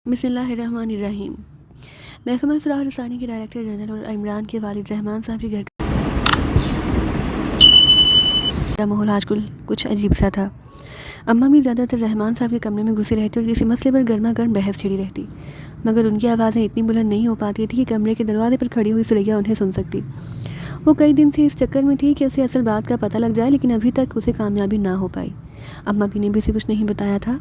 بسم اللہ الرحمن الرحیم۔ محکمہ سراغ رسانی کے ڈائریکٹر جنرل اور عمران کے والد رحمان صاحب کے گھر کا ماحول آج کچھ عجیب سا تھا۔ اماں بھی زیادہ تر رحمان صاحب کے کمرے میں گھسے رہتی اور کسی مسئلے پر گرما گرم بحث چھڑی رہتی، مگر ان کی آوازیں اتنی بلند نہیں ہو پاتی تھی کہ کمرے کے دروازے پر کھڑی ہوئی سریا انہیں سن سکتی۔ وہ کئی دن سے اس چکر میں تھی کہ اسے اصل بات کا پتہ لگ جائے، لیکن ابھی تک اسے کامیابی نہ ہو پائی۔ اماں بھی نے بھی اسے کچھ نہیں بتایا تھا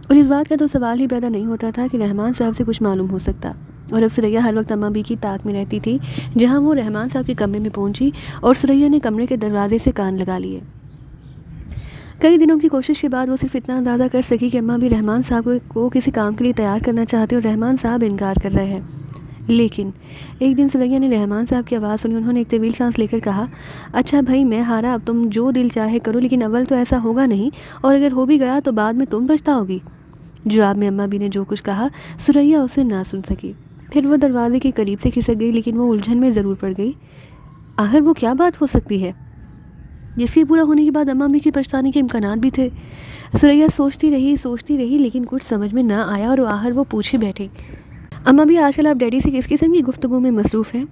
اور اس بات کا تو سوال ہی پیدا نہیں ہوتا تھا کہ رحمان صاحب سے کچھ معلوم ہو سکتا۔ اور اب سریا ہر وقت اماں بھی کی طاق میں رہتی تھی۔ جہاں وہ رحمان صاحب کے کمرے میں پہنچی اور سریا نے کمرے کے دروازے سے کان لگا لیے۔ کئی دنوں کی کوشش کے بعد وہ صرف اتنا اندازہ کر سکی کہ اماں بھی رحمان صاحب کو کسی کام کے لیے تیار کرنا چاہتے اور رحمان صاحب انکار کر رہے ہیں۔ لیکن ایک دن سریا نے رحمان صاحب کی آواز سنی۔ انہوں نے ایک طویل سانس لے کر کہا، اچھا بھائی میں ہارا، اب تم جو دل چاہے کرو، لیکن اول تو ایسا ہوگا نہیں، اور اگر ہو بھی گیا تو بعد میں تم پچھتاؤ گی۔ جواب میں اماں بھی نے جو کچھ کہا سریا اسے نہ سن سکی۔ پھر وہ دروازے کے قریب سے کھسک گئی، لیکن وہ الجھن میں ضرور پڑ گئی۔ آخر وہ کیا بات ہو سکتی ہے جس کے پورا ہونے کے بعد اماں بھی کے پچھتانے کے امکانات بھی تھے؟ سریا سوچتی رہی لیکن کچھ سمجھ میں نہ آیا اور آخر وہ پوچھے بیٹھی، اماں بھی آج کل آپ ڈیڈی سے کس قسم کی گفتگو میں مصروف ہیں؟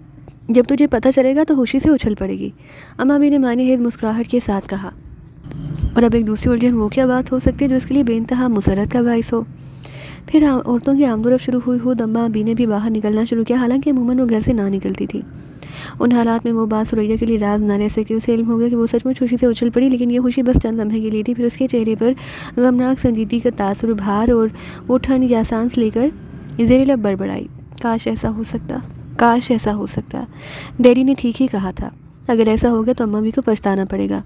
جب تجھے پتہ چلے گا تو خوشی سے اچھل پڑے گی، اماں بھی نے معنی خیز مسکراہٹ کے ساتھ کہا۔ اور اب ایک دوسری الجھن وہ کیا بات ہو سکتی ہے جو اس کے لیے بے انتہا مسرت کا باعث ہو؟ پھر عورتوں کی آمد و رفت شروع ہوئی، خود اماں بھی نے بھی باہر نکلنا شروع کیا، حالانکہ عموماً وہ گھر سے نہ نکلتی تھی۔ ان حالات میں وہ بات سریا کے لیے راز نہ رہ سکی۔ اسے علم ہو گیا کہ وہ سچ مچ خوشی سے اچھل پڑی، لیکن یہ خوشی بس چند لمحے کے لیے تھی۔ پھر اس کے چہرے پر غمناک سنجیدگی کا تاثر بھار، اور وہ ٹھنڈ یا سانس لے کر زیر لب بڑبڑائی، کاش ایسا ہو سکتا۔ ڈیڈی نے ٹھیک ہی کہا تھا، اگر ایسا ہو گیا تو اماں بھی کو پچھتانا پڑے گا۔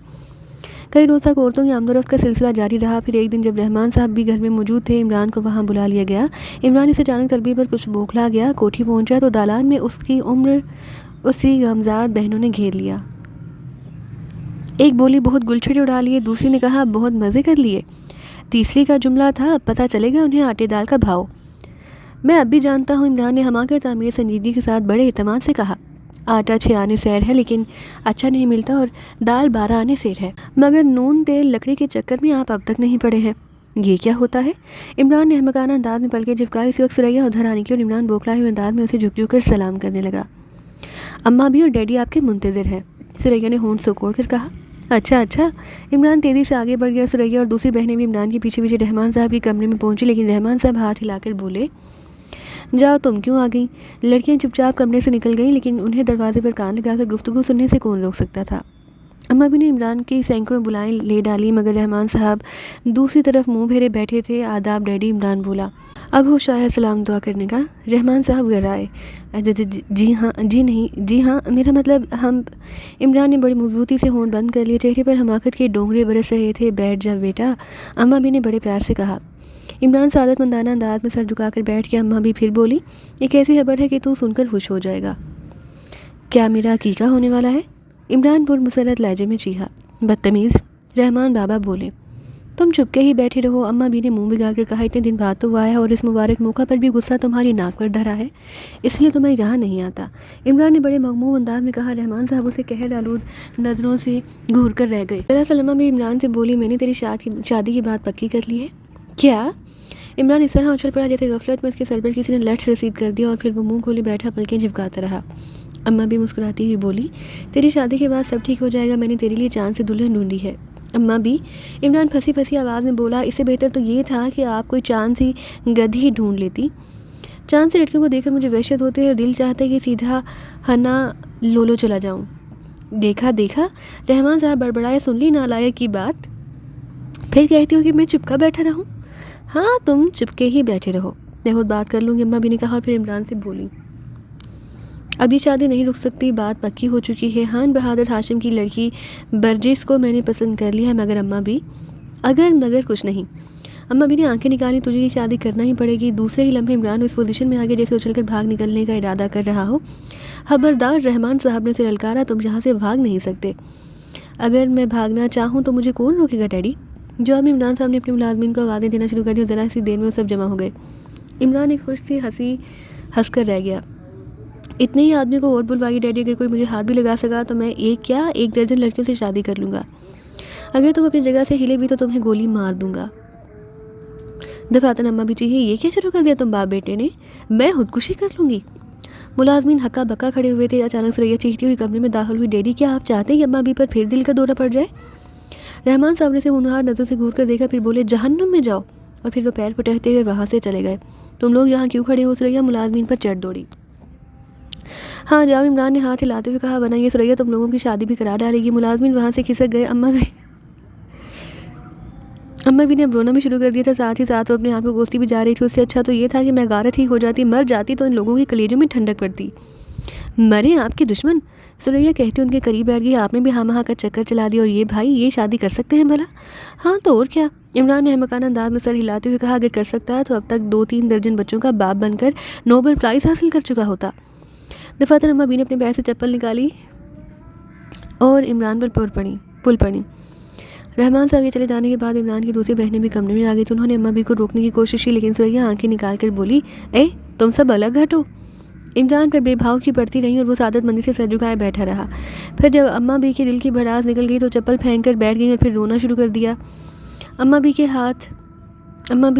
کئی روز تک عورتوں کی آمد و رفت کا سلسلہ جاری رہا۔ پھر ایک دن جب رحمان صاحب بھی گھر میں موجود تھے، عمران کو وہاں بلا لیا گیا۔ عمران اس اچانک طلبی پر کچھ بوکھلا گیا، کوٹھی پہنچا تو دالان میں اس کی عمر اسی غمزاد بہنوں نے گھیر لیا۔ ایک بولی بہت گلچھڑے اڑا لیے، دوسری نے کہا بہت مزے کر لیے، تیسری کا جملہ تھا اب پتہ چلے گا انہیں آٹے دال کا بھاؤ۔ میں اب بھی جانتا ہوں، عمران نے حماقت تعمیر سنجیدگی کے ساتھ بڑے اعتماد سے کہا، آٹا 6 آنے سیر ہے لیکن اچھا نہیں ملتا، اور دال 12 آنے سیر ہے، مگر نون تیل لکڑی کے چکر میں آپ اب تک نہیں پڑے ہیں، یہ کیا ہوتا ہے؟ عمران نے احمقانہ انداز میں پلکیں جھپکائی۔ اسی وقت سریا ادھر آ نکلی اور عمران بوکھلائے ہوئے انداز میں اسے جھک جھک کر سلام کرنے لگا۔ اماں بھی اور ڈیڈی آپ کے منتظر ہیں، سریا نے ہونٹ سکوڑ کر کہا۔ اچھا۔ عمران تیزی سے آگے بڑھ گیا۔ سریا اور دوسری بہنیں بھی عمران کے پیچھے پیچھے رحمان صاحب کے کمرے میں پہنچی، لیکن رحمان صاحب ہاتھ ہلا کر بولے، جاؤ تم کیوں آ گئیں؟ لڑکیاں چپ چاپ کمرے سے نکل گئیں، لیکن انہیں دروازے پر کان لگا کر گفتگو سننے سے کون روک سکتا تھا؟ اماں بھی نے عمران کی سینکڑوں بلائیں لے ڈالی، مگر رحمان صاحب دوسری طرف منہ پھیرے بیٹھے تھے۔ آداب ڈیڈی، عمران بولا۔ اب ہوش آیا سلام دعا کرنے کا۔ رحمان صاحب گھر آئے۔ جی ہاں میرا مطلب ہم، عمران نے بڑی مضبوطی سے ہونٹ بند کر لیے، چہرے پر حماقت کے ڈونگرے برس رہے تھے۔ بیٹھ جا بیٹا، اماں بھی نے بڑے پیار سے کہا۔ عمران سعادت مندانہ انداز میں سر جھکا کر بیٹھ گیا۔ اماں بھی پھر بولی، ایک ایسی خبر ہے کہ تو سن کر خوش ہو جائے گا۔ کیا میرا عقیقہ ہونے والا ہے؟ عمران پر مسرت لہجے میں چیخا۔ بدتمیز، رحمان بابا بولے۔ تم چپکے ہی بیٹھے رہو، اماں بھی نے منہ بگاڑ کر کہا، اتنے دن بعد تو وہ آیا اور اس مبارک موقع پر بھی غصہ تمہاری ناک پر دھرا ہے، اس لیے تو میں یہاں نہیں آتا، عمران نے بڑے مغموم انداز میں کہا۔ رحمان صاحب اسے قہر آلود نظروں سے گھور کر رہ گئے۔ دراصل اماں بھی عمران سے بولی، میں نے تیری شادی کی بات پکی کر لی ہے۔ کیا؟ عمران اس طرح اچھل پڑا جیسے غفلت میں اس کے سر پر کسی نے لٹھ رسید کر دیا، اور پھر وہ منہ کھولے بیٹھا پلکیں جھپکاتا رہا۔ اماں بھی مسکراتی ہوئی بولی، تیری شادی کے بعد سب ٹھیک ہو جائے گا، میں نے تیرے لیے چاند سے دلہن ڈھونڈی ہے۔ اماں بھی، عمران پھنسی آواز میں بولا، اس سے بہتر تو یہ تھا کہ آپ کوئی چاند سی گدھی ڈھونڈ لیتی، چاند سے لڑکیوں کو دیکھ کر مجھے وحشت ہوتی ہے اور دل چاہتا ہے کہ سیدھا ہنا لولو چلا جاؤں۔ دیکھا، رحمان صاحب بڑبڑائے، سن لی نالائق کی بات؟ پھر کہتی ہو کہ میں چپکا بیٹھا رہوں؟ ہاں تم چپکے ہی بیٹھے رہو، میں خود بات کر لوں گی، اماں بھی نے کہا، اور پھر عمران سے بولی، اب یہ شادی نہیں رک سکتی، بات پکی ہو چکی ہے، خان بہادر ہاشم کی لڑکی برجس کو میں نے پسند کر لیا ہے، مگر اماں بھی، مگر کچھ نہیں، اماں بھی نے آنکھیں نکالی، تجھے یہ شادی کرنا ہی پڑے گی۔ دوسرے ہی لمحے عمران اس پوزیشن میں آگے جیسے اچھل کر بھاگ نکلنے کا ارادہ کر رہا ہو۔ خبردار، رحمان صاحب نے اسے للکارا، تم یہاں سے بھاگ نہیں سکتے، اگر میں بھاگنا چاہوں تو مجھے کون روکے گا ڈیڈی؟ جواب میں عمران صاحب نے اپنے ملازمین کو آوازیں دینا شروع کر دی، ذرا سی دیر میں وہ سب جمع ہو گئے۔ عمران ایک خوش سی ہنسی ہنس کر رہ گیا۔ اتنے ہی آدمی کو اور بلوائیے ڈیڈی، اگر کوئی مجھے ہاتھ بھی لگا سکا تو میں ایک درجن لڑکیوں سے شادی کر لوں گا، اگر تم اپنی جگہ سے ہلے بھی تو تمہیں گولی مار دوں گا۔ دفعتاً اماں بھی چیخیں، یہ کیا شروع کر دیا تم باپ بیٹے نے؟ میں خودکشی کر لوں گی۔ ملازمین ہکا بکا کھڑے ہوئے تھے۔ اچانک ثریا چیختی ہوئی کمرے میں داخل ہوئی، ڈیڈی کیا آپ چاہتے ہیں کہ اماں بھی پر پھر دل کا دورہ پڑ جائے؟ رحمان صاحب نے اسے ہونہار نظر سے گھور کر دیکھا، پھر بولے جہنم میں جاؤ، اور پھر وہ پیر پٹکتے ہوئے وہاں سے چلے گئے۔ تم لوگ یہاں کیوں کھڑے ہو؟ ثریا ملازمین پر چڑھ دوڑی۔ ہاں جاؤ، عمران نے ہاتھ ہلاتے ہوئے کہا، ورنہ یہ ثریا تم لوگوں کی شادی بھی کرا ڈالے گی۔ ملازمین وہاں سے کھسک گئے۔ اماں بھی نے اب رونا بھی شروع کر دیا تھا، ساتھ ہی ساتھ وہ اپنے آپ کو کوستی بھی جا رہی تھی۔ اس سے اچھا تو یہ تھا کہ میں غارت ہی ہو جاتی، مر جاتی تو ان لوگوں کے کلیجوں میں ٹھنڈک پڑتی۔ مرے آپ کے دشمن، ثریا کہتی ان کے قریب بیٹھ گئی، آپ نے بھی ہاں مہاں کا چکر چلا دیا، اور یہ بھائی یہ شادی کر سکتے ہیں بھلا؟ ہاں تو اور کیا، عمران نے احمقانہ انداز میں سر ہلاتے ہوئے کہا، اگر کر سکتا تو اب تک 2-3 درجن بچوں کا باپ بن کر نوبل پرائز حاصل کر چکا ہوتا۔ دفعتاً اماں بھی نے اپنے پیر سے چپل نکالی اور عمران پر پل پڑی۔ رحمان صاحب کے چلے جانے کے بعد عمران کی دوسری بہنیں بھی کمرے میں آ گئی تھیں۔ انہوں نے اماں بھی کو روکنے کی کوشش کی، لیکن ثریا آنکھیں نکال کر بولی، اے تم سب الگ ہٹو۔ عمران پر بے بھاؤ کی پڑتی رہی اور وہ سعادت مندی سے سر جھکائے بیٹھا رہا۔ پھر جب اماں بھی کے دل کی بھڑاس نکل گئی تو چپل پھینک کر بیٹھ گئی اور پھر رونا شروع کر دیا۔ اماں بھی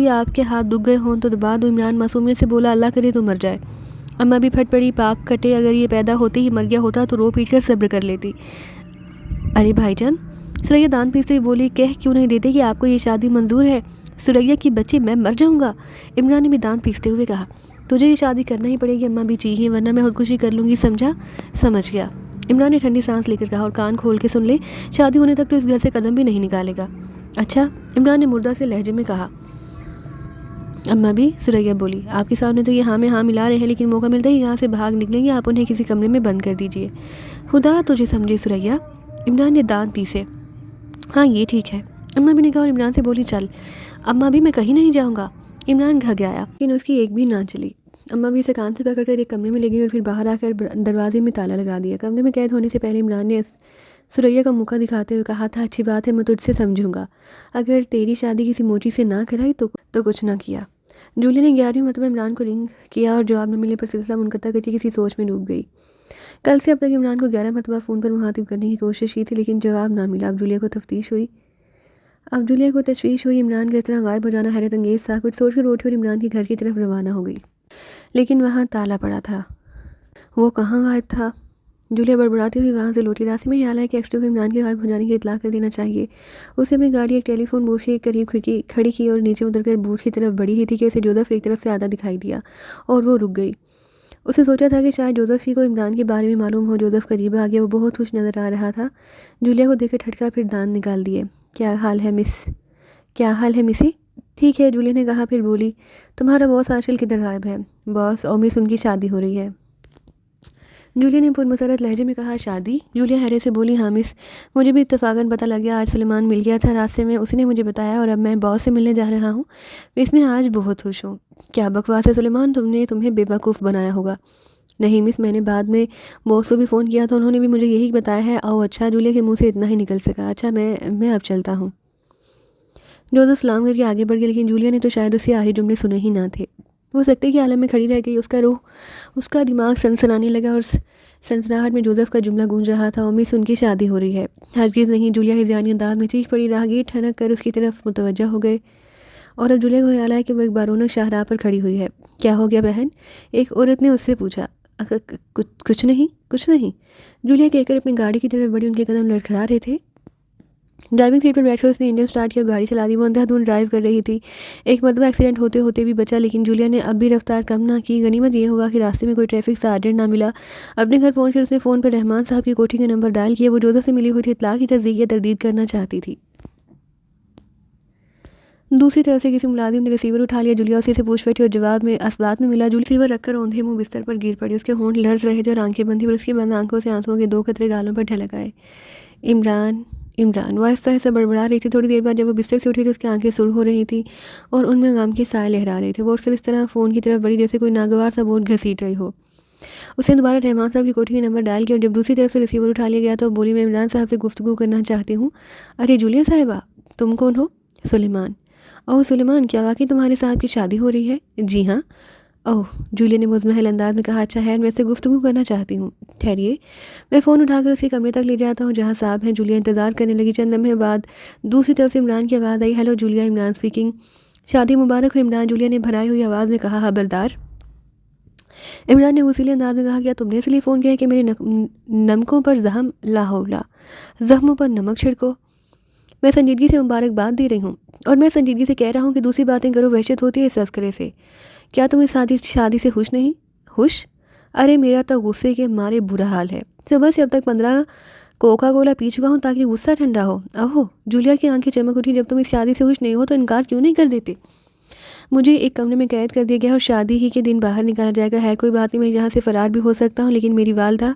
آپ کے ہاتھ دکھ گئے ہوں تو دبا دو۔ عمران معصومیت سے بولا، اللہ کرے تو مر جائے۔ اماں بھی پھٹ پڑی، پاپ کٹے، اگر یہ پیدا ہوتے ہی مر گیا ہوتا تو رو پیٹ کر صبر کر لیتی۔ ارے بھائی جان، ثریا دانت پیستے ہوئی بولی، کہہ کیوں نہیں دیتے کہ آپ کو یہ شادی منظور ہے؟ ثریا کی بچی، میں مر جاؤں گا۔ عمران نے بھی دانت پیستے ہوئے کہا، تجھے یہ شادی کرنا ہی پڑے گی۔ اماں بھی چیخیں، ورنہ میں خودکشی کر لوں گی، سمجھا؟ سمجھ گیا، عمران نے ٹھنڈی سانس لے کر کہا، اور کان کھول کے سن لے، شادی ہونے تک تو اس گھر سے قدم بھی نہیں نکالے گا۔ اچھا، عمران نے مردہ سے لہجے میں کہا۔ اماں بھی، ثریا بولی، آپ کے سامنے تو یہ ہاں میں ہاں ملا رہے ہیں، لیکن موقع ملتا ہی یہاں سے بھاگ نکلیں گے، آپ انہیں کسی کمرے میں بند کر دیجئے۔ خدا تجھے سمجھے ثریا، عمران نے دانت پیسے۔ ہاں یہ ٹھیک ہے، اماں بھی نے کہا، اور عمران سے بولی، چل۔ اماں بھی، میں کہیں نہیں جاؤں گا۔ عمران گھگایا، لیکن اس کی ایک بھی نہ چلی۔ اماں بھی اسے کان سے پکڑ کر ایک کمرے میں لے گئی اور پھر باہر آ کر دروازے میں تالا لگا دیا۔ کمرے میں قید ہونے سے پہلے عمران نے ثریا کا موقع دکھاتے ہوئے کہا تھا، اچھی بات ہے، میں تجھ سے سمجھوں گا، اگر تیری شادی کسی موچی سے نہ کرائی تو کچھ نہ کیا۔ جولی نے 11ویں مرتبہ عمران کو رنگ کیا اور جواب نہ ملنے پر سلسلہ منقطع کر کے کسی سوچ میں ڈوب گئی۔ کل سے اب تک عمران کو 11 مرتبہ فون پر مخاطب کرنے کی کوشش کی تھی، لیکن جواب نہ ملا۔ اب جولیا کو تشویش ہوئی، عمران کا اس طرح غائب ہو جانا حیرت انگیز تھا۔ کچھ سوچ کر اٹھی اور عمران کے گھر کی طرف روانہ ہو گئی، لیکن وہاں تالا پڑا تھا۔ وہ کہاں غائب تھا؟ جولیا بڑبڑاتی ہوئی وہاں سے لوٹی۔ راستے میں خیال آیا کہ ایکسٹو کو عمران کے غائب ہو جانے کی اطلاع کر دینا چاہیے۔ اسے اپنی گاڑی ایک ٹیلی فون بوتھ کے قریب کھڑی کی اور نیچے اتر کر بوتھ کی طرف بڑھی ہی تھی کہ اسے جوزف ایک طرف سے آتا دکھائی دیا اور وہ رک گئی۔ اس نے سوچا تھا کہ شاید جوزف ہی کو عمران کے بارے میں معلوم ہو۔ جوزف قریب آ گیا، وہ بہت خوش نظر آ رہا تھا۔ جولیا کو دیکھ کر ٹھٹکا، پھر دانت نکال دیے۔ کیا حال ہے مسی؟ ٹھیک ہے، جولیا نے کہا، پھر بولی، تمہارا باس آج کل کدھر غائب ہے؟ باس اور مس، ان کی شادی ہو رہی ہے۔ جولیا نے پرمسرت لہجے میں کہا، شادی؟ جولیا حیرت سے بولی، ہاں مس، مجھے بھی اتفاقاً پتہ لگ گیا، آج سلیمان مل گیا تھا راستے میں، اسی نے مجھے بتایا، اور اب میں باس سے ملنے جا رہا ہوں۔ مس میں آج بہت خوش ہوں۔ کیا بکواس ہے سلیمان، تمہیں بے وقوف بنایا ہوگا۔ نہیں مس، میں نے بعد میں باس کو بھی فون کیا تھا، انہوں نے بھی مجھے یہی بتایا ہے۔ او اچھا، جولیا کے منہ سے اتنا ہی نکل سکا۔ اچھا، میں اب چلتا ہوں۔ جوزف سلام کر کے آگے بڑھ گیا، لیکن جولیا نے تو شاید اس سے آخری جملے سنے ہی نہ تھے۔ وہ سکتے کے عالم میں کھڑی رہ گئی، اس کا دماغ سنسنانے لگا، اور سنسناہٹ میں جوزف کا جملہ گونج رہا تھا، مس ان کی شادی ہو رہی ہے۔ ہرگز نہیں، جولیا ہذیانی انداز میں چیخ پڑی۔ راہگیر ٹھنک کر اس کی طرف متوجہ ہو گئے، اور اب جولیا کو خیال آیا کہ وہ ایک بارونق شاہراہ پر کھڑی ہوئی ہے۔ کیا ہو گیا بہن؟ ایک عورت نے اس سے پوچھا۔ کچھ نہیں، جولیا کہہ کر اپنی گاڑی کی طرف بڑھی۔ ان کے قدم لڑکھڑا رہے تھے۔ ڈرائیونگ سیٹ پر بیٹھ کر اس نے انجن سٹارٹ کیا اور گاڑی چلا دی۔ وہ اندھا دھند ڈرائیو کر رہی تھی۔ ایک مرتبہ ایکسیڈنٹ ہوتے ہوتے بھی بچا، لیکن جولیا نے اب بھی رفتار کم نہ کی۔ غنیمت یہ ہوا کہ راستے میں کوئی ٹریفک سارجنٹ نہ ملا۔ اپنے گھر پہنچ کر اس نے فون پر رحمان صاحب کی کوٹھی کے نمبر ڈائل کیا۔ وہ جوزف سے ملی ہوئی تھی، اطلاع کی تصدیق یا تردید کرنا چاہتی تھی۔ دوسری طرف سے کسی ملازم نے ریسیور اٹھا لیا۔ جولیا اسی سے پوچھ بیٹھی اور جواب میں اسبات میں ملا۔ جولیا ریسیور رکھ کر اوندھے منہ بستر پر گر پڑی۔ اس کے ہونٹ لرز رہے تھے اور آنکھیں بند تھیں، پر اس کی بند آنکھوں سے آنسوؤں کے 2 قطرے گالوں پر ڈھلک آئے۔ عمران، وہ آہستہ آہستہ بڑبڑا رہی تھی۔ تھوڑی دیر بعد جب وہ بستر سے اٹھی تو اس کی آنکھیں سرخ ہو رہی تھیں اور ان میں غم کے سائے لہرا رہے تھے۔ وہ اٹھ کر اس طرح فون کی طرف بڑھی جیسے کوئی ناگوار سا بورڈ گھسیٹ رہی ہو۔ اس نے دوبارہ رحمان صاحب کی کوٹھی کا نمبر ڈائل کیا، اور جب دوسری طرف سے ریسیور اٹھا لیا گیا تو وہ بولی، میں عمران صاحب سے گفتگو کرنا چاہتی ہوں۔ ارے جولیا صاحبہ، تم کون ہو؟ سلیمان۔ اوہ سلیمان، کیا واقعی تمہارے صاحب کی شادی ہو رہی ہے؟ جی ہاں۔ اوہ، جولیا نے مزمحل انداز میں کہا، اچھا خیر، میں اس سے گفتگو کرنا چاہتی ہوں۔ ٹھہریے، میں فون اٹھا کر اس کے کمرے تک لے جاتا ہوں جہاں صاحب ہیں۔ جولیا انتظار کرنے لگی۔ چند لمحے بعد دوسری طرف سے عمران کی آواز آئی، ہیلو جولیا، عمران اسپیکنگ۔ شادی مبارک ہو عمران، جولیا نے بھرائی ہوئی آواز میں کہا۔ خبردار، عمران نے غصیلے انداز میں کہا، کیا تم نے اس لیے فون کیا ہے کہ میرے نمکوں پر زخم لا حول، زخموں پر نمک چھڑکو؟ میں سنجیدگی سے مبارکباد دے رہی ہوں، اور میں سنجیدگی سے کہہ رہا ہوں کہ دوسری باتیں کرو، وحشت ہوتی ہے اس تذکرے سے۔ کیا تم اس شادی سے خوش نہیں؟ خوش؟ ارے میرا تو غصے کے مارے برا حال ہے، صبح سے اب تک 15 کوکا کولا پی چکا ہوں تاکہ غصہ ٹھنڈا ہو۔ اوہ، جولیا کی آنکھیں چمک اٹھی، جب تم اس شادی سے خوش نہیں ہو تو انکار کیوں نہیں کر دیتے؟ مجھے ایک کمرے میں قید کر دیا گیا اور شادی ہی کے دن باہر نکالا جائے گا۔ خیر کوئی بات نہیں، میں یہاں سے فرار بھی ہو سکتا ہوں، لیکن میری والدہ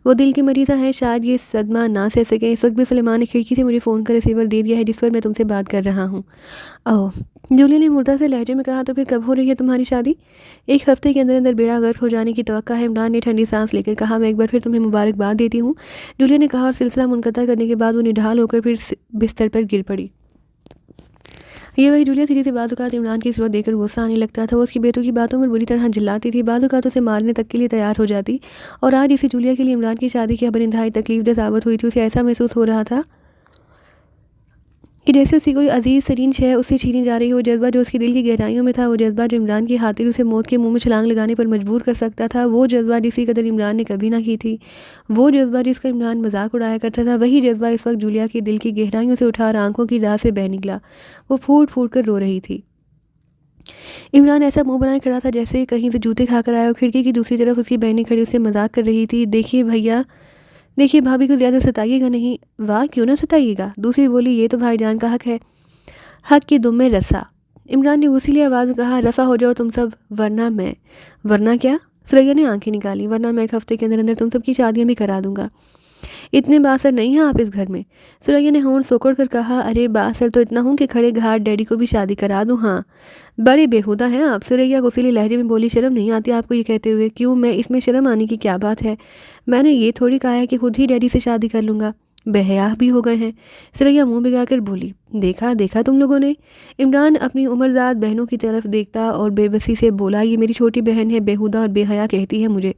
وہ دل کی مریضہ ہیں، شاید یہ صدمہ نہ سہ سکیں۔ اس وقت بھی سلیمان نے کھڑکی سے مجھے فون کا ریسیور دے دیا ہے جس پر میں تم سے بات کر رہا ہوں۔ اوہ، جولیا نے مردہ سے لہجے میں کہا، تو پھر کب ہو رہی ہے تمہاری شادی؟ ایک ہفتے کے اندر اندر بیڑا غرق ہو جانے کی توقع ہے، عمران نے ٹھنڈی سانس لے کر کہا۔ میں ایک بار پھر تمہیں مبارکباد دیتی ہوں، جولیا نے کہا، اور سلسلہ منقطع کرنے کے بعد وہ نڈھال ہو کر پھر بستر پر گر پڑی۔ یہ وہی جولیا تھی جسے بعض اوقات عمران کی صورت دیکھ کر غصہ آنے لگتا تھا۔ وہ اس کی بیٹوں کی باتوں پر بری طرح جلاتی تھی، بعض اوقات اسے مارنے تک کے لیے تیار ہو جاتی، اور آج اسی جولیا کے لیے عمران کی شادی کی خبر انتہائی تکلیف دہ ثابت ہوئی تھی۔ اسے ایسا محسوس ہو رہا تھا کہ جیسے اسی کوئی عزیز ترین شے اس سے چھینی جا رہی ہو۔ وہ جذبہ جو اس کی دل کی گہرائیوں میں تھا، وہ جذبہ جو عمران کی خاطر اسے موت کے منہ میں چھلانگ لگانے پر مجبور کر سکتا تھا، وہ جذبہ جس قدر عمران نے کبھی نہ کی تھی، وہ جذبہ جس کا عمران مذاق اڑایا کرتا تھا، وہی جذبہ اس وقت جولیا کی دل کی گہرائیوں سے اٹھا آنکھوں کی راہ سے بہہ نکلا۔ وہ پھوٹ پھوٹ کر رو رہی تھی۔ عمران ایسا منہ بنائے کھڑا تھا جیسے کہیں سے جوتے کھا کر آیا ہو۔ کھڑکی کی دوسری طرف اس کی بہنیں کھڑی اس سے مذاق کر رہی تھی۔ دیکھیے بھیا، دیکھیے بھابھی کو زیادہ ستائیے گا نہیں۔ واہ، کیوں نہ ستائیے گا؟ دوسری بولی، یہ تو بھائی جان کا حق ہے، حق کی دم میں رسا۔ عمران نے غصیلی آواز میں کہا، رفع ہو جاؤ تم سب، ورنہ میں۔ ورنہ کیا؟ سریا نے آنکھیں نکالی۔ ورنہ میں ایک ہفتے کے اندر اندر تم سب کی شادیاں بھی کرا دوں گا۔ اتنے بااثر نہیں ہیں آپ اس گھر میں، سریا نے ہونٹ سوکڑ کر کہا۔ ارے بااثر تو اتنا ہوں کہ کھڑے گھاٹ ڈیڈی کو بھی شادی کرا دوں۔ ہاں، بڑے بےہودہ ہیں آپ، سریا غصیلی لہجے میں بولی۔ شرم نہیں آتی آپ کو یہ کہتے ہوئے؟ کیوں، میں اس میں شرم آنے کی کیا بات ہے؟ میں نے یہ تھوڑی کہا ہے کہ خود ہی ڈیڈی سے شادی کر لوں گا، بے حیا بھی ہو گئے ہیں۔ سریا منہ بگاڑ کر بولی، دیکھا تم لوگوں نے؟ عمران اپنی عمرزاد بہنوں کی طرف دیکھتا اور بے بسی سے بولا، یہ میری چھوٹی بہن ہے، بےہودہ اور بے حیا کہتی ہے مجھے۔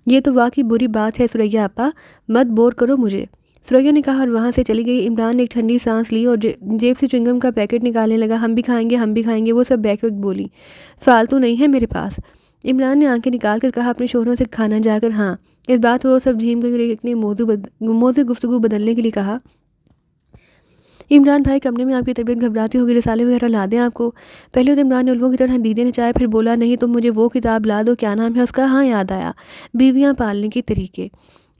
یہ تو واقعی بری بات ہے سریا آپا، مت بور کرو مجھے، سریا نے کہا اور وہاں سے چلی گئی۔ عمران نے ایک ٹھنڈی سانس لی اور جیب سے چنگم کا پیکٹ نکالنے لگا۔ ہم بھی کھائیں گے، وہ سب بیک وقت بولی۔ فالتو نہیں ہے میرے پاس، عمران نے آنکھیں نکال کر کہا اپنے شوہروں سے کھانا جا کر۔ ہاں، اس بات پر وہ سب جھیم کر ایک نے موضوع گفتگو بدلنے کے لیے کہا، عمران بھائی کمرے میں آپ کی طبیعت گھبراتی ہوگی، رسالے وغیرہ لا دیں آپ کو؟ پہلے تو عمران نے الفوں کی طرح دیدے نچائے، پھر بولا، نہیں تم مجھے وہ کتاب لا دو، کیا نام ہے اس کا؟ ہاں یاد آیا، بیویاں پالنے کے طریقے۔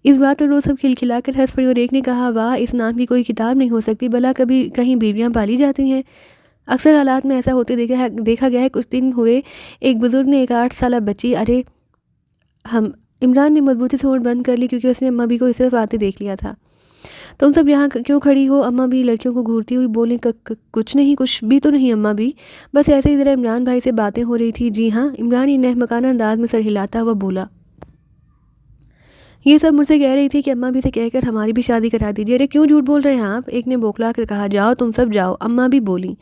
اس بات پر وہ سب کھلکھلا کر ہنس پڑی اور ایک نے کہا، واہ، اس نام کی کوئی کتاب نہیں ہو سکتی، بھلا کبھی کہیں بیویاں پالی جاتی ہیں؟ اکثر حالات میں ایسا ہوتے دیکھا گیا ہے۔ کچھ دن ہوئے ایک بزرگ نے ایک 8 سالہ بچی، ارے عمران نے مضبوطی سے ہونٹ بند کر لی کیونکہ اس نے اماں بھی کو اس طرف آتے دیکھ لیا تھا۔ تم سب یہاں کیوں کھڑی ہو؟ اماں بھی لڑکیوں کو گھورتی ہوئی بولیں، کچھ نہیں، کچھ بھی تو نہیں اماں بھی، بس ایسے ہی ذرا عمران بھائی سے باتیں ہو رہی تھی۔ جی ہاں، عمران ہی نہمکانہ انداز میں سر ہلاتا ہوا بولا۔ یہ سب مجھ سے کہہ رہی تھی کہ اماں بھی سے کہہ کر ہماری بھی شادی کرا دیجیے۔ ارے کیوں جھوٹ بول رہے ہیں آپ؟ ایک نے بوکلا کر کہا۔ جاؤ تم سب جاؤ، اماں بھی بولی۔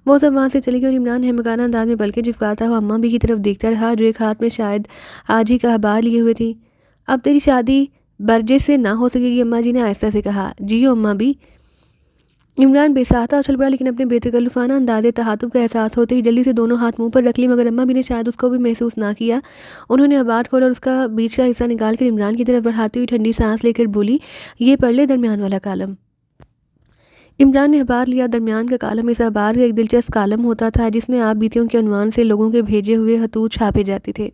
وہ سب وہاں سے چلی گئی اور عمران نہمکانہ انداز میں پلکیں جھپکاتا ہوا اماں بھی کی طرف دیکھتا رہا جو ایک ہاتھ میں شاید آج ہی کا اخبار لیے ہوئے تھی۔ اب تیری شادی برجس سے نہ ہو سکے گی، اماں جی نے آہستہ سے کہا۔ جیو اماں بھی۔ عمران بے ساختہ اچھل پڑا، لیکن اپنے بے تکلفانہ انداز تعاطف کا احساس ہوتے ہی جلدی سے دونوں ہاتھ منہ پر رکھ لی، مگر اماں بھی نے شاید اس کو بھی محسوس نہ کیا۔ انہوں نے اخبار کھولا اور اس کا بیچ کا حصہ نکال کر عمران کی طرف بڑھاتی ہوئی ٹھنڈی سانس لے کر بولی، یہ پڑھ لے درمیان والا کالم۔ عمران نے اخبار لیا۔ درمیان کا کالم اس اخبار کا ایک دلچسپ کالم ہوتا تھا جس میں آپ بیتیوں کے عنوان سے لوگوں کے بھیجے ہوئے خطوط چھاپے جاتے تھے۔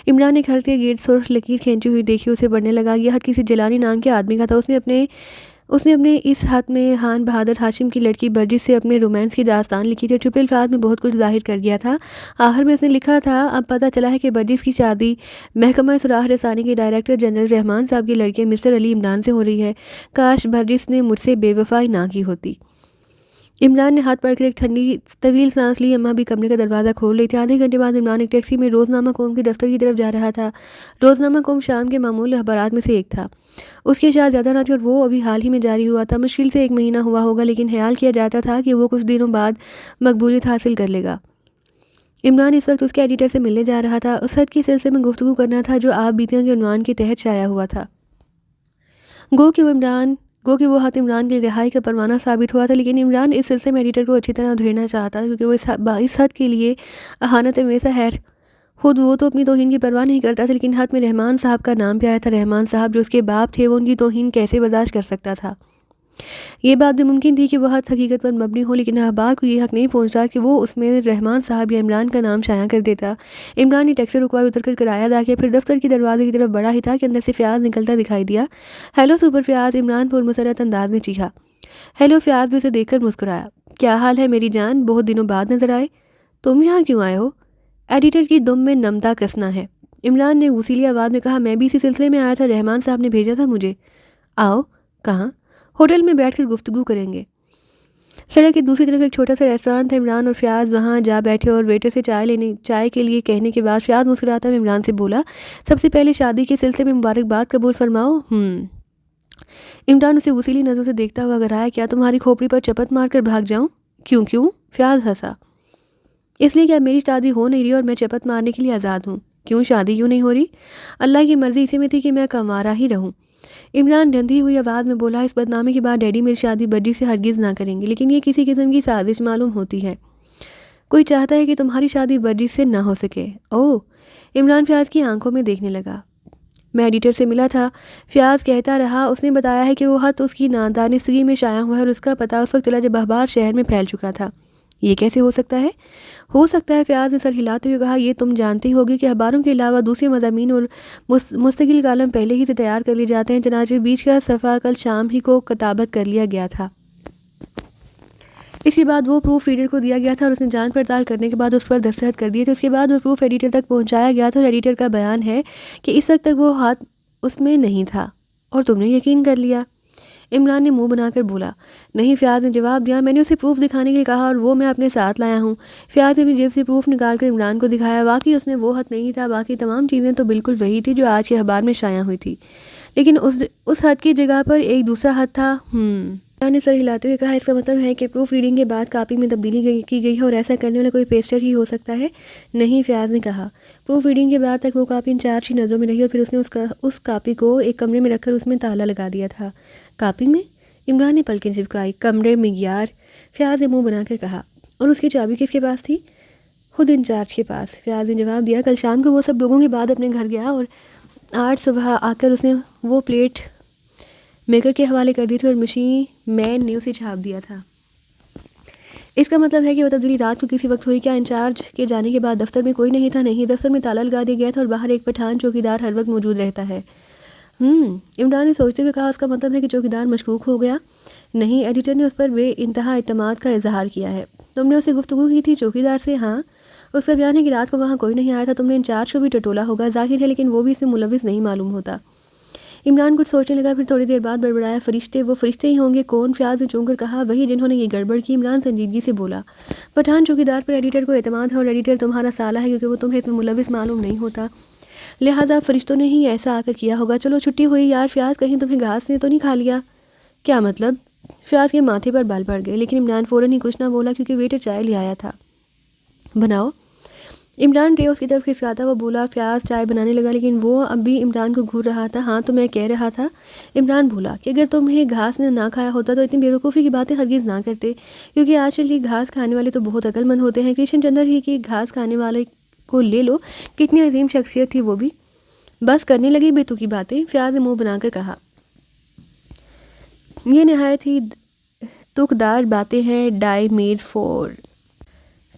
عمران نے گھر کے گیٹ سرخ لکیر کھینچی ہوئی دیکھی، اسے پڑھنے لگا۔ یہ خط کسی جیلانی نام کے آدمی کا تھا۔ اس نے اپنے اس خط میں خان بہادر ہاشم کی لڑکی برجس سے اپنے رومانس کی داستان لکھی تھی اور چھپے الفاظ میں بہت کچھ ظاہر کر دیا تھا۔ آخر میں اس نے لکھا تھا، اب پتہ چلا ہے کہ برجس کی شادی محکمہ سراغ رسانی کے ڈائریکٹر جنرل رحمان صاحب کی لڑکے مسٹر علی عمران سے ہو رہی ہے۔ کاش برجس نے مجھ سے بے وفائی نہ کی ہوتی۔ عمران نے ہاتھ پڑھ کر ایک ٹھنڈی طویل سانس لی۔ اماں بھی کمرے کا دروازہ کھول رہی تھی۔ آدھے گھنٹے بعد عمران ایک ٹیکسی میں روزنامہ قوم کے دفتر کی طرف جا رہا تھا۔ روزنامہ قوم شام کے معمول اخبارات میں سے ایک تھا۔ اس کی اشاعت زیادہ نہ تھی اور وہ ابھی حال ہی میں جاری ہوا تھا، مشکل سے 1 مہینہ ہوا ہوگا، لیکن خیال کیا جاتا تھا کہ وہ کچھ دنوں بعد مقبولیت حاصل کر لے گا۔ عمران اس وقت اس کے ایڈیٹر سے ملنے جا رہا تھا، اس خط کے سلسلے میں گفتگو کرنا تھا جو آپ بیتیاں کے عنوان کے تحت شائع ہوا تھا۔ گو کہ وہ عمران گو کہ وہ خط عمران کے رہائی کا پروانہ ثابت ہوا تھا، لیکن عمران اس سلسلے میں ایڈیٹر کو اچھی طرح دھیرنا چاہتا تھا، کیونکہ وہ اس حد کے لیے اہانت میسا ہے۔ خود وہ تو اپنی توہین کی پرواہ نہیں کرتا تھا، لیکن حد میں رحمان صاحب کا نام پہ آیا تھا۔ رحمان صاحب جو اس کے باپ تھے، وہ ان کی توہین کیسے برداشت کر سکتا تھا؟ یہ بات بھی ممکن تھی کہ وہ حد حقیقت پر مبنی ہو، لیکن اخبار کو یہ حق نہیں پہنچتا کہ وہ اس میں رحمان صاحب یا عمران کا نام شائع کر دیتا۔ عمران نے ٹیکسی رکوا اتر کر کرایہ ادا کیا، پھر دفتر کے دروازے کی طرف بڑھا ہی تھا کہ اندر سے فیاض نکلتا دکھائی دیا۔ ہیلو سپر فیاض، عمران پرمسرت انداز میں چیخا۔ ہیلو، فیاض بھی اسے دیکھ کر مسکرایا۔ کیا حال ہے میری جان، بہت دنوں بعد نظر آئے۔ تم یہاں کیوں آئے ہو؟ ایڈیٹر کی دم میں نمتا کسنا ہے، عمران نے غصیلی آواز میں کہا۔ میں بھی اسی سلسلے میں آیا تھا، رحمان صاحب نے بھیجا تھا مجھے۔ آؤ۔ کہاں؟ ہوٹل میں بیٹھ کر گفتگو کریں گے۔ سڑک کی دوسری طرف ایک چھوٹا سا ریسٹورانٹ تھا۔ عمران اور فیاض وہاں جا بیٹھے اور ویٹر سے چائے کے لیے کہنے کے بعد فیاض مسکراتا ہوا عمران سے بولا، سب سے پہلے شادی کے سلسلے میں مبارکباد قبول فرماؤ۔ عمران اسے غصیلی نظروں سے دیکھتا ہوا گھرایا، کیا تمہاری کھوپڑی پر چپت مار کر بھاگ جاؤں؟ کیوں؟ فیاض ہنسا۔ اس لیے کہ اب میری شادی ہو نہیں رہی اور میں چپت مارنے کے لیے آزاد ہوں۔ کیوں شادی کیوں نہیں ہو رہی؟ اللہ کی مرضی اسی میں تھی کہ میں کنوارا ہی رہوں۔ عمران ڈھنڈی ہوئی آواز میں بولا، اس بدنامی کے بعد ڈیڈی میری شادی بجی سے ہرگز نہ کریں گے، لیکن یہ کسی قسم کی سازش معلوم ہوتی ہے۔ کوئی چاہتا ہے کہ تمہاری شادی بجی سے نہ ہو سکے۔ اوہ، عمران فیاض کی آنکھوں میں دیکھنے لگا۔ میں ایڈیٹر سے ملا تھا، فیاض کہتا رہا۔ اس نے بتایا ہے کہ وہ خط اس کی نادانستگی میں شائع ہوا ہے اور اس کا پتہ اس وقت چلا جب اخبار شہر میں پھیل چکا تھا۔ یہ کیسے ہو سکتا ہے؟ ہو سکتا ہے، فیاض نے سر ہلاتے ہوئے کہا، یہ تم جانتی ہوگی کہ اخباروں کے علاوہ دوسرے مضامین اور مستقل کالم پہلے ہی سے تیار کر لیے جاتے ہیں۔ چنانچہ بیچ کا صفحہ کل شام ہی کو کتابت کر لیا گیا تھا۔ اس کے بعد وہ پروف ریڈر کو دیا گیا تھا اور اس نے جانچ پڑتال کرنے کے بعد اس پر دستخط کر دیے تھے۔ اس کے بعد وہ پروف ایڈیٹر تک پہنچایا گیا تھا اور ایڈیٹر کا بیان ہے کہ اس وقت تک وہ ہاتھ اس میں نہیں تھا اور تم نے یقین کر لیا۔ عمران نے منہ بنا کر بولا۔ نہیں، فیاض نے جواب دیا، میں نے اسے پروف دکھانے کے لیے کہا اور وہ میں اپنے ساتھ لایا ہوں۔ فیاض نے اپنی جیب سے پروف نکال کر عمران کو دکھایا۔ واقعی اس میں وہ خط نہیں تھا، باقی تمام چیزیں تو بالکل وہی تھی جو آج کے اخبار میں شائع ہوئی تھی، لیکن اس خط کی جگہ پر ایک دوسرا خط تھا۔ عمران نے سر ہلاتے ہوئے کہا، اس کا مطلب ہے کہ پروف ریڈنگ کے بعد کاپی میں تبدیلی کی گئی ہے اور ایسا کرنے والا کوئی پیسٹر ہی ہو سکتا ہے۔ نہیں، فیاض نے کہا، پروف ریڈنگ کے بعد تک وہ کاپی انچارج کی نظروں میں رہی اور پھر اس نے اس کاپی کو ایک کمرے میں رکھ کر اس میں تالا لگا دیا تھا۔ کاپی میں؟ عمران نے پلکیں جھپکائی۔ کمرے میں یار، فیاض نے منہ بنا کر کہا۔ اور اس کی چابی کس کے پاس تھی؟ خود انچارج کے پاس، فیاض نے جواب دیا۔ کل شام کو وہ سب لوگوں کے بعد اپنے گھر گیا اور آج صبح آ کر اس نے وہ پلیٹ میکر کے حوالے کر دی تھی اور مشین مین نے اسے چھاپ دیا تھا۔ اس کا مطلب ہے کہ وہ تبدیلی رات کو کسی وقت ہوئی۔ کیا انچارج کے جانے کے بعد دفتر میں کوئی نہیں تھا؟ نہیں، دفتر میں تالا لگا دیا گیا تھا اور باہر ایک پٹھان چوکیدار ہر وقت موجود رہتا ہے۔ عمران نے سوچتے ہوئے کہا، اس کا مطلب ہے کہ چوکیدار مشکوک ہو گیا؟ نہیں، ایڈیٹر نے اس پر بے انتہا اعتماد کا اظہار کیا ہے۔ تم نے اسے گفتگو کی تھی چوکیدار سے؟ ہاں، اس کا بیان ہے کہ رات کو وہاں کوئی نہیں آیا تھا۔ تم نے انچارج کو بھی ٹٹولا ہوگا، ظاہر ہے، لیکن وہ بھی اس میں ملوث نہیں معلوم ہوتا۔ عمران کچھ سوچنے لگا، پھر تھوڑی دیر بعد بڑبڑایا، فرشتے؟ وہ فرشتے ہی ہوں گے۔ کون؟ فیاض نے چونک کر کہا، وہی جنہوں نے یہ گڑبڑ کی۔ عمران سنجیدگی سے بولا، پٹھان چوکیدار پر ایڈیٹر کو اعتماد ہے اور ایڈیٹر تمہارا سالہ ہے، کیونکہ وہ تمہیں اس میں ملوث معلوم نہیں ہوتا، لہٰذا فرشتوں نے ہی ایسا آ کر کیا ہوگا۔ چلو چھٹی ہوئی یار، فیاض کہیں تمہیں گھاس نے تو نہیں کھا لیا؟ کیا مطلب؟ فیاض کے ماتھے پر بال پڑ گئے، لیکن عمران فوراً ہی کچھ نہ بولا کیونکہ ویٹر چائے لے آیا تھا۔ بناؤ۔ عمران ٹرے اس کی طرف کھسکاتا وہ بولا۔ فیاض چائے بنانے لگا، لیکن وہ اب بھی عمران کو گھور رہا تھا۔ ہاں، تو میں کہہ رہا تھا، عمران بولا، کہ اگر تمہیں گھاس نے نہ کھایا ہوتا تو اتنی بیوقوفی کی باتیں ہرگز نہ کرتے، کیونکہ آج کل کی گھاس کھانے والے تو بہت عقل مند ہوتے ہیں۔ کرشن چندر ہی کی گھاس کھانے والے کو لے لو، کتنی عظیم شخصیت تھی وہ بھی۔ بس کرنے لگی بے تو کی باتیں، فیاض نے منہ بنا کر کہا۔ یہ نہایت ہی تکدار باتیں ہیں، ڈائی میڈ فور۔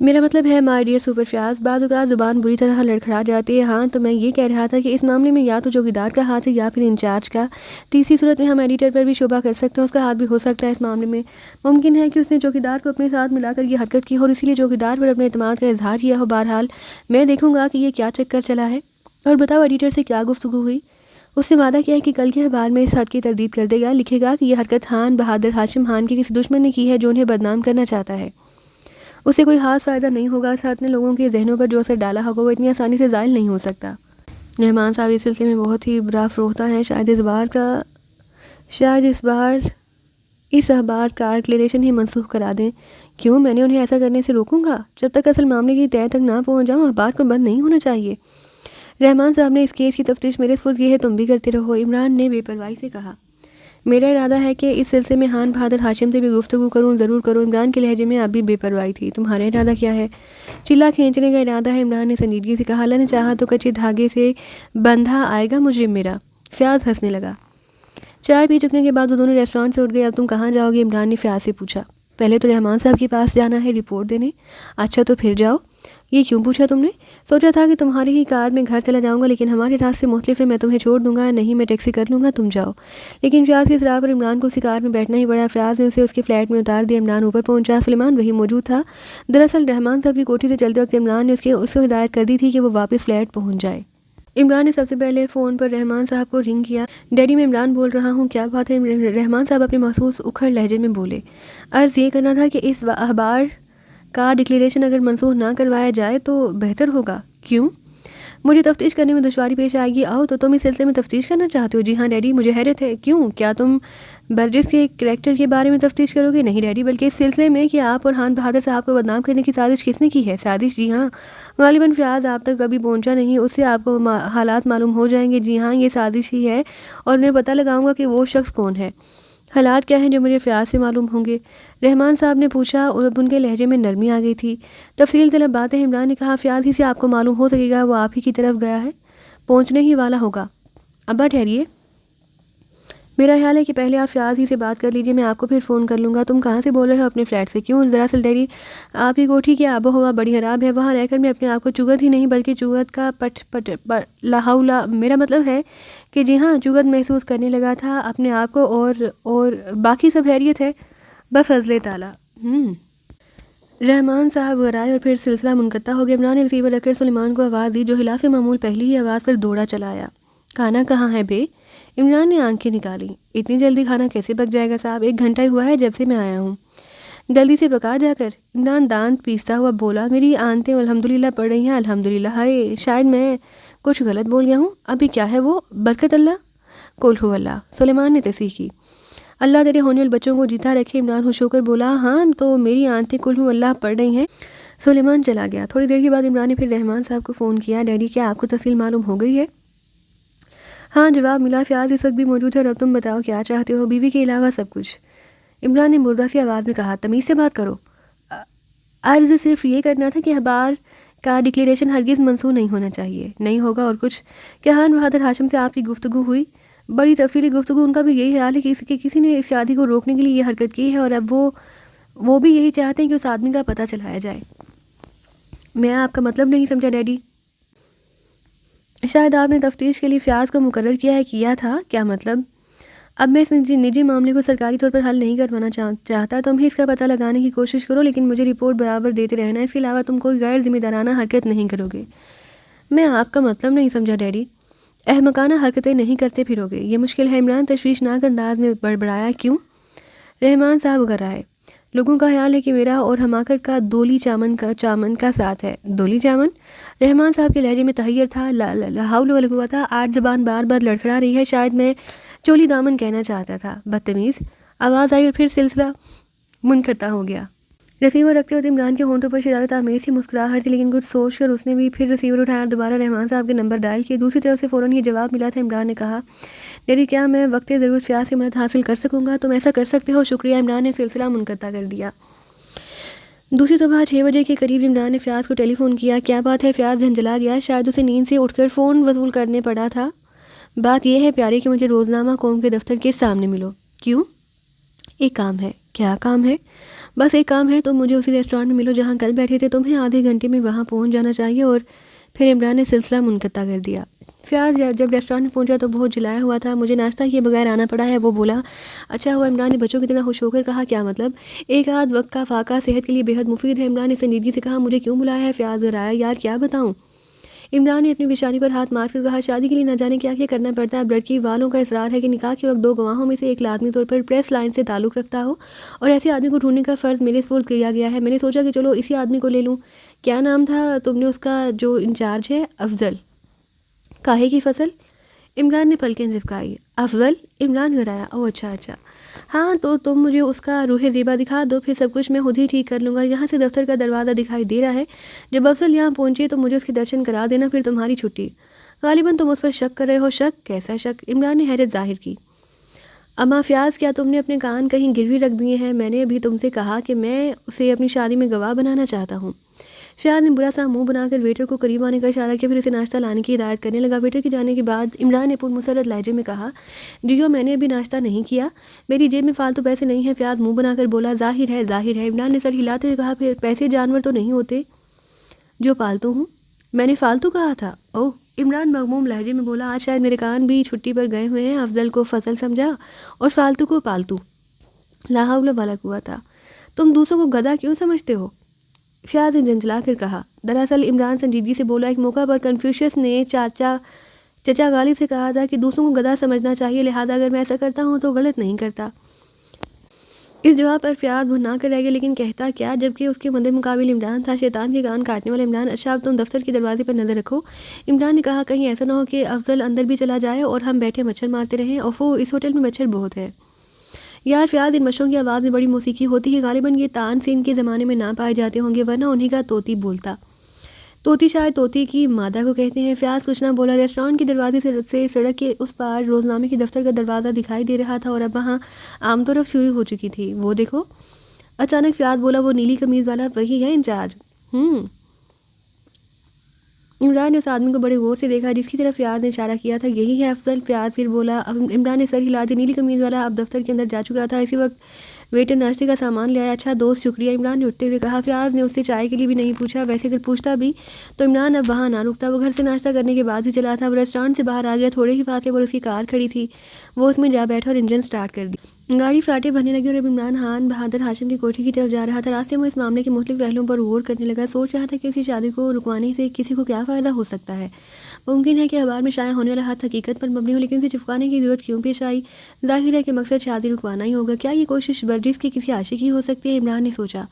میرا مطلب ہے مائی ڈیئر سپر فیاض، بعض اوقات زبان بری طرح لڑکھڑا جاتی ہے۔ ہاں، تو میں یہ کہہ رہا تھا کہ اس معاملے میں یا تو چوکیدار کا ہاتھ ہے یا پھر انچارج کا۔ تیسری صورت میں ہم ایڈیٹر پر بھی شبہ کر سکتے ہیں، اس کا ہاتھ بھی ہو سکتا ہے اس معاملے میں۔ ممکن ہے کہ اس نے چوکیدار کو اپنے ساتھ ملا کر یہ حرکت کی ہو اور اسی لیے چوکیدار پر اپنے اعتماد کا اظہار کیا ہو۔ بہرحال میں دیکھوں گا کہ یہ کیا چکر چلا ہے۔ اور بتاؤ، ایڈیٹر سے کیا گفتگو ہوئی؟ اس نے وعدہ کیا ہے کہ کل کے اخبار میں اس حد کی تردید کر دے گا، لکھے گا کہ یہ حرکت خان بہادر ہاشم خان کے کسی دشمن نے کی ہے جو انہیں بدنام کرنا چاہتا ہے۔ اسے کوئی خاص فائدہ نہیں ہوگا، اس حد نے لوگوں کے ذہنوں پر جو اثر ڈالا ہوگا وہ اتنی آسانی سے زائل نہیں ہو سکتا۔ رحمان صاحب اس سلسلے میں بہت ہی برا فروختہ ہیں، شاید اس اخبار کا ڈکلیریشن ہی منسوخ کرا دیں۔ کیوں؟ میں نے انہیں ایسا کرنے سے روکوں گا؟ جب تک اصل معاملے کی تہہ تک نہ پہنچ جاؤں اخبار کو بند نہیں ہونا چاہیے۔ رحمان صاحب نے اس کیس کی تفتیش میرے سپرد کی ہے، تم بھی کرتے رہو، عمران نے بے پرواہی سے کہا۔ میرا ارادہ ہے کہ اس سلسلے میں خان بہادر ہاشم سے بھی گفتگو کروں، ضرور کروں۔ عمران کے لہجے میں اب بھی بے پرواہی تھی۔ تمہارا ارادہ کیا ہے؟ چلا کھینچنے کا ارادہ ہے، عمران نے سنجیدگی سے کہا۔ اللہ نے چاہا تو کچے دھاگے سے بندھا آئے گا مجرم میرا۔ فیاض ہنسنے لگا۔ چائے پی چکنے کے بعد وہ دونوں ریسٹورانٹ سے اٹھ گئے۔ اب تم کہاں جاؤ گے؟ عمران نے فیاض سے پوچھا۔ پہلے تو رحمان صاحب کے پاس جانا ہے رپورٹ دینے۔ اچھا تو پھر جاؤ۔ یہ کیوں پوچھا تم نے؟ سوچا تھا کہ تمہاری ہی کار میں گھر چلا جاؤں گا، لیکن ہمارے راستے مختلف ہیں، میں تمہیں چھوڑ دوں گا، نہیں میں ٹیکسی کر لوں گا، تم جاؤ۔ لیکن فیاض کی صلاح پر عمران کو اسی کار میں بیٹھنا ہی پڑا۔ فیاض نے اسے اس کے فلیٹ میں اتار دیا۔ عمران اوپر پہنچا، سلیمان وہی موجود تھا۔ دراصل رحمان صاحب کی کوٹھی سے چلتے وقت عمران نے اس کو ہدایت کر دی تھی کہ وہ واپس فلیٹ پہنچ جائے۔ عمران نے سب سے پہلے فون پر رحمان صاحب کو رنگ کیا۔ ڈیڈی، میں عمران بول رہا ہوں، کیا بات ہے؟ رحمان صاحب اپنے مخصوص اکھڑ لہجے میں بولے۔ عرض یہ کرنا تھا کہ اس اخبار کا ڈکلیریشن اگر منسوخ نہ کروایا جائے تو بہتر ہوگا۔ کیوں؟ مجھے تفتیش کرنے میں دشواری پیش آئے گی۔ آؤ تو تم اس سلسلے میں تفتیش کرنا چاہتے ہو؟ جی ہاں ڈیڈی، مجھے حیرت ہے۔ کیوں؟ کیا تم برجس کے کریکٹر کے بارے میں تفتیش کرو گے؟ نہیں ڈیڈی، بلکہ اس سلسلے میں کہ آپ اور خان بہادر صاحب کو بدنام کرنے کی سازش کس نے کی ہے۔ سازش؟ جی ہاں، غالباً فیاض آپ تک کبھی پہنچا نہیں، اس سے آپ کو حالات معلوم ہو جائیں گے۔ جی ہاں، یہ سازش ہی ہے، اور میں پتہ لگاؤں گا کہ وہ شخص کون ہے۔ حالات کیا ہیں جو مجھے فیاض سے معلوم ہوں گے؟ رحمان صاحب نے پوچھا، اور اب ان کے لہجے میں نرمی آ گئی تھی۔ تفصیل طلب باتیں۔ عمران نے کہا، فیاض ہی سے آپ کو معلوم ہو سکے گا، وہ آپ ہی کی طرف گیا ہے، پہنچنے ہی والا ہوگا۔ ابا ٹھہریے، میرا خیال ہے کہ پہلے آپ فیاض ہی سے بات کر لیجئے، میں آپ کو پھر فون کر لوں گا۔ تم کہاں سے بول رہے ہو؟ اپنے فلیٹ سے۔ کیوں؟ دراصل ڈیڈی، آپ کی کوٹھی کی آب و ہوا بڑی خراب ہے، وہاں رہ کر میں اپنے آپ کو چگت ہی نہیں بلکہ چگت کا لاحولہ، میرا مطلب ہے کہ جی ہاں، چگت محسوس کرنے لگا تھا اپنے آپ کو، اور باقی سب خیریت ہے، بس فضل تعالیٰ۔ رحمان صاحب غرائے اور پھر سلسلہ منقطع ہو گیا۔ عمران نے ریسیور رکھ کر سلیمان کو آواز دی، جو خلاف معمول پہلی ہی آواز پر دوڑا چلا آیا۔ کھانا کہاں ہے بے؟ عمران نے آنکھیں نکالی۔ اتنی جلدی کھانا کیسے پک جائے گا صاحب؟ 1 گھنٹہ ہوا ہے جب سے میں آیا ہوں۔ جلدی سے پکا جا کر۔ عمران دانت پیستا ہوا بولا، میری آنتیں الحمدللہ پڑھ رہی ہیں۔ الحمدللہ؟ ہائے، شاید میں کچھ غلط بول گیا ہوں۔ ابھی کیا ہے وہ؟ برکت اللہ، قل ہو اللہ، سلیمان نے تصحیح کی۔ اللہ تیرے ہونے والے بچوں کو جیتا رکھے، عمران خوش ہو کر بولا۔ ہاں تو میری آنتیں قل ہو اللہ پڑھ رہی ہیں۔ سلیمان چلا گیا۔ تھوڑی دیر کے بعد عمران نے پھر رحمان صاحب کو فون کیا۔ ڈیڈی، کیا آپ کو تفصیل معلوم ہو گئی ہے؟ ہاں، جواب ملا۔ فیاض اس وقت بھی موجود ہے، اور اب تم بتاؤ کیا چاہتے ہو؟ بیوی کے علاوہ سب کچھ، عمران نے مردہ سی آواز میں کہا۔ تمیز سے بات کرو۔ عرض صرف یہ کرنا تھا کہ اخبار کا ڈکلیریشن ہرگز منسوخ نہیں ہونا چاہیے۔ نہیں ہوگا؟ اور کچھ؟ کیا خان بہادر ہاشم سے آپ کی گفتگو ہوئی؟ بڑی تفصیلی گفتگو۔ ان کا بھی یہی خیال ہے کہ کسی نے اس شادی کو روکنے کے لیے یہ حرکت کی ہے، اور اب وہ بھی یہی چاہتے ہیں کہ اس آدمی کا پتہ چلایا جائے۔ میں آپ کا مطلب نہیں سمجھا ڈیڈی۔ شاید آپ نے تفتیش کے لیے فیاض کو مقرر کیا تھا۔ کیا مطلب؟ اب میں اس نجی معاملے کو سرکاری طور پر حل نہیں کروانا چاہتا، تم ہی اس کا پتہ لگانے کی کوشش کرو، لیکن مجھے رپورٹ برابر دیتے رہنا، اس کے علاوہ تم کوئی غیر ذمہ دارانہ حرکت نہیں کرو گے۔ میں آپ کا مطلب نہیں سمجھا ڈیڈی۔ احمقانہ حرکتیں نہیں کرتے پھرو گے، یہ مشکل ہے۔ عمران تشویشناک انداز میں بڑبڑایا۔ کیوں؟ رحمان صاحب غرائے۔ لوگوں کا خیال ہے کہ میرا اور حماقت کا دولی چامن کا ساتھ ہے۔ دولی چامن؟ رحمان صاحب کے لہجے میں تحیر تھا۔ لا حول ولا قوت، آج زبان بار بار لڑکھڑا رہی ہے، شاید میں چولی دامن کہنا چاہتا تھا۔ بدتمیز، آواز آئی اور پھر سلسلہ منقطع ہو گیا۔ ریسیور رکھتے وقت عمران کے ہونٹوں پر شرارت آمیز سی مسکراہٹ تھی، لیکن کچھ سوچ کر اس نے بھی پھر ریسیور اٹھایا اور دوبارہ رحمان صاحب کے نمبر ڈائل کیے۔ دوسری طرف سے فوراً یہ جواب ملا تھا۔ عمران نے کہا، ڈیڈی کیا میں وقت ضرورت فیاض سے مدد حاصل کر سکوں گا؟ تم ایسا کر سکتے ہو، شکریہ۔ عمران نے سلسلہ منقطع کر دیا۔ دوسری صبح 6 بجے کے قریب عمران نے فیاض کو ٹیلی فون کیا۔ کیا بات ہے؟ فیاض جھنجھلا گیا، شاید اسے نیند سے اٹھ کر فون وصول کرنے پڑا تھا۔ بات یہ ہے پیارے کہ مجھے روزنامہ قوم کے دفتر کے سامنے ملو۔ کیوں؟ ایک کام ہے۔ کیا کام ہے؟ بس ایک کام ہے، تم مجھے اسی ریسٹورانٹ میں ملو جہاں کل بیٹھے تھے، تمہیں آدھے گھنٹے میں وہاں پہنچ جانا چاہیے۔ اور پھر عمران نے سلسلہ منقطع کر دیا۔ فیاض جب ریسٹورانٹ میں پہنچا تو بہت جلایا ہوا تھا۔ مجھے ناشتہ کیے بغیر آنا پڑا ہے، وہ بولا۔ اچھا ہوا، عمران نے بچوں کی طرح خوش ہو کر کہا۔ کیا مطلب؟ ایک آدھ وقت کا فاقہ صحت کے لیے بے حد مفید ہے۔ عمران نے سنجیدگی سے کہا۔ مجھے کیوں بلایا ہے؟ فیاض غرایا۔ یار کیا بتاؤں؟ عمران نے اپنی پیشانی پر ہاتھ مار کر کہا، شادی کے لیے نہ جانے کیا کیا کرنا پڑتا ہے۔ اب لڑکی والوں کا اصرار ہے کہ نکاح کے وقت 2 گواہوں میں سے ایک لازمی طور پر پریس لائن سے تعلق رکھتا ہو، اور ایسے آدمی کو ڈھونڈنے کا فرض میرے سپرد کیا گیا ہے۔ میں نے سوچا کہ چلو اسی آدمی کو لے لوں۔ کیا نام تھا تم نے اس کا جو انچارج ہے؟ افضل۔ کاہے کی فصل؟ عمران نے پلکیں جھپکائی۔ افضل؟ عمران غرایا۔ او اچھا۔ ہاں تو تم مجھے اس کا روح زیبا دکھا دو، پھر سب کچھ میں خود ہی ٹھیک کر لوں گا۔ یہاں سے دفتر کا دروازہ دکھائی دے رہا ہے، جب افضل یہاں پہنچے تو مجھے اس کے درشن کرا دینا، پھر تمہاری چھٹی۔ غالباً تم اس پر شک کر رہے ہو۔ شک؟ کیسا شک؟ عمران نے حیرت ظاہر کی۔ اماں فیاض، کیا تم نے اپنے کان کہیں گروی رکھ دیے ہیں؟ میں نے ابھی تم سے کہا کہ میں اسے اپنی شادی میں گواہ بنانا چاہتا ہوں۔ فیاض نے برا سا منہ بنا کر ویٹر کو قریب آنے کا اشارہ کیا، پھر اسے ناشتہ لانے کی ہدایت کرنے لگا۔ ویٹر کے جانے کے بعد عمران نے پرمسرت لہجے میں کہا، جیو میں نے ابھی ناشتہ نہیں کیا، میری جیب میں فالتو پیسے نہیں ہیں۔ فیاض منہ بنا کر بولا، ظاہر ہے ظاہر ہے۔ عمران نے سر ہلاتے ہوئے کہا، پھر پیسے جانور تو نہیں ہوتے جو پالتو ہوں؟ میں نے فالتو کہا تھا؟ اوہ، عمران مغموم لہجے میں بولا، آج شاید میرے کان بھی چھٹی پر گئے ہوئے ہیں۔ افضل کو فصل سمجھا اور فالتو کو پالتو۔ لا حول ولا قوت۔ تم دوسروں کو گدھا کیوں سمجھتے ہو؟ فیاض نے جھنجھلا کر کہا۔ دراصل عمران سنجیدگی سے بولا، ایک موقع پر کنفیوشس نے چچا غالب سے کہا تھا کہ دوسروں کو گدھا سمجھنا چاہیے، لہذا اگر میں ایسا کرتا ہوں تو غلط نہیں کرتا۔ اس جواب پر فیاض بھنا کر رہ گیا، لیکن کہتا کیا، جبکہ اس کے مد مقابل عمران تھا، شیطان کے کان کاٹنے والا عمران۔ اچھا، اب تم دفتر کے دروازے پر نظر رکھو، عمران نے کہا، کہیں ایسا نہ ہو کہ افضل اندر بھی چلا جائے اور ہم بیٹھے مچھر مارتے رہیں۔ اوفو، اس ہوٹل میں مچھر بہت ہے یار۔ فیاض، ان مچھروں کی آواز میں بڑی موسیقی ہوتی ہے، غالباً یہ تان سین کے زمانے میں نہ پائے جاتے ہوں گے، ورنہ انہیں کا طوطی بولتا۔ طوطی شاید طوطی کی مادہ کو کہتے ہیں۔ فیاض کچھ نہ بولا۔ ریسٹورانٹ کے دروازے سے سڑک کے اس پار روزنامے کے دفتر کا دروازہ دکھائی دے رہا تھا اور اب وہاں عام طرف شروع ہو چکی تھی۔ وہ دیکھو، اچانک فیاض بولا، وہ نیلی قمیض والا وہی ہے انچارج؟ عمران نے اس آدمی کو بڑے غور سے دیکھا جس کی طرف فیاض نے اشارہ کیا تھا۔ یہی ہے افضل۔ فیاض پھر بولا۔ عمران نے سر ہلا دیا۔ نیلی قمیض والا اب دفتر کے اندر جا چکا تھا۔ اسی وقت ویٹر ناشتے کا سامان لے آیا۔ اچھا دوست، شکریہ، عمران نے اٹھتے ہوئے کہا۔ فیاض نے اس سے چائے کے لیے بھی نہیں پوچھا، ویسے اگر پوچھتا بھی تو عمران اب وہاں نہ رکتا، وہ گھر سے ناشتہ کرنے کے بعد ہی چلا تھا۔ وہ ریسٹورانٹ سے باہر آ گیا، تھوڑے ہی فاصلے پر اس کی کار کھڑی تھی، وہ اس میں جا بیٹھا اور انجن سٹارٹ کر دی۔ گاڑی فراٹے بھرنے لگی اور اب عمران خان بہادر ہاشم کی کوٹھی کی طرف جا رہا تھا۔ راستے میں وہ اس معاملے کے مختلف پہلوؤں پر غور کرنے لگا، سوچ رہا تھا کہ اسی شادی کو رکوانے سے کسی کو کیا فائدہ ہو سکتا ہے۔ ممکن ہے کہ اخبار میں شائع ہونے والا خط حقیقت پر مبنی ہو، لیکن اسے چھپانے کی ضرورت کیوں پیش آئی؟ ظاہر ہے کہ مقصد شادی رکوانا ہی ہوگا۔ کیا یہ کوشش برجس کی کسی عاشق کی ہو سکتی ہے؟ عمران نے سوچا۔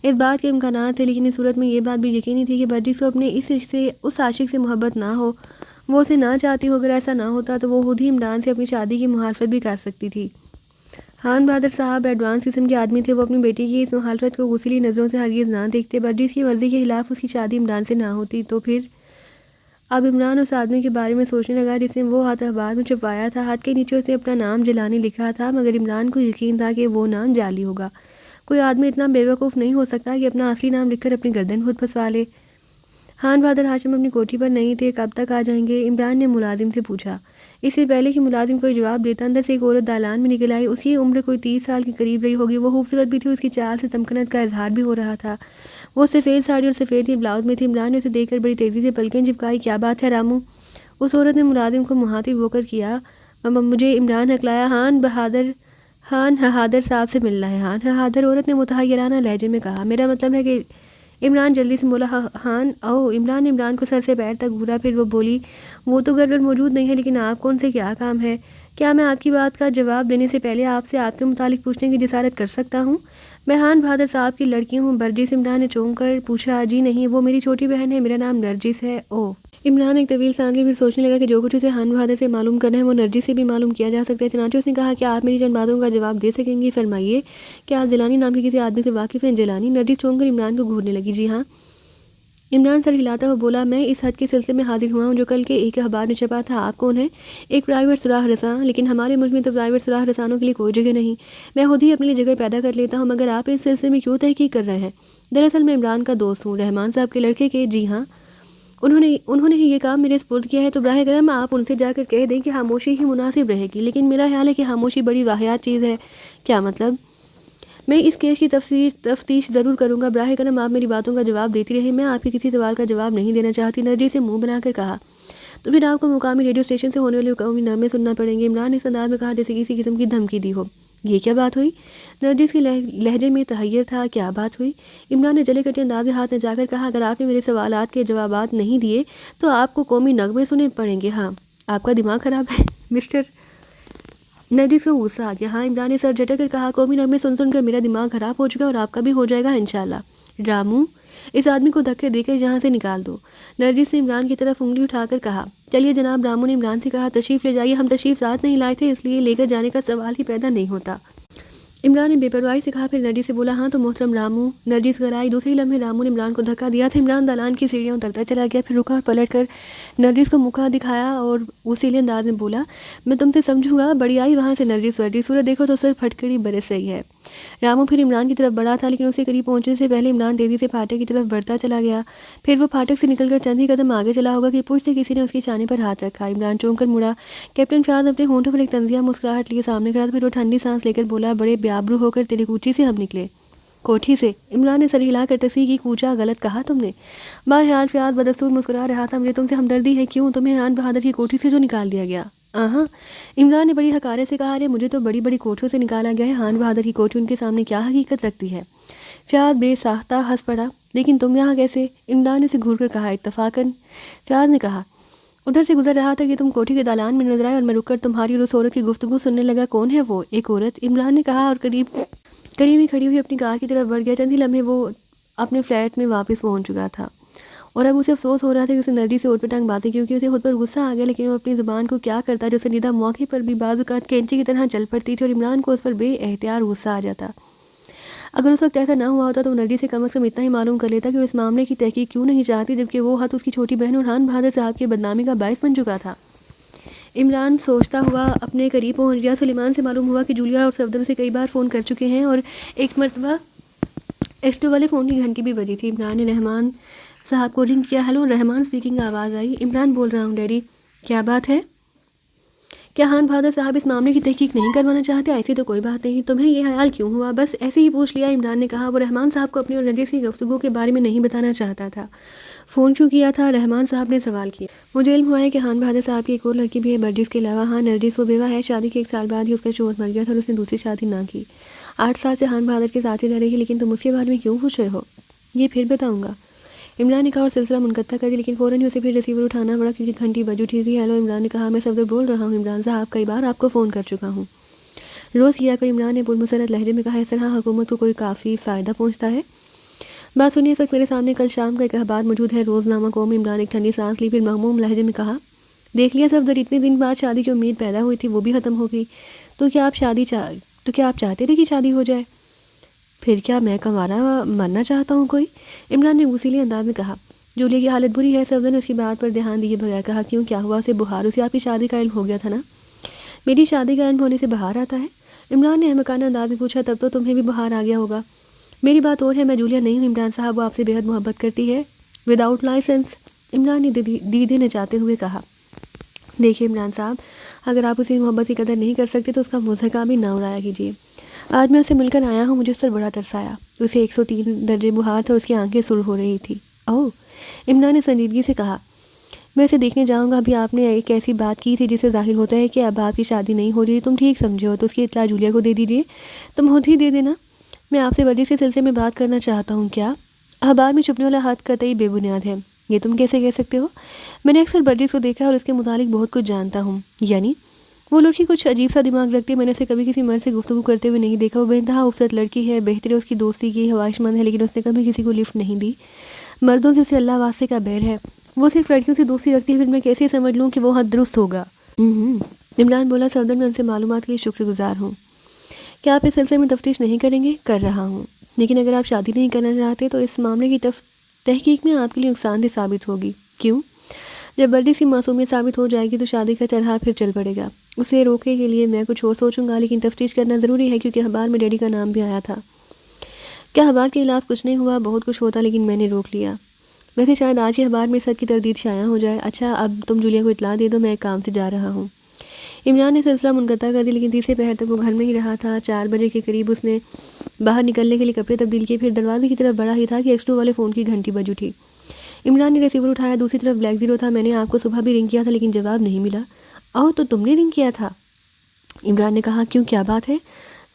اس بات کے امکانات تھے، لیکن اس صورت میں یہ بات بھی یقینی تھی کہ برجس کو اپنے اس عاشق سے محبت نہ ہو، وہ اسے نہ چاہتی ہو۔ اگر ایسا نہ ہوتا تو وہ خود ہی عمران سے اپنی شادی کی مخالفت بھی کر سکتی تھی۔ خان بہادر صاحب ایڈوانس قسم کے آدمی تھے، وہ اپنی بیٹی کی اس مخالفت کو غصیلی نظروں سے ہرگز نہ دیکھتے۔ برجس کی مرضی کے خلاف اس کی شادی عمران سے نہ ہوتی تو پھر؟ اب عمران اس آدمی کے بارے میں سوچنے لگا جس نے وہ خط اخبار میں چھپوایا تھا۔ خط کے نیچے اس نے اپنا نام جیلانی لکھا تھا، مگر عمران کو یقین تھا کہ وہ نام جعلی ہوگا۔ کوئی آدمی اتنا بے وقوف نہیں ہو سکتا کہ اپنا اصلی نام لکھ کر اپنی گردن خود پھنسوا لے۔ خان بہادر ہاشم اپنی کوٹھی پر نہیں تھے، کب تک آ جائیں گے؟ عمران نے ملازم سے پوچھا۔ اس سے پہلے کہ ملازم کوئی جواب دیتا، اندر سے ایک عورت دالان میں نکل آئی۔ اس کی عمر کوئی 30 سال کے قریب رہی ہوگی، وہ خوبصورت بھی تھی، اس کی چال سے تمکنت کا اظہار بھی ہو رہا تھا۔ وہ سفید ساڑی اور سفید ہی بلاؤز میں تھی۔ عمران نے اسے دیکھ کر بڑی تیزی سے پلکیں جھپکائی۔ کیا بات ہے رامو؟ اس عورت نے ملازم کو مخاطب ہو کر کیا۔ مجھے عمران ہکلایا۔ خان بہادر صاحب سے ملنا ہے۔ خان بہادر، عورت نے متحیرانہ لہجے میں کہا۔ میرا مطلب ہے کہ عمران جلدی سے بولا۔ خان عمران نے عمران کو سر سے پیر تک گھورا، پھر وہ بولی، وہ تو گھر پر موجود نہیں ہے، لیکن آپ کو ان سے کیا کام ہے؟ کیا میں آپ کی بات کا جواب دینے سے پہلے آپ سے آپ کے متعلق پوچھنے کی جسارت کر سکتا ہوں؟ میں خان بہادر صاحب کی لڑکی ہوں، برجس۔ عمران نے چونک کر پوچھا۔ جی نہیں، وہ میری چھوٹی بہن ہے، میرا نام نرجس ہے۔ اوہ۔ عمران ایک طویل سانس لی، پھر سوچنے لگا کہ جو کچھ اسے خان بہادر سے معلوم کرنا ہے وہ نرجس سے بھی معلوم کیا جا سکتا ہے۔ چنانچہ اس نے کہا، کیا آپ میری چند باتوں کا جواب دے سکیں گی؟ فرمائیے، کیا آپ جیلانی نام کے کسی آدمی سے واقف ہیں؟ جیلانی؟ نرجس چونک کر عمران کو گھورنے لگی۔ جی ہاں۔ عمران سر ہلاتا ہوا بولا، میں اس خط کے سلسلے میں حاضر ہوا ہوں جو کل کے ایک اخبار میں چھپا تھا۔ آپ کون ہیں؟ ایک پرائیویٹ سراغ رساں، لیکن ہمارے ملک میں تو پرائیویٹ سراغ رسانوں کے لیے کوئی جگہ نہیں، میں خود ہی اپنے لیے جگہ پیدا کر لیتا ہوں، مگر آپ اس سلسلے میں کیوں تحقیق کر رہے ہیں؟ دراصل میں عمران کا دوست ہوں، رحمان صاحب کے لڑکے کے۔ جی ہاں، انہوں نے یہ کام میرے سپرد کیا ہے، تو براہ کرم آپ ان سے جا کر کہہ دیں کہ خاموشی ہی مناسب رہے گی، لیکن میرا خیال ہے کہ خاموشی بڑی واہیات چیز ہے۔ کیا مطلب؟ میں اس کیس کی تفتیش ضرور کروں گا، براہ کرم آپ میری باتوں کا جواب دیتی رہی، میں آپ کے کسی سوال کا جواب نہیں دینا چاہتی۔ نرجس سے منہ بنا کر کہا۔ تو پھر آپ کو مقامی ریڈیو اسٹیشن سے ہونے والے قومی نغمے سننا پڑیں گے، عمران نے اس انداز میں کہا جیسے کسی قسم کی دھمکی دی ہو۔ یہ کیا بات ہوئی؟ نرجس کے لہجے میں تحیر تھا۔ کیا بات ہوئی؟ عمران نے جلے کٹے انداز میں ہاتھ نہ جا کر کہا، اگر آپ نے میرے سوالات کے جوابات نہیں دیے تو آپ کو قومی نغمے سننے پڑیں گے۔ ہاں، آپ کا دماغ خراب ہے مسٹر؟ نرجس کو غصہ آ گیا۔ ہاں، عمران نے سر جھٹک کر کہا، قومی نغمے سن سن کر میرا دماغ خراب ہو چکا اور آپ کا بھی ہو جائے گا انشاءاللہ۔ رامو، اس آدمی کو دھکے دے کر یہاں سے نکال دو۔ نرجس نے عمران کی طرف انگلی اٹھا کر کہا۔ چلیے جناب، رامو نے عمران سے کہا، تشریف لے جائیے، ہم تشریف ساتھ نہیں لائے تھے، اس لیے لے کر جانے کا سوال ہی پیدا نہیں ہوتا۔ عمران نے بے پرواہی سے کہا، پھر نرجس سے بولا، ہاں تو محترم رامو. نرجس گھر آئی. دوسرے ہی لمحے رامو نے عمران کو دھکا دیا تھا. عمران دالان کی سیڑھیاں اترتا چلا گیا، پھر رکا اور پلٹ کر نرجس کو مکہ دکھایا اور اصیل انداز میں بولا، میں تم سے سمجھوں گا. بڑی آئی وہاں سے نرجس ورجی، صورت دیکھو تو سر پھٹکڑی برس رہی ہے. رامو پھر عمران کی طرف بڑھا تھا، لیکن اسے قریب پہنچنے سے پہلے عمران تیزی سے پھاٹک کی طرف بڑھتا چلا گیا. پھر وہ پھاٹک سے نکل کر چند ہی قدم آگے چلا ہوگا کہ پشت سے کسی نے اس کی چانے پر ہاتھ رکھا. عمران چونک کر مڑا. کیپٹن فیاض اپنے ہونٹوں پر ایک طنزیہ مسکراہٹ لیے سامنے کھڑا تھا. پھر وہ ٹھنڈی سانس لے کر بولا، بڑے بیابرو ہو کر تیری کوٹھی سے ہم نکلے. کوٹھی سے؟ عمران نے سر ہلا کر تصحیح کی. کوچا غلط کہا تم نے. بہرحال فیاض بدستور مسکرا رہا تھا. مجھے تم سے ہمدردی ہے. کیوں؟ تمہیں آن بہادر کی کوٹھی سے جو نکال دیا گیا؟ ہاں. عمران نے بڑی حقارت سے کہا، ارے مجھے تو بڑی بڑی کوٹھیوں سے نکالا گیا ہے. خان بہادر کی کوٹھی ان کے سامنے کیا حقیقت رکھتی ہے؟ فیاض بے ساختہ ہنس پڑا. لیکن تم یہاں کیسے؟ عمران نے اسے گھور کر کہا. اتفاقاً، فیاض نے کہا. ادھر سے گزر رہا تھا کہ تم کوٹھی کے دالان میں نظر آئے اور میں رک کر تمہاری اور اس عورت کی گفتگو سننے لگا. کون ہے وہ؟ ایک عورت، عمران نے کہا اور قریب ہی کھڑی ہوئی اپنی کار کی طرف بڑھ گیا. چند ہی لمحے وہ اپنے فلیٹ میں واپس پہنچ چکا تھا اور اب اسے افسوس ہو رہا تھا کہ اسے نرجس سے اوٹ پٹانگ باتیں، کیونکہ اسے خود پر غصہ آ گیا. لیکن وہ اپنی زبان کو کیا کرتا جو سنجیدہ موقع پر بھی بعض اوقات کینچی کی طرح چل پڑتی تھی اور عمران کو اس پر بے اختیار غصہ آ جاتا. اگر اس وقت ایسا نہ ہوا ہوتا تو وہ نرجس سے کم از کم اتنا ہی معلوم کر لیتا کہ وہ اس معاملے کی تحقیق کیوں نہیں چاہتی، جبکہ وہ حد اس کی چھوٹی بہن اور خان بہادر صاحب کی بدنامی کا باعث بن چکا تھا. عمران سوچتا ہوا اپنے قریب پہنچ گیا. سلیمان سے معلوم ہوا کہ جولیا اور صفدر سے کئی بار فون کر چکے ہیں اور ایک مرتبہ ایکسٹرو والے فون کی گھنٹی بھی بجی تھی. عمران نے رحمان صاحب کو رنگ کیا. ہیلو، رحمان اسپیکنگ آواز آئی. عمران بول رہا ہوں ڈیڈی. کیا بات ہے؟ کیا خان بہادر صاحب اس معاملے کی تحقیق نہیں کروانا چاہتے؟ ایسی تو کوئی بات نہیں. تمہیں یہ خیال کیوں ہوا؟ بس ایسے ہی پوچھ لیا، عمران نے کہا. وہ رحمان صاحب کو اپنی اور نرجس کی گفتگو کے بارے میں نہیں بتانا چاہتا تھا. فون کیوں کیا تھا؟ رحمان صاحب نے سوال کیا. مجھے علم ہوا ہے کہ خان بہادر صاحب کی ایک اور لڑکی بھی ہے برجس کے علاوہ. ہاں نرجس، وہ بیوہ ہے. شادی کے 1 سال بعد ہی اس کا شوہر مر گیا تھا اور اس نے دوسری شادی نہ کی. 8 سال سے خان بہادر کے ساتھ ہی رہ رہی ہے. لیکن تم اس کے بارے میں کیوں پوچھ رہے ہو؟ یہ پھر بتاؤں گا، عمران نے کہا اور سلسلہ منقطع کر دیا. لیکن فوراً ہی اسے پھر ریسیور اٹھانا پڑا کیونکہ گھنٹی بج اٹھی تھی. ہیلو، عمران نے کہا. میں صفدر بول رہا ہوں. عمران صاحب، کئی بار آپ کو فون کر چکا ہوں. روز کیا کر، عمران نے پرمسرت لہجے میں کہا. اس طرح حکومت کو کوئی کافی فائدہ پہنچتا ہے. بات سنیے، اس وقت میرے سامنے کل شام کا ایک اخبار موجود ہے، روزنامہ قوم. عمران ایک ٹھنڈی سانس لی، پھر مغموم لہجے میں کہا. دیکھ لیا صفدر، اتنے دن بعد شادی کی امید پیدا ہوئی تھی وہ بھی ختم ہو گئی. تو کیا آپ چاہتے تھے کہ شادی ہو جائے؟ پھر کیا میں کنوارا مرنا چاہتا ہوں کوئی؟ عمران نے غصیلے انداز میں کہا. جولیا کی حالت بری ہے. صفدر نے اس کی بات پر دھیان دیے بغیر کہا. کیوں، کیا ہوا؟ اسے بخار؟ اسے آپ کی شادی کا علم ہو گیا تھا نا؟ میری شادی کا علم ہونے سے بخار آتا ہے؟ عمران نے احمقانہ انداز میں پوچھا. تب تو تمہیں بھی بخار آ گیا ہوگا. میری بات اور ہے، میں جولیا نہیں ہوں عمران صاحب. وہ آپ سے بےحد محبت کرتی ہے، وداؤٹ لائسنس. عمران نے دیدے نچاتے ہوئے کہا. دیکھیے عمران صاحب، اگر آپ اسی محبت کی قدر نہیں کر سکتے تو اس کا مضحکہ بھی نہ اڑایا کیجیے. آج میں اسے مل کر آیا ہوں. مجھے اس پر بڑا ترس آیا. اسے 103 درجے بخار تھا اور اس کی آنکھیں سرخ ہو رہی تھی. اوہ، عمران نے سنجیدگی سے کہا. میں اسے دیکھنے جاؤں گا. ابھی آپ نے ایک ایسی بات کی تھی جس سے ظاہر ہوتا ہے کہ اب آپ کی شادی نہیں ہو رہی. تم ٹھیک سمجھے ہو تو اس کی اطلاع جولیا کو دے دیجیے. تم خود ہی دے دینا. میں آپ سے برجس کے سلسلے میں بات کرنا چاہتا ہوں. کیا؟ اخبار میں چھپنے والا خط قطعی بے بنیاد ہے. یہ تم کیسے کہہ سکتے ہو؟ میں نے اکثر برجس کو دیکھا اور اس کے متعلق بہت کچھ جانتا ہوں. یعنی وہ لڑکی کچھ عجیب سا دماغ رکھتی ہے. میں نے اسے کبھی کسی مرد سے گفتگو کرتے ہوئے نہیں دیکھا. وہ بے انتہا خوبصورت لڑکی ہے، بہتر ہے، اس کی دوستی کی خواہش مند ہے، لیکن اس نے کبھی کسی کو لفٹ نہیں دی. مردوں سے اسے اللہ واسطے کا بیر ہے. وہ صرف لڑکیوں سے دوستی رکھتی ہے. پھر میں کیسے سمجھ لوں کہ وہ حد درست ہوگا؟ عمران بولا. صفدر، میں ان سے معلومات کے لیے شکر گزار ہوں. کیا آپ اس سلسلے میں تفتیش نہیں کریں گے؟ کر رہا ہوں. لیکن اگر آپ شادی نہیں کرنا چاہتے تو اس معاملے کی تحقیق میں آپ کے لیے نقصان دہ ثابت ہوگی. کیوں؟ جب برجس کی معصومیت ثابت ہو جائے گی تو شادی کا چرخا پھر چل پڑے گا. اسے روکنے کے لیے میں کچھ اور سوچوں گا، لیکن تفتیش کرنا ضروری ہے کیونکہ اخبار میں ڈیڈی کا نام بھی آیا تھا. کیا اخبار کے خلاف کچھ نہیں ہوا؟ بہت کچھ ہوتا، لیکن میں نے روک لیا. ویسے شاید آج ہی اخبار میں سب کی تردید شائع ہو جائے. اچھا، اب تم جولیا کو اطلاع دے دو، میں ایک کام سے جا رہا ہوں. عمران نے سلسلہ منقطع کر دیا، لیکن تیسرے پہر تک وہ گھر میں ہی رہا تھا. 4 بجے کے قریب اس نے باہر نکلنے کے لیے کپڑے تبدیل کیے. پھر دروازے کی طرف بڑھا ہی تھا کہ ایکسٹرو والے فون کی گھنٹی بج اٹھی. عمران نے ریسیور اٹھایا. دوسری طرف بلیک زیرو تھا. میں نے آپ کو صبح بھی رنگ کیا تھا لیکن جواب نہیں ملا. تو تم نے رنگ کیا تھا؟ عمران نے کہا. کیوں، کیا بات ہے؟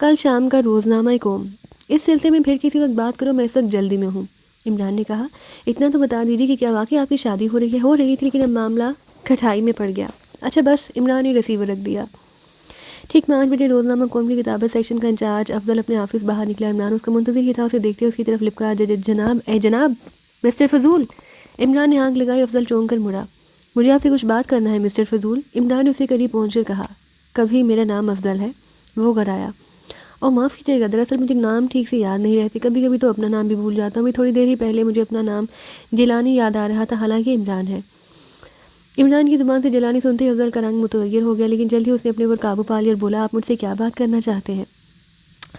کل شام کا روزنامہ قوم. اس سلسلے میں پھر کسی وقت بات کرو، میں اس وقت جلدی میں ہوں. عمران نے کہا. اتنا تو بتا دیجیے کہ کیا واقعی آپ کی شادی ہو رہی تھی، لیکن اب معاملہ کھٹائی میں پڑ گیا. اچھا بس. عمران نے ریسیور رکھ دیا. ٹھیک 5 بجے روزنامہ قوم کی کتابت سیکشن کا انچارج افضل اپنے آفس باہر نکلا. عمران اس کا منتظر ہی تھا. اسے دیکھتے اس کی طرف لپکا. جناب مسٹر فضول. عمران نے آنکھ لگائی. افضل چونک کر مڑا. مجھے آپ سے کچھ بات کرنا ہے مسٹر فضول. عمران نے اسے قریب پہنچ کر کہا. کبھی میرا نام افضل ہے. وہ گھر آیا. اور معاف کیجیے گا، دراصل مجھے نام ٹھیک سے یاد نہیں رہتے، کبھی کبھی تو اپنا نام بھی بھول جاتا ہوں۔ میں تھوڑی دیر ہی پہلے مجھے اپنا نام جیلانی یاد آ رہا تھا، حالانکہ عمران ہے۔ عمران کی زبان سے جیلانی سنتے ہی افضل کا رنگ متغیر ہو گیا، لیکن جلد ہی اس نے اپنے اوپر قابو پا لیا اور بولا، آپ مجھ سے کیا بات کرنا چاہتے ہیں؟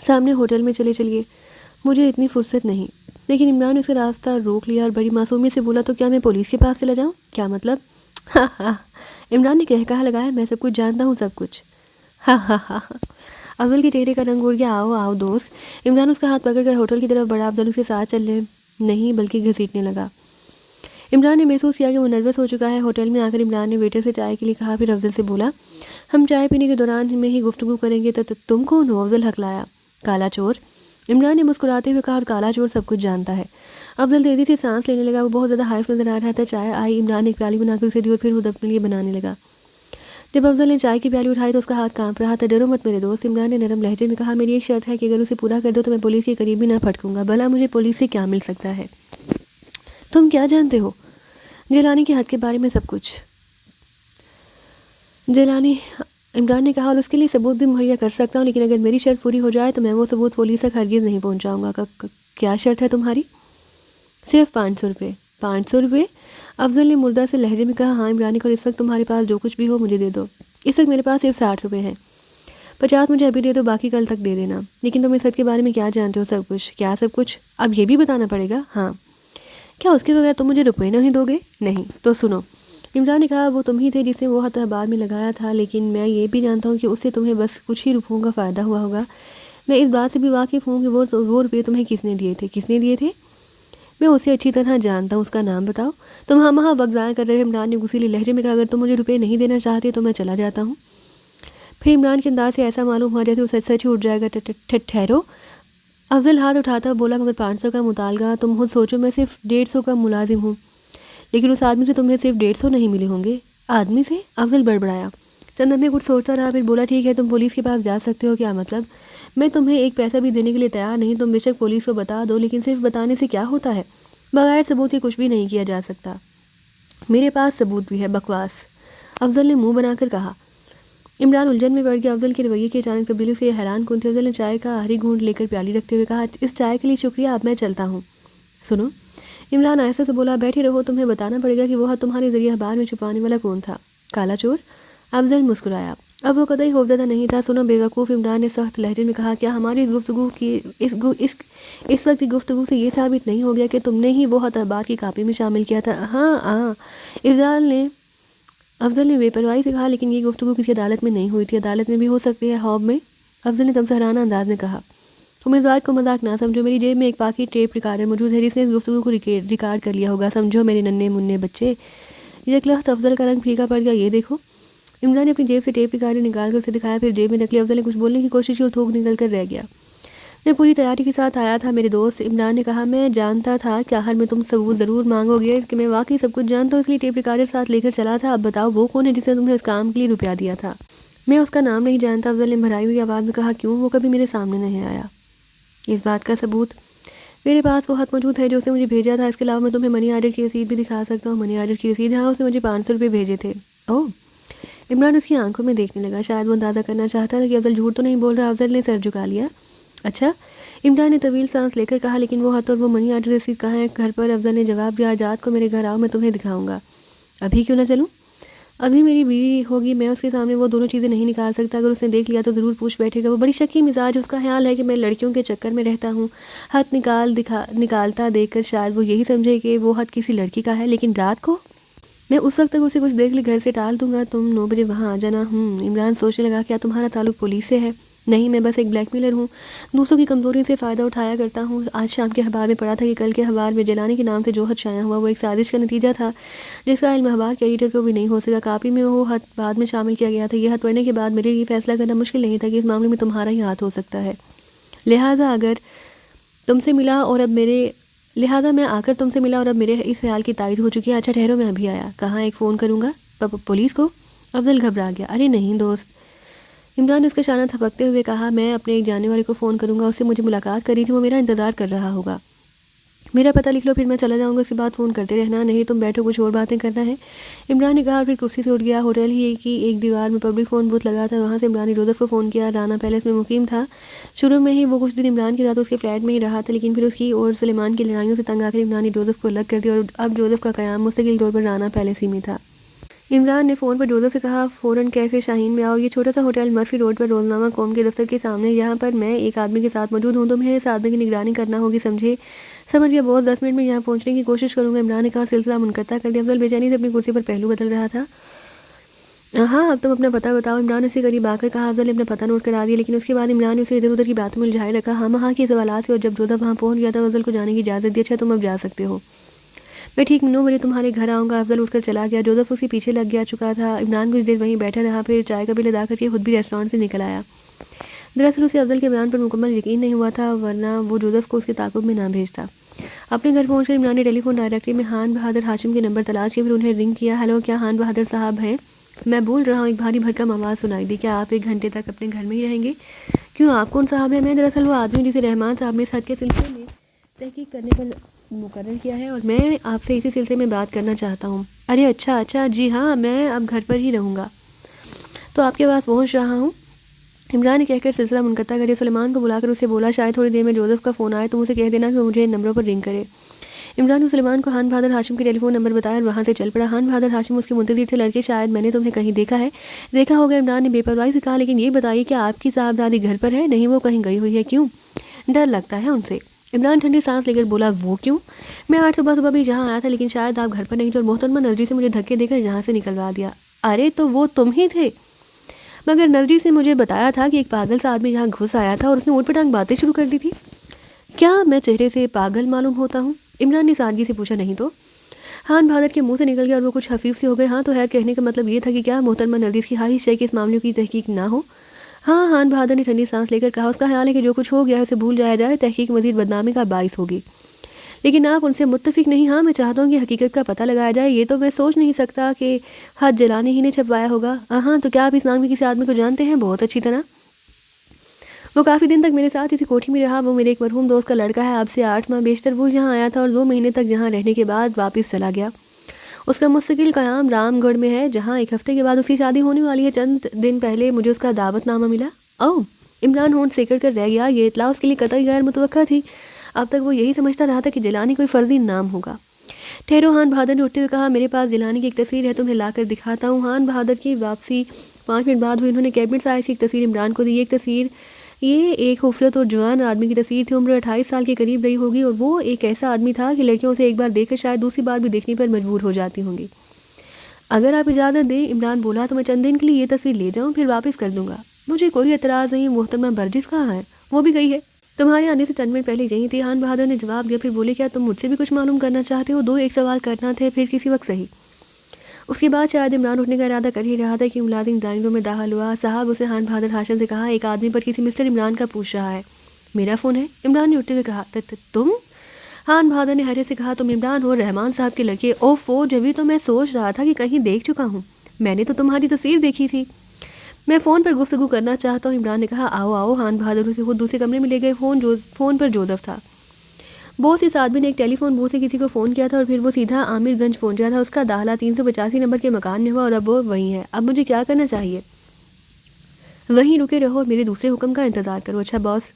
سامنے ہوٹل میں چلے چلیے، مجھے اتنی فرصت نہیں۔ لیکن عمران نے اس کا راستہ روک لیا اور بڑی معصومیت سے بولا، تو کیا میں پولیس کے پاس چلا جاؤں؟ کیا مطلب؟ ہاں ہاں، عمران نے کہا لگایا، میں سب کچھ جانتا ہوں، سب کچھ۔ ہاں ہاں ہاں۔ افضل کے چہرے کا رنگ اڑ گیا۔ آؤ آؤ دوست۔ عمران اس کا ہاتھ پکڑ کر ہوٹل کی طرف بڑھا، افضل اس کے ساتھ چلنے نہیں بلکہ گھسیٹنے لگا۔ عمران نے محسوس کیا کہ وہ نروس ہو چکا ہے۔ ہوٹل میں آ کر عمران نے ویٹر سے چائے کے لیے کہا، پھر افضل سے بولا، ہم چائے پینے کے دوران میں ہی گفتگو کریں گے۔ تو تم کون ہو؟ افضل ہکلایا۔ کالا چور، عمران نے مسکراتے ہوئے کہا، اور کالا چور سب کچھ جانتا ہے۔ افضل تیزی سے سانس لینے لگا، وہ بہت زیادہ حائف نظر آ رہا تھا۔ چائے آئی، عمران نے ایک پیالی بنا کر اسے دی اور پھر خود اپنے لیے بنانے لگا۔ جب افضل نے چائے کی پیالی اٹھائی تو اس کا ہاتھ کانپ رہا تھا۔ ڈرو مت میرے دوست، عمران نے نرم لہجے میں کہا، میری ایک شرط ہے کہ اگر اسے پورا کر دو تو میں پولیس کے قریب بھی نہ پھٹکوں گا۔ بھلا مجھے پولیس سے کیا مل سکتا ہے؟ تم کیا جانتے ہو؟ جیلانی کے حد کے بارے میں سب کچھ۔ جیلانی، عمران نے کہا، اور اس کے لیے ثبوت بھی مہیا کر سکتا ہوں، لیکن اگر میری شرط پوری ہو جائے تو میں وہ ثبوت پولیس تک ہرگز نہیں پہنچاؤں گا۔ کیا شرط ہے تمہاری؟ صرف 500 روپے۔ 500 روپے؟ افضل نے مردہ سے لہجے میں کہا، ہاں عمران کو، اس وقت تمہارے پاس جو کچھ بھی ہو مجھے دے دو۔ اس وقت میرے پاس صرف 60 روپے ہیں۔ 50 مجھے ابھی دے دو، باقی کل تک دے دینا۔ لیکن تم اس وقت کے بارے میں کیا جانتے ہو؟ سب کچھ۔ کیا سب کچھ؟ اب یہ بھی بتانا پڑے گا؟ ہاں۔ کیا اس کے بغیر تم مجھے روپے نہیں دو گے؟ نہیں۔ تو سنو، عمران نے کہا، وہ تم ہی تھے جس نے وہ ہتھ بعد میں لگایا تھا، لیکن میں یہ بھی جانتا ہوں کہ اس سے تمہیں بس کچھ ہی روپوں کا فائدہ ہوا ہوگا۔ میں اس بات سے بھی واقف ہوں کہ وہ روپے تمہیں کس نے دیے تھے؟ کس نے دیے تھے؟ میں اسے اچھی طرح جانتا ہوں، اس کا نام بتاؤ۔ تم ہاں وہاں وقت ضائع کر رہے۔ عمران نے غصیلے لہجے میں کہا، اگر تم مجھے روپے نہیں دینا چاہتے تو میں چلا جاتا ہوں۔ پھر عمران کے انداز سے ایسا معلوم ہوا جیسے وہ سچ سچ ہی اٹھ جائے گا۔ ٹھہرو، افضل ہاتھ اٹھاتا بولا، مگر 500 کا مطالبہ؟ تم خود سوچو، میں صرف 150 کا ملازم ہوں، لیکن اس آدمی سے تمہیں صرف 150 نہیں ملے ہوں گے۔ آدمی سے؟ افضل بڑبڑایا۔ چند لمحے کچھ سوچتا رہا، پھر بولا، ٹھیک ہے، تم پولیس کے پاس جا سکتے ہو۔ کیا مطلب؟ میں تمہیں ایک پیسہ بھی دینے کے لیے تیار نہیں۔ تم بے شک پولیس کو بتا دو، لیکن صرف بتانے سے کیا ہوتا ہے؟ بغیر ثبوت کے کچھ بھی نہیں کیا جا سکتا۔ میرے پاس ثبوت بھی ہے۔ بکواس، افضل نے منہ بنا کر کہا۔ عمران الجھن میں پڑ گیا۔ افضل کے رویے کی اچانک تبدیلی سے حیران کن تھے۔ افضل نے چائے کا آخری گھونٹ لے کر پیالی رکھتے ہوئے کہا، اس چائے کے لیے شکریہ، اب میں چلتا ہوں۔ سنو، عمران آہستہ سے بولا، بیٹھے رہو، تمہیں بتانا پڑے گا کہ وہ تمہارے ذریعہ اخبار میں چھپانے والا کون تھا؟ کالا چور؟ افضل مسکرایا۔ اب وہ قطعی خوفزدہ نہیں تھا۔ سنو بے وقوف، عمران نے سخت لہجے میں کہا، کیا ہماری اس وقت کی گفتگو سے یہ ثابت نہیں ہو گیا کہ تم نے ہی وہ خط اخبار کی کاپی میں شامل کیا تھا؟ ہاں۔ افضل نے بے پرواہی سے کہا، لیکن یہ گفتگو کسی عدالت میں نہیں ہوئی تھی۔ عدالت میں بھی ہو سکتی ہے، حوب میں؟ افضل نے تمسخرانہ انداز میں کہا۔ تم اس بات کو مذاق نہ سمجھو، میری جیب میں ایک پاکی ٹیپ ریکارڈر موجود ہے جس نے اس گفتگو کو ریکارڈ کر لیا ہوگا، سمجھو میرے ننھے منھے بچے۔ یکلخت افضل کا رنگ پھیکا پڑ گیا۔ یہ دیکھو، عمران نے اپنی جیب سے ٹیپ ریکارڈر نکال کر اسے دکھایا، پھر جیب میں رکھ لیا۔ افضل نے کچھ بولنے کی کوشش کی اور تھوک نکل کر رہ گیا۔ میں پوری تیاری کے ساتھ آیا تھا میرے دوست، عمران نے کہا، میں جانتا تھا کہ آخر میں تم ثبوت ضرور مانگو گے کہ میں واقعی سب کچھ جانتا ہوں، اس لیے ٹیپ ریکارڈر ساتھ لے کر چلا تھا۔ اب بتاؤ وہ کون ہے جس نے تمہیں اس کام کے لیے روپیہ دیا تھا؟ میں اس کا نام نہیں جانتا، افضل نے بھرائی ہوئی آواز میں کہا۔ کیوں؟ وہ کبھی میرے سامنے نہیں آیا۔ اس بات کا ثبوت؟ میرے پاس وہ خط موجود ہے جو اسے مجھے بھیجا تھا۔ اس کے علاوہ میں تمہیں منی آرڈر کی رسید بھی دکھا سکتا ہوں۔ منی آرڈر کی رسید؟ ہاں، اس نے مجھے 500 روپے بھیجے تھے۔ اوہ! عمران اس کی آنکھوں میں دیکھنے لگا، شاید وہ اندازہ کرنا چاہتا تھا کہ افضل جھوٹ تو نہیں بول رہا۔ افضل نے سر جھکا لیا۔ اچھا، عمران نے طویل سانس لے کر کہا، لیکن وہ خط اور وہ منی آرڈر رسید کہاں ہے؟ گھر پر؟ افضل نے جواب دیا، آج رات کو میرے گھر آؤ، میں تمہیں دکھاؤں گا۔ ابھی کیوں نہ چلوں؟ ابھی میری بیوی ہوگی، میں اس کے سامنے وہ دونوں چیزیں نہیں نکال سکتا۔ اگر اس نے دیکھ لیا تو ضرور پوچھ بیٹھے گا۔ وہ بڑی شکی مزاج، اس کا خیال ہے کہ میں لڑکیوں کے چکر میں رہتا ہوں۔ خط نکالتا دیکھ کر شاید وہ یہی سمجھے کہ وہ خط کسی لڑکی کا ہے، لیکن رات کو میں اس وقت تک اسے کچھ دیکھ لے گھر سے ٹال دوں گا۔ تم 9 بجے وہاں آ جانا۔ عمران سوچنے لگا، کیا تمہارا تعلق پولیس سے ہے؟ نہیں، میں بس ایک بلیک میلر ہوں، دوسروں کی کمزوری سے فائدہ اٹھایا کرتا ہوں۔ آج شام کے اخبار میں پڑھا تھا کہ کل کے اخبار میں جیلانی کے نام سے جو خط شائع ہوا وہ ایک سازش کا نتیجہ تھا جس کا علم اخبار کے ایڈیٹر کو بھی نہیں ہو سکا۔ کاپی میں وہ خط بعد میں شامل کیا گیا تھا۔ یہ خط پڑھنے کے بعد میرے لیے فیصلہ کرنا مشکل نہیں تھا کہ اس معاملے میں تمہارا ہی ہاتھ ہو سکتا ہے۔ لہٰذا میں آ کر تم سے ملا اور اب میرے اس خیال کی تائید ہو چکی ہے۔ اچھا ٹھہرو، میں ابھی آیا۔ کہاں؟ ایک فون کروں گا؟ پولیس کو؟ افضل گھبرا گیا۔ ارے نہیں دوست، عمران نے اس کا شانہ تھپکتے ہوئے کہا، میں اپنے ایک جاننے والے کو فون کروں گا، اس سے مجھے ملاقات کری تھی، وہ میرا انتظار کر رہا ہوگا۔ میرا پتہ لکھ لو، پھر میں چلا جاؤں گا، اس کے بعد فون کرتے رہنا، نہیں تم بیٹھو کچھ اور باتیں کرنا ہے۔ عمران نے کہا اور پھر کرسی سے اٹھ گیا۔ ہوٹل ہی کی ایک دیوار میں پبلک فون بوتھ لگا تھا، وہاں سے عمران نے جوزف کو فون کیا۔ رانا پیلس میں مقیم تھا۔ شروع میں ہی وہ کچھ دن عمران کے ساتھ اس کے فلیٹ میں ہی رہا تھا، لیکن پھر اس کی اور سلیمان کی لڑائیوں سے تنگ آ کر عمران نے جوزف کو الگ کر دیا اور اب جوزف کا قیام مستقل طور پر رانا پیلس ہی میں تھا۔ عمران نے فون پر جوزف سے کہا فوراً کیفے شاہین میں آؤ، یہ چھوٹا سا ہوٹل مرفی روڈ پر روزنامہ قوم کے دفتر کے سامنے، یہاں پر میں ایک آدمی کے ساتھ موجود ہوں، تمہیں اس آدمی کی نگرانی کرنا ہوگی، سمجھ گیا بہت، 10 منٹ میں یہاں پہنچنے کی کوشش کروں گا۔ عمران نے کہا سلسلہ منقطع کر دیا۔ افضل بے چینی سے اپنی کرسی پر پہلو بدل رہا تھا۔ ہاں اب تم اپنا پتہ بتاؤ، عمران نے اسے قریب آ کر کہا۔ افضل نے اپنا پتہ نوٹ کرا دیا، لیکن اس کے بعد عمران نے اسے ادھر ادھر کی باتوں میں الجھائے رکھا، ہاں کے سوالات سے، اور جب جوزف وہاں پہنچ گیا تھا افضل کو جانے کی اجازت دی۔ اچھا تم اب جا سکتے ہو، میں ٹھیک 9 بجے تمہارے گھر آؤں گا۔ افضل اٹھ کر چلا گیا۔ جوزف اس کے پیچھے لگ گیا چکا تھا۔ عمران کچھ دیر وہیں بیٹھا رہا، پھر چائے کا بل ادا کر کے خود بھی ریسٹورانٹ سے نکل آیا۔ دراصل اسے افضل کے بیان پر مکمل یقین نہیں ہوا تھا، ورنہ وہ جوزف کو اس کے تعاقب میں نہ بھیجتا۔ اپنے گھر پہنچ کر عمران نے ٹیلی فون ڈائریکٹری میں خان بہادر ہاشم کے نمبر تلاش کیا، پھر انہیں رنگ کیا۔ ہیلو، کیا خان بہادر صاحب ہیں؟ میں بول رہا ہوں، ایک بھاری بھرکم آواز سنائی دی۔ کیا آپ 1 گھنٹے تک اپنے گھر میں ہی رہیں گے؟ کیوں، آپ کون صاحب ہیں؟ میں دراصل وہ آدمی جسے رحمان صاحب نے اس حد کے سلسلے میں تحقیق کرنے پر مقرر کیا ہے، اور میں آپ سے اسی سلسلے میں بات کرنا چاہتا ہوں۔ ارے اچھا، جی ہاں، میں اب گھر پر ہی رہوں گا، تو آپ کے پاس پہنچ رہا ہوں۔ عمران نے کہہ کر سلسلہ منقطع کر دیا۔ سلیمان کو بلا کر اسے بولا شاید تھوڑی دیر میں جوزف کا فون آئے، تم اسے کہہ دینا کہ وہ مجھے ان نمبروں پر رنگ کرے۔ عمران نے سلیمان کو خان بہادر ہاشم کے ٹیلی فون نمبر بتایا اور وہاں سے چل پڑا۔ خان بہادر ہاشم اس کے منتظر تھے۔ لڑکے، شاید میں نے تمہیں کہیں دیکھا ہے؟ دیکھا ہوگا، عمران نے بے پرواہی سے کہا، لیکن یہ بتائیے کہ آپ کی صاحبزادی گھر پر ہے؟ نہیں، وہ کہیں گئی ہوئی ہے۔ کیوں؟ ڈر لگتا ہے ان سے۔ عمران ٹھنڈی سانس لے کر بولا، وہ کیوں؟ میں آج صبح بھی یہاں آیا تھا، لیکن شاید آپ گھر پر نہیں تھے اور محترمہ نرجی سے مجھے دھکے دے کر یہاں سے نکلوا دیا۔ ارے تو وہ تم ہی تھے، مگر نرجی سے مجھے بتایا تھا کہ ایک پاگل سا آدمی یہاں گھس آیا تھا اور اس نے اوٹ پٹانگ باتیں شروع کر دی تھی۔ کیا میں چہرے سے پاگل معلوم ہوتا ہوں؟ عمران نے سادگی سے پوچھا۔ نہیں تو؟ خان بہادر کے منہ سے نکل گیا اور وہ کچھ حفیف سے ہو گئے۔ ہاں تو خیر، کہنے کا مطلب یہ تھا کہ کیا محترمہ نرجس کی خواہش ہے کہ اس معاملے کی تحقیق نہ ہو؟ ہاں، خان بہادر نے ٹھنڈی سانس لے کر کہا، اس کا خیال ہے کہ جو کچھ ہو گیا ہے اسے بھول جایا جائے، تحقیق مزید بدنامی کا باعث ہوگی۔ لیکن آپ ان سے متفق نہیں؟ ہاں، میں چاہتا ہوں کہ حقیقت کا پتہ لگایا جائے، یہ تو میں سوچ نہیں سکتا کہ ہاتھ جلانے ہی نے چھپوایا ہوگا۔ ہاں، تو کیا آپ اس نام کے کسی آدمی کو جانتے ہیں؟ بہت اچھی طرح، وہ کافی دن تک میرے ساتھ اسی کوٹھی میں رہا، وہ میرے ایک مرحوم دوست کا لڑکا ہے، اب سے 8 ماہ بیشتر وہ یہاں آیا تھا اور 2 مہینے تک یہاں رہنے کے بعد واپس چلا گیا۔ اس کا مستقل قیام رام گڑھ میں ہے، جہاں 1 ہفتے کے بعد اس کی شادی ہونے والی ہے۔ چند دن پہلے مجھے اس کا دعوت نامہ ملا۔ اوہ، عمران ہونٹ سیکڑ کر رہ گیا، یہ اطلاع اس کے لیے قطعی غیر متوقع تھی۔ اب تک وہ یہی سمجھتا رہا تھا کہ جیلانی کوئی فرضی نام ہوگا۔ ٹھہرو، خان بہادر نے اٹھتے ہوئے کہا، میرے پاس جیلانی کی ایک تصویر ہے، تمہیں لا کر دکھاتا ہوں۔ خان بہادر کی واپسی 5 منٹ بعد ہوئی۔ انہوں نے کیبنٹ سے آئی سی ایک تصویر عمران کو دی۔ یہ ایک خوبصورت اور جوان آدمی کی تصویر تھی، عمر 28 سال کے قریب رہی ہوگی، اور وہ ایک ایسا آدمی تھا کہ لڑکیوں سے ایک بار دیکھ کر شاید دوسری بار بھی دیکھنے پر مجبور ہو جاتی ہوں گی۔ اگر آپ اجازت دیں، عمران بولا، تو میں چند دن کے لیے یہ تصویر لے جاؤں، پھر واپس کر دوں گا۔ مجھے کوئی اعتراض نہیں۔ محترمہ برجس کہاں ہے؟ وہ بھی گئی ہے، تمہارے آنے سے چند منٹ پہلے یہیں تھی۔ خان بہادر نے جواب دیا، پھر بولے، کیا تم مجھ سے بھی کچھ معلوم کرنا چاہتے ہو؟ 2-1 سوال کرنا تھے، پھر کسی وقت صحیح۔ اس کے بعد شاید عمران اٹھنے کا ارادہ کر ہی رہا تھا کہ ملازم ڈرائنگ روم میں داخل ہوا۔ صاحب، اسے خان بہادر ہاشم سے کہا، ایک آدمی پر کسی مسٹر عمران کا پوچھ رہا ہے۔ میرا فون ہے؟ عمران نے اٹھتے ہوئے کہا۔ تم؟ خان بہادر نے حیرت سے کہا، تم عمران ہو، رحمان صاحب کے لڑکے؟ اوفو، جبھی تو میں سوچ رہا تھا کہ کہیں دیکھ چکا ہوں، میں نے تو تمہاری تصویر دیکھی تھی۔ میں فون پر گفتگو کرنا چاہتا ہوں، عمران نے کہا۔ آؤ۔ خان بہادر اسے خود دوسرے کمرے میں لے گئے۔ فون پر جوزف تھا۔ بوس، اس آدمی نے ایک ٹیلی فون بوتھ سے کسی کو فون کیا تھا اور پھر وہ سیدھا عامر گنج پہنچا تھا۔ اس کا داخلہ 385 نمبر کے مکان میں ہوا اور اب وہ وہیں ہے۔ اب مجھے کیا کرنا چاہیے؟ وہیں رکے رہو، میرے دوسرے حکم کا انتظار کرو۔ اچھا باس۔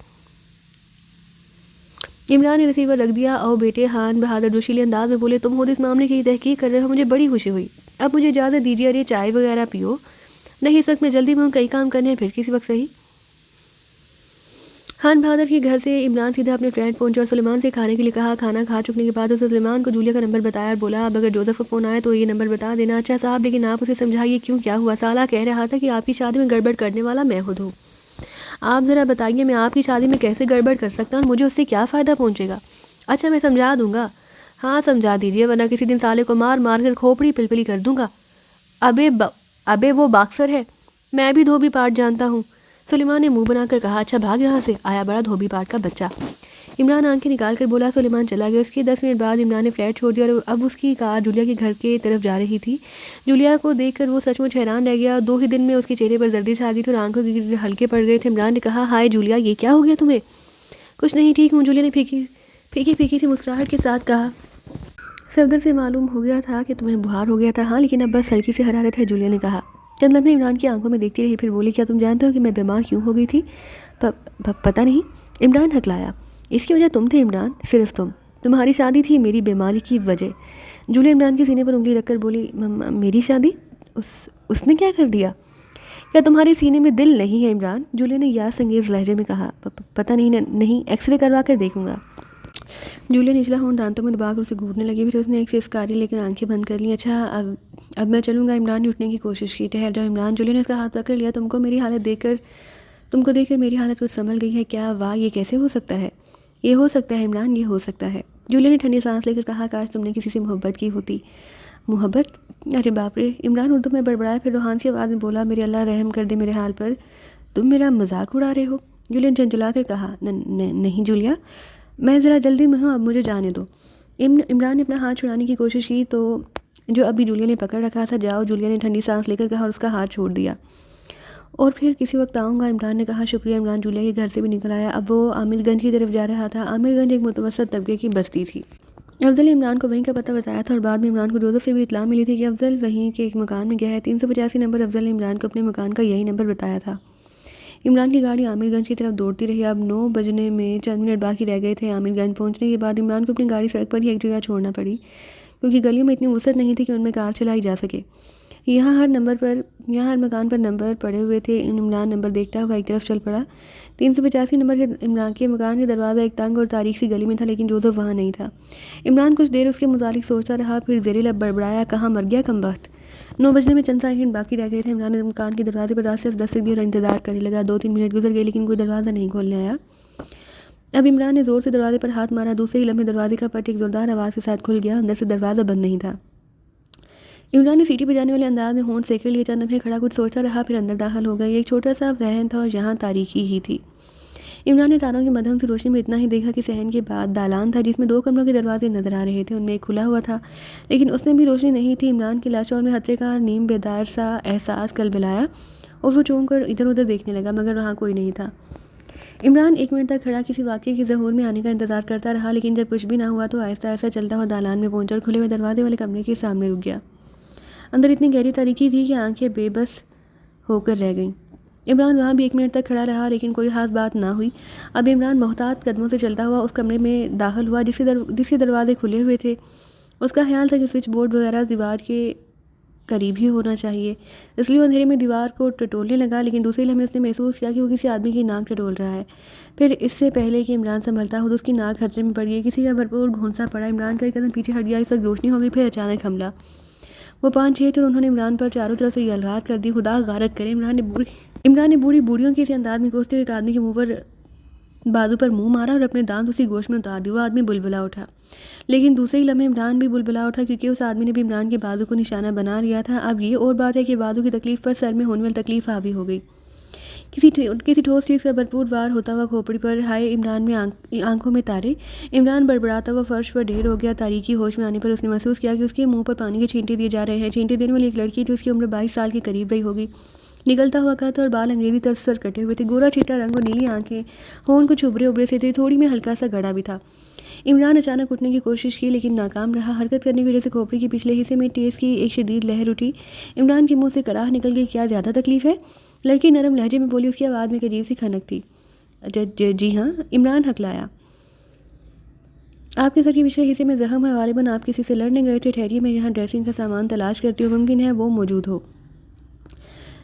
عمران نے ریسیور رکھ دیا۔ او بیٹے، خان بہادر جوشیلے انداز میں بولے، تم خود اس معاملے کی تحقیق کر رہے ہو، مجھے بڑی خوشی ہوئی۔ اب مجھے اجازت دیجیے، اور یہ چائے وغیرہ پیو۔ نہیں، اس وقت میں جلدی میں ہوں، کئی کام کرنے ہیں، پھر کسی وقت صحیح۔ خان بہادر کے گھر سے عمران سیدھا اپنے فلیٹ پہنچا اور سلیمان سے کھانے کے لیے کہا۔ کھانا کھا چکنے کے بعد اسے سلیمان کو جولیا کا نمبر بتایا اور بولا، اب اگر جوزف کا فون آئے تو یہ نمبر بتا دینا۔ اچھا صاحب، لیکن آپ اسے سمجھائیے کیوں، کیا ہوا؟ سالہ کہہ رہا تھا کہ آپ کی شادی میں گڑبڑ کرنے والا میں خود ہوں۔ آپ ذرا بتائیے، میں آپ کی شادی میں کیسے گڑبڑ کر سکتا ہوں اور مجھے اس سے کیا فائدہ پہنچے گا؟ اچھا، میں سمجھا دوں گا۔ ہاں سمجھا دیجیے، ورنہ کسی دن سالے کو مار کر کھوپڑی پلپلی کر دوں گا۔ ابے وہ باکسر ہے، میں بھی دھوبی پاٹ جانتا ہوں۔ سلیمان نے منہ بنا کر کہا۔ اچھا بھاگ یہاں سے، آیا بڑا دھوبی پاٹ کا بچہ۔ عمران آنکھیں نکال کر بولا۔ سلیمان چلا گیا۔ اس کے 10 منٹ بعد عمران نے فلیٹ چھوڑ دیا اور اب اس کی کار جولیا کے گھر کی طرف جا رہی تھی۔ جولیا کو دیکھ کر وہ سچ مچ حیران رہ گیا۔ 2 ہی دن میں اس کے چہرے پر زردی چھا گئی تھی اور آنکھوں کے گرد ہلکے پڑ گئے تھے۔ عمران نے کہا، ہائے جولیا، یہ کیا ہو گیا تمہیں؟ کچھ نہیں، ٹھیک ہوں، جولیا نے پھیکی پھیکی سی مسکراہٹ کے ساتھ کہا، صفدر سے معلوم ہو گیا تھا کہ تمہیں بخار ہو گیا تھا. ہاں لیکن اب بس ہلکی سی حرارت ہے، جولیا نے کہا. چند لمحے عمران کی آنکھوں میں دیکھتی رہی، پھر بولی، کیا تم جانتے ہو کہ میں بیمار کیوں ہو گئی تھی؟ پتہ نہیں، عمران ہکلایا. اس کی وجہ تم تھے عمران، صرف تمہاری شادی تھی میری بیماری کی وجہ. جولیا عمران کے سینے پر انگلی رکھ کر بولی، میری شادی؟ اس نے کیا کر دیا؟ کیا تمہارے سینے میں دل نہیں ہے عمران؟ جولیا نے یاس انگیز لہجے میں کہا. پتہ نہیں، ایکس رے کروا کر دیکھوں گا. جولیا نچلا ہونٹ دانتوں میں دبا کر اسے گھورنے لگی، پھر اس نے ایک سے اسکاری لے کر آنکھیں بند کر لیں. اچھا اب میں چلوں گا. عمران نے اٹھنے کی کوشش کی. ٹھہر جاؤ عمران. جولیا نے اس کا ہاتھ پکڑ لیا. تم کو دیکھ کر میری حالت کچھ سنبھل گئی ہے کیا؟ واہ، یہ کیسے ہو سکتا ہے؟ یہ ہو سکتا ہے عمران، یہ ہو سکتا ہے. جولیا نے ٹھنڈی سانس لے کر کہا، کاش تم نے کسی سے محبت کی ہوتی. محبت؟ ارے باپ رے! عمران اردو میں بڑبڑایا، پھر روحان سی آواز میں بولا، میرے اللہ رحم کر دے میرے حال پر، تم میرا مذاق اڑا رہے ہو؟ جولیا نے جھنجھلا کر کہا، نہیں جولیا، میں ذرا جلدی میں ہوں، اب مجھے جانے دو. عمران نے اپنا ہاتھ چھڑانے کی کوشش کی تو جو ابھی جولیا نے پکڑ رکھا تھا. جاؤ. جولیا نے ٹھنڈی سانس لے کر کہا اور اس کا ہاتھ چھوڑ دیا. اور پھر کسی وقت آؤں گا. عمران نے کہا. شکریہ عمران. جولیا کے گھر سے بھی نکل آیا. اب وہ عامر گنج کی طرف جا رہا تھا. عامر گنج ایک متوسط طبقے کی بستی تھی. افضل نے عمران کو وہیں کا پتہ بتایا تھا اور بعد میں عمران کو جوزف سے بھی اطلاع ملی تھی کہ افضل وہیں کے ایک مکان میں گیا ہے. 385 نمبر. افضل نے عمران کو اپنے مکان کا یہی نمبر بتایا تھا. عمران کی گاڑی عامر گنج کی طرف دوڑتی رہی. اب 9 بجنے میں چند منٹ باقی رہ گئے تھے. عامر گنج پہنچنے کے بعد عمران کو اپنی گاڑی سڑک پر ہی ایک جگہ چھوڑنا پڑی کیونکہ گلیوں میں اتنی وسعت نہیں تھی کہ ان میں کار چلائی جا سکے. یہاں ہر مکان پر نمبر پڑے ہوئے تھے. عمران نمبر دیکھتا ہوا ایک طرف چل پڑا. 385 نمبر کے عمران کے مکان کا دروازہ ایک تنگ اور تاریک سی گلی میں تھا لیکن جوزف وہاں نہیں تھا. عمران کچھ دیر اس کے متعلق سوچتا رہا، پھر زیر لب بڑبڑایا، کہاں مر گیا کمبخت. 9 بجنے میں چند سیکنڈ باقی رہ گئے تھے. عمران نے مکان کے دروازے پر دستک دی اور انتظار کرنے لگا. 2-3 منٹ گزر گئے لیکن کوئی دروازہ نہیں کھولنے آیا. اب عمران نے زور سے دروازے پر ہاتھ مارا. دوسرے ہی لمحے دروازے کا پٹ ایک زوردار آواز کے ساتھ کھل گیا. اندر سے دروازہ بند نہیں تھا. عمران نے سیٹی بجانے والے انداز میں ہونٹ سیکڑ لیے. چند لمحے کھڑا کچھ سوچتا رہا، پھر اندر داخل ہو گیا. ایک چھوٹا سا صحن تھا اور یہاں تاریکی ہی تھی. عمران نے تاروں کی مدھم سے روشنی میں اتنا ہی دیکھا کہ صحن کے بعد دالان تھا جس میں 2 کمروں کے دروازے نظر آ رہے تھے. ان میں ایک کھلا ہوا تھا لیکن اس میں بھی روشنی نہیں تھی. عمران کے لاشعور میں خطرے کا نیم بیدار سا احساس کلبلایا اور وہ چونک کر ادھر ادھر دیکھنے لگا مگر وہاں کوئی نہیں تھا. عمران 1 منٹ تک کھڑا کسی واقعے کے ظہور میں آنے کا انتظار کرتا رہا لیکن جب کچھ بھی نہ ہوا تو آہستہ آہستہ چلتا ہوا دالان میں پہنچا اور کھلے ہوئے دروازے والے کمرے کے سامنے رک گیا. اندر اتنی گہری تاریکی تھی کہ آنکھیں بے بس ہو کر رہ گئیں. عمران وہاں بھی 1 منٹ تک کھڑا رہا لیکن کوئی خاص بات نہ ہوئی. اب عمران محتاط قدموں سے چلتا ہوا اس کمرے میں داخل ہوا جس کے دروازے کھلے ہوئے تھے. اس کا خیال تھا کہ سوئچ بورڈ وغیرہ دیوار کے قریب ہی ہونا چاہیے، اس لیے وہ اندھیرے میں دیوار کو ٹٹولنے لگا. لیکن دوسرے لمحے اس نے محسوس کیا کہ وہ کسی آدمی کی ناک ٹٹول رہا ہے. پھر اس سے پہلے کہ عمران سنبھلتا خود اس کی ناک خطرے میں پڑ گئی. کسی کا بھرپور گھونسا پڑا. عمران کا ایک قدم پیچھے ہٹ گیا. اس وقت روشنی ہو گئی. پھر اچانک حملہ. وہ 5-6 تھے اور انہوں نے عمران پر چاروں طرف سے یلغار کر دی. خدا غارت کرے. عمران نے بوڑھیوں کے اسی انداز میں کوستے ہوئے ایک آدمی کے بازو پر منہ مارا اور اپنے دانت اسی گوشت میں اتار دی. وہ آدمی بلبلا اٹھا لیکن دوسرے ہی لمحے عمران بھی بلبلا اٹھا کیونکہ اس آدمی نے بھی عمران کے بازو کو نشانہ بنا لیا تھا. اب یہ اور بات ہے کہ بازو کی تکلیف پر سر میں ہونے والی تکلیف حاوی ہو گئی. کسی ٹھوس چیز کا بھرپور وار ہوتا ہوا کھوپڑی پر. ہائے عمران میں آنکھوں میں تارے. عمران بڑبڑاتا ہوا فرش پر ڈھیر ہو گیا. تاریکی ہوش میں آنے پر اس نے محسوس کیا کہ اس کے منہ پر پانی کے چھینٹے دیے جا رہے ہیں. چھینٹے دینے والی ایک لڑکی تھی. اس کی عمر 22 سال کے قریب گئی ہوگی. نکلتا ہوا قد اور بال انگریزی طرز پر کٹے ہوئے تھے. گورا چٹا رنگ اور نیلی آنکھیں. ہونٹ کچھ ابھرے سے تھے. تھوڑی میں ہلکا سا گڑا بھی تھا. عمران اچانک اٹھنے کی کوشش کی لیکن ناکام رہا. حرکت کرنے کی وجہ سے کھوپڑی کے پچھلے حصے میں ٹیس کی ایک شدید لہر اٹھی. عمران کے منہ سے کراہ نکل گئی. کیا زیادہ تکلیف ہے؟ لڑکی نرم لہجے میں بولی. اس کی آواز میں ایک عجیب سی کھنک تھی. جی ہاں. عمران ہکلایا. آپ کے سر کے پچھلے حصے میں زخم ہے. غالباً آپ کسی سے لڑنے گئے تھے. ٹھہریے میں یہاں ڈریسنگ کا سامان تلاش کرتی ہوں. ممکن ہے وہ موجود ہو.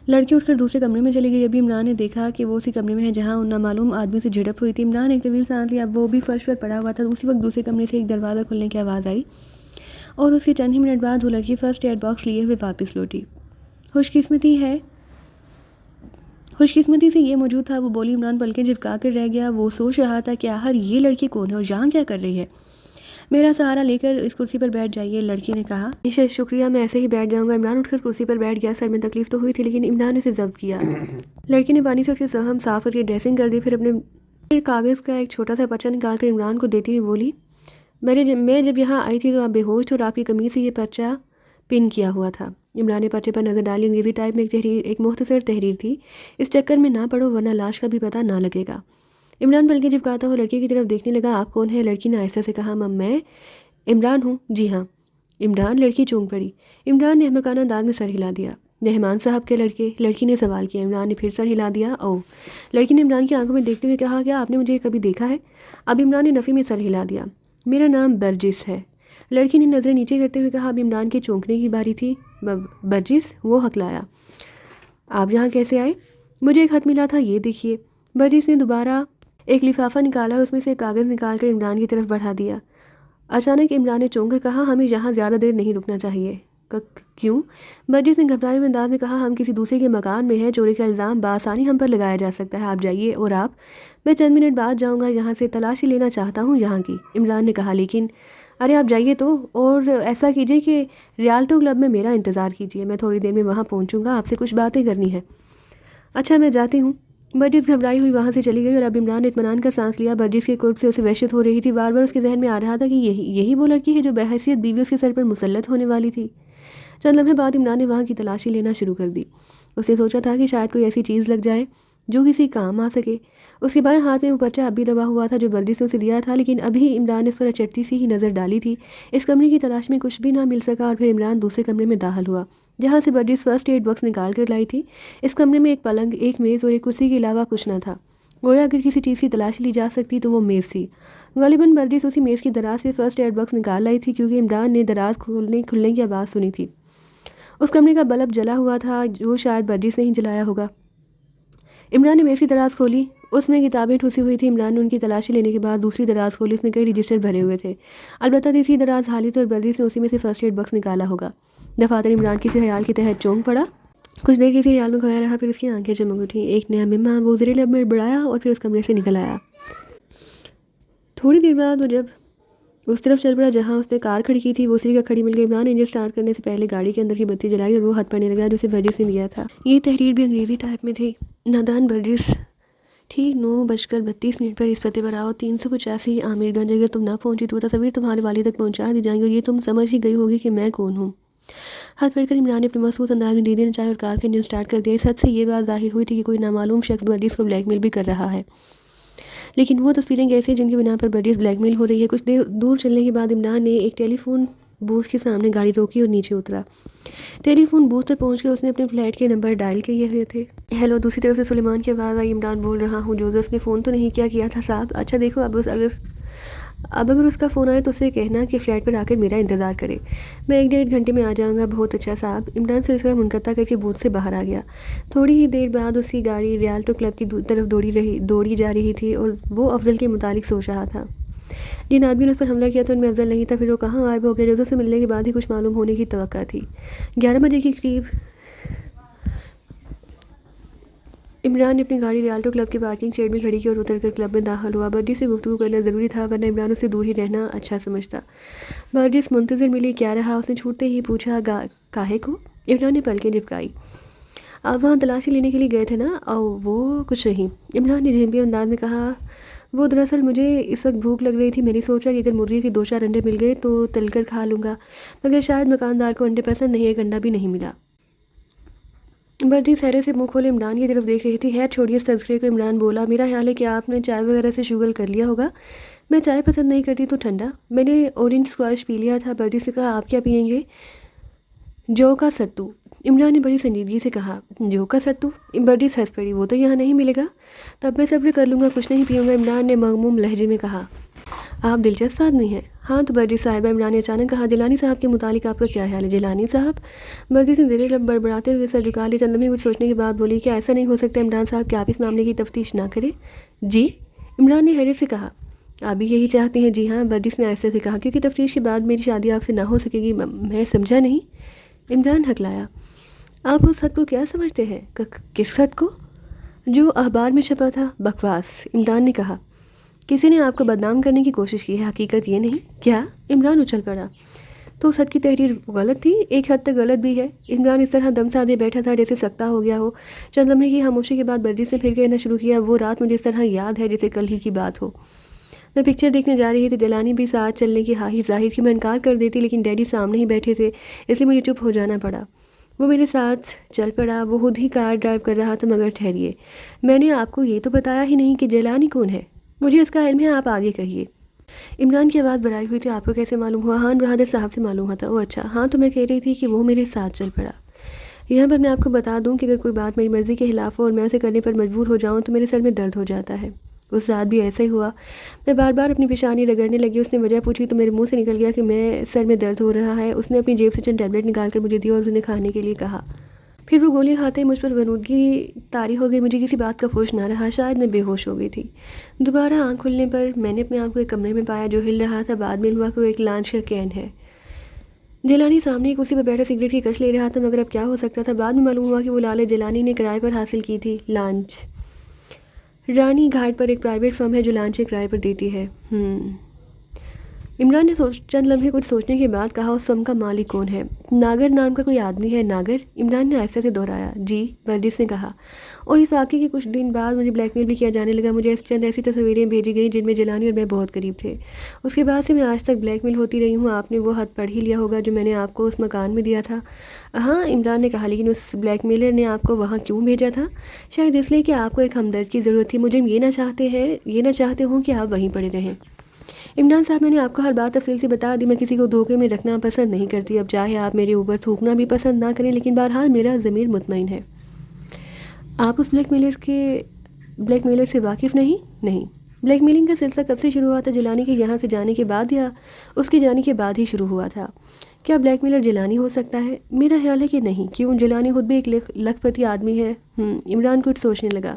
لڑکی اٹھ کر دوسرے کمرے میں چلی گئی. ابھی عمران نے دیکھا کہ وہ اسی کمرے میں ہے جہاں ان نامعلوم آدمی سے جھڑپ ہوئی تھی. عمران ایک طویل سانس لیا. اب وہ بھی فرش پر پڑا ہوا تھا. اسی وقت دوسرے کمرے سے ایک دروازہ کھلنے کی آواز آئی اور اس کے چند ہی منٹ بعد وہ لڑکی فرسٹ ایڈ باکس لیے ہوئے واپس لوٹی. خوش قسمتی سے یہ موجود تھا. وہ بولی. عمران پلکیں جھپکا کر رہ گیا. وہ سوچ رہا تھا کہ آخر یہ لڑکی کون ہے اور یہاں کیا کر رہی ہے. میرا سہارا لے کر اس کرسی پر بیٹھ جائیے. لڑکی نے کہا. شکریہ، میں ایسے ہی بیٹھ جاؤں گا. عمران اٹھ کر کرسی پر بیٹھ گیا. سر میں تکلیف تو ہوئی تھی لیکن عمران نے اسے ضبط کیا. لڑکی نے پانی سے اس کے زخم صاف کر کے ڈریسنگ کر دی. پھر کاغذ کا ایک چھوٹا سا پرچہ نکال کر عمران کو دیتی ہوئی بولی. میں جب یہاں آئی تھی تو آپ بے ہوش تھے اور آپ کی قمیض سے یہ پرچہ پن کیا ہوا تھا. عمران نے پرچے پر نظر ڈالی. انگریزی ٹائپ میں ایک مختصر تحریر تھی. اس چکر میں نہ پڑھو ورنہ لاش کا بھی پتہ نہ لگے گا. عمران پلکیں جھپکاتا ہوا لڑکی کی طرف دیکھنے لگا. آپ کون ہے؟ لڑکی نے آہستہ سے کہا. میں عمران ہوں. جی ہاں عمران. لڑکی چونک پڑی. عمران نے احمقانہ انداز میں سر ہلا دیا. رحمان صاحب کے لڑکے؟ لڑکی نے سوال کیا. عمران نے پھر سر ہلا دیا. او. لڑکی نے عمران کی آنکھوں میں دیکھتے ہوئے کہا. کیا آپ نے مجھے کبھی دیکھا ہے؟ اب عمران نے نفی میں سر ہلا دیا. میرا نام برجس ہے. لڑکی نے نظریں نیچے کرتے ہوئے کہا. اب عمران کے چونکنے کی باری تھی. برجس؟ وہ ہکلایا. آپ یہاں کیسے آئے؟ مجھے ایک خط ملا تھا، یہ دیکھیے. برجس نے دوبارہ ایک لفافہ نکالا اور اس میں سے ایک کاغذ نکال کر عمران کی طرف بڑھا دیا. اچانک عمران نے چونک کر کہا. ہمیں یہاں زیادہ دیر نہیں رکنا چاہیے. کیوں؟ برجس نے گھبرائے ہوئے انداز میں کہا. ہم کسی دوسرے کے مکان میں ہیں. چوری کا الزام بآسانی ہم پر لگایا جا سکتا ہے. آپ جائیے. اور آپ؟ میں چند منٹ بعد جاؤں گا. یہاں سے تلاشی لینا چاہتا ہوں یہاں کی. عمران نے کہا. لیکن ارے آپ جائیے تو. اور ایسا کیجیے کہ ریالٹو کلب میں میرا انتظار کیجیے. میں تھوڑی دیر میں وہاں پہنچوں گا. آپ سے کچھ باتیں کرنی ہیں. اچھا میں جاتی ہوں. برجس گھبرائی ہوئی وہاں سے چلی گئی اور اب عمران نے اطمینان کا سانس لیا. برجس کے قرب سے اسے وحشت ہو رہی تھی. بار بار اس کے ذہن میں آ رہا تھا کہ یہی وہ لڑکی ہے جو بحیثیت بیوی اس کے سر پر مسلط ہونے والی تھی. چند لمحے بعد عمران نے وہاں کی تلاشی لینا شروع کر دی. اس نے سوچا تھا کہ شاید کوئی ایسی چیز لگ جائے جو کسی کام آ سکے. اس کے بائیں ہاتھ میں وہ پرچہ اب بھی دبا ہوا تھا جو برجس نے اسے دیا تھا، لیکن ابھی عمران نے اس پر اچٹتی سی ہی نظر ڈالی تھی. اس کمرے کی تلاش میں کچھ بھی نہ مل سکا اور پھر عمران دوسرے کمرے میں داخل ہوا جہاں سے برجس فرسٹ ایڈ باکس نکال کر لائی تھی. اس کمرے میں ایک پلنگ، ایک میز اور ایک کرسی کے علاوہ کچھ نہ تھا. گویا اگر کسی چیز کی تلاشی لی جا سکتی تو وہ میز تھی. غالباً برجس اسی میز کی دراز سے فرسٹ ایڈ باکس نکال لائی تھی کیونکہ عمران نے دراز کھلنے کی آواز سنی تھی. اس کمرے کا بلب جلا ہوا تھا جو شاید برجس نے ہی جلایا ہوگا. عمران نے میز کی دراز کھولی. اس میں کتابیں ٹھوسی ہوئی تھی. عمران نے ان کی تلاشی لینے کے بعد دوسری دراز کھولی. اس میں کئی رجسٹر بھرے ہوئے تھے. البتہ تیسری دراز خالی تھی اور برجس نے اسی میں سے فرسٹ ایڈ باکس نکالا ہوگا. دفاتر عمران کسی خیال کے تحت چونک پڑا. کچھ دیر کسی خیال میں کھویا رہا، پھر اس کی آنکھیں چمک اٹھیں. ایک نیا مما وہ زیر لب میں بڑھایا اور پھر اس کمرے سے نکل آیا. تھوڑی دیر بعد وہ جب اس طرف چل پڑا جہاں اس نے کار کھڑی کی تھی. وہ اسی کا کھڑی مل گئی. عمران نے انجن سٹارٹ کرنے سے پہلے گاڑی کے اندر کی بتی جلائی اور وہ ہاتھ پڑنے لگا جو اسے برجس نے دیا تھا. یہ تحریر بھی انگریزی ٹائپ میں تھی. نادان برجس، ٹھیک 9:32 پر اس پتے پر آؤ. 385 عامر گنج. اگر تم نہ پہنچی تو وہ تصویر تمہارے والد تک پہنچا دی جائیں گی اور یہ تم سمجھ ہی گئی ہوگی کہ میں کون ہوں. ہاتھ پڑھ کر عمران نے اپنے محسوس انداز میں دیدی نچائے اور کار کا انجن سٹارٹ کر دیا. اس حد سے یہ بات ظاہر ہوئی تھی کہ کوئی نامعلوم شخص برجس کو بلیک میل بھی کر رہا ہے. لیکن وہ تصویریں کیسے جن کی بنا پر برجس بلیک میل ہو رہی ہے؟ کچھ دیر دور چلنے کے بعد عمران نے ایک ٹیلی فون بوتھ کے سامنے گاڑی روکی اور نیچے اترا. ٹیلی فون بوتھ پر پہنچ کر اس نے اپنے فلیٹ کے نمبر ڈائل کیے ہوئے تھے. ہیلو. دوسری طرف سے سلیمان کی آواز آئی. عمران بول رہا ہوں. جوزف نے فون تو نہیں کیا تھا صاحب؟ اچھا دیکھو اب اگر اس کا فون آئے تو اسے کہنا کہ فلیٹ پر آ کر میرا انتظار کرے. میں 1-1.5 گھنٹے میں آ جاؤں گا. بہت اچھا صاحب. عمران سلسلہ منقطع کر کے بوتھ سے باہر آ گیا. تھوڑی ہی دیر بعد اس کی گاڑی ریالٹو کلب کی طرف دوڑی جا رہی تھی اور وہ افضل کے متعلق سوچ رہا تھا. جن آدمی نے اس پر حملہ کیا تھا ان میں افضل نہیں تھا. پھر وہ کہاں غائب ہو گیا؟ جوزف سے ملنے کے بعد ہی کچھ معلوم ہونے کی توقع تھی. 11 بجے کے قریب عمران نے اپنی گاڑی ریالٹو کلب کے پارکنگ شیڈ میں کھڑی کی اور اتر کر کلب میں داخل ہوا. برجس سے گفتگو کرنا ضروری تھا ورنہ عمران اس سے دور ہی رہنا اچھا سمجھتا. برجس منتظر ملی. کیا رہا؟ اس نے چھوٹتے ہی پوچھا. کاہے کو؟ عمران نے پلکیں جھپکائی. آپ وہاں تلاشی لینے کے لیے گئے تھے نا؟ وہ کچھ نہیں. عمران نے جھیمپے انداز میں کہا. وہ دراصل مجھے اس وقت بھوک لگ رہی تھی. میں نے سوچا کہ اگر مرغی کے 2-4 انڈے مل گئے تو تل کر کھا لوں گا، مگر شاید مکاندار کو انڈے پسند نہیں. ایک انڈا بھی نہیں ملا. برجس حیرت سے منہ کھولے عمران کی طرف دیکھ رہی تھی. خیر چھوڑیے اس تذکرے کو. عمران بولا. میرا خیال ہے کہ آپ نے چائے وغیرہ سے شوگر کر لیا ہوگا. میں چائے پسند نہیں کرتی تو ٹھنڈا. میں نے اورنج اسکواش پی لیا تھا. برجس نے کہا. آپ کیا پئیں گے؟ جو کا ستو. عمران نے بڑی سنجیدگی سے کہا. جو کا ستو؟ برجس ہنس پڑی. وہ تو یہاں نہیں ملے گا. تب میں صبر کر لوں گا، کچھ نہیں پیوں گا. عمران نے مغموم لہجے میں کہا. آپ دلچسپ آدمی ہیں. ہاں تو برجس صاحبہ. عمران نے اچانک کہا. جیلانی صاحب کے متعلق آپ کا کیا خیال ہے؟ جیلانی صاحب؟ برجس نے زیر لب بڑبڑاتے ہوئے سر جھکا لیا. چند لمحے کچھ سوچنے کے بعد بولی. کیا ایسا نہیں ہو سکتا عمران صاحب کہ آپ اس معاملے کی تفتیش نہ کریں؟ جی؟ عمران نے حیرت سے کہا. آپ بھی یہی چاہتے ہیں؟ جی ہاں. برجس نے آہستہ سے کہا. کیونکہ تفتیش کے بعد میری شادی آپ سے نہ ہو سکے گی. میں سمجھا نہیں. عمران ہکلایا. آپ اس خط کو کیا سمجھتے ہیں؟ کس خط کو؟ جو اخبار میں چھپا تھا. بکواس. عمران نے کہا. کسی نے آپ کو بدنام کرنے کی کوشش کی ہے، حقیقت یہ نہیں. کیا؟ عمران اچھل پڑا. تو اس خط کی تحریر غلط تھی؟ ایک حد تک غلط بھی ہے. عمران اس طرح دم سادھے بیٹھا تھا جیسے سکتا ہو گیا ہو. چند لمحے کی خاموشی کے بعد برجس نے پھر کہنا شروع کیا. وہ رات مجھے اس طرح یاد ہے جیسے کل ہی کی بات ہو. میں پکچر دیکھنے جا رہی تھی. جیلانی بھی ساتھ چلنے کی خواہش ظاہر کی. میں انکار کر دیتی لیکن ڈیڈی سامنے ہی بیٹھے تھے اس لیے مجھے چپ ہو جانا پڑا. وہ میرے ساتھ چل پڑا. وہ خود ہی کار ڈرائیو کر رہا تھا. مگر ٹھہریے، میں نے آپ کو یہ تو بتایا ہی نہیں کہ جیلانی کون ہے. مجھے اس کا علم ہے، آپ آگے کہیے۔ عمران کی آواز بڑھائی ہوئی تھی۔ آپ کو کیسے معلوم ہوا؟ ہان بہادر صاحب سے معلوم ہوا تھا۔ وہ اچھا، ہاں تو میں کہہ رہی تھی کہ وہ میرے ساتھ چل پڑا۔ یہاں پر میں آپ کو بتا دوں کہ اگر کوئی بات میری مرضی کے خلاف ہو اور میں اسے کرنے پر مجبور ہو جاؤں تو میرے سر میں درد ہو جاتا ہے۔ اس رات بھی ایسا ہی ہوا۔ میں بار بار اپنی پیشانی رگڑنے لگی۔ اس نے وجہ پوچھی تو میرے منہ سے نکل گیا کہ میں سر میں درد ہو رہا ہے۔ اس نے اپنی جیب سے چند ٹیبلٹ نکال کر مجھے دی اور انہیں کھانے کے لیے کہا۔ پھر وہ گولی کھاتے ہی مجھ پر غنودگی طاری ہو گئی۔ مجھے کسی بات کا ہوش نہ رہا، شاید میں بے ہوش ہو گئی تھی۔ دوبارہ آنکھ کھلنے پر میں نے اپنے آپ کو ایک کمرے میں پایا جو ہل رہا تھا۔ بعد میں ہوا کہ وہ ایک لانچ کا کین ہے۔ جیلانی سامنے کی کرسی پر بیٹھا سگریٹ کی کش لے رہا تھا، مگر اب کیا ہو سکتا تھا؟ بعد میں معلوم ہوا کہ وہ لالے جیلانی نے کرائے پر حاصل کی تھی لانچ۔ رانی گھاٹ پر ایک پرائیویٹ فرم ہے جو لانچیں کرائے پر دیتی ہے۔ عمران نے چند لمحے کچھ سوچنے کے بعد کہا، اس فرم کا مالک کون ہے؟ ناگر نام کا کوئی آدمی ہے؟ ناگر؟ عمران نے آہستہ سے دہرایا۔ جی، ورجس نے کہا۔ اور اس واقعے کے کچھ دن بعد مجھے بلیک میل بھی کیا جانے لگا۔ مجھے چند ایسی تصویریں بھیجی گئیں جن میں جیلانی اور میں بہت قریب تھے۔ اس کے بعد سے میں آج تک بلیک میل ہوتی رہی ہوں۔ آپ نے وہ خط پڑھ ہی لیا ہوگا جو میں نے آپ کو اس مکان میں دیا تھا۔ ہاں، عمران نے کہا، لیکن اس بلیک میلر نے آپ کو وہاں کیوں بھیجا تھا؟ شاید اس لیے کہ آپ کو ایک ہمدرد کی ضرورت تھی۔ مجھے یہ نہ چاہتے ہوں کہ آپ وہیں پڑے رہیں۔ عمران صاحب، میں نے آپ کو ہر بات تفصیل سے بتا دی۔ میں کسی کو دھوکے میں رکھنا پسند نہیں کرتی۔ اب چاہے آپ میرے اوپر تھوکنا بھی پسند نہ کریں، لیکن بہرحال میرا ضمیر مطمئن ہے۔ آپ اس بلیک میلر سے واقف نہیں۔ بلیک میلنگ کا سلسلہ کب سے شروع ہوا تھا؟ جیلانی کے یہاں سے جانے کے بعد یا اس کے جانے کے بعد ہی شروع ہوا تھا؟ کیا بلیک میلر جیلانی ہو سکتا ہے؟ میرا خیال ہے کہ نہیں۔ کیوں؟ جیلانی خود بھی ایک لکھ پتی آدمی ہے۔ عمران کچھ سوچنے لگا۔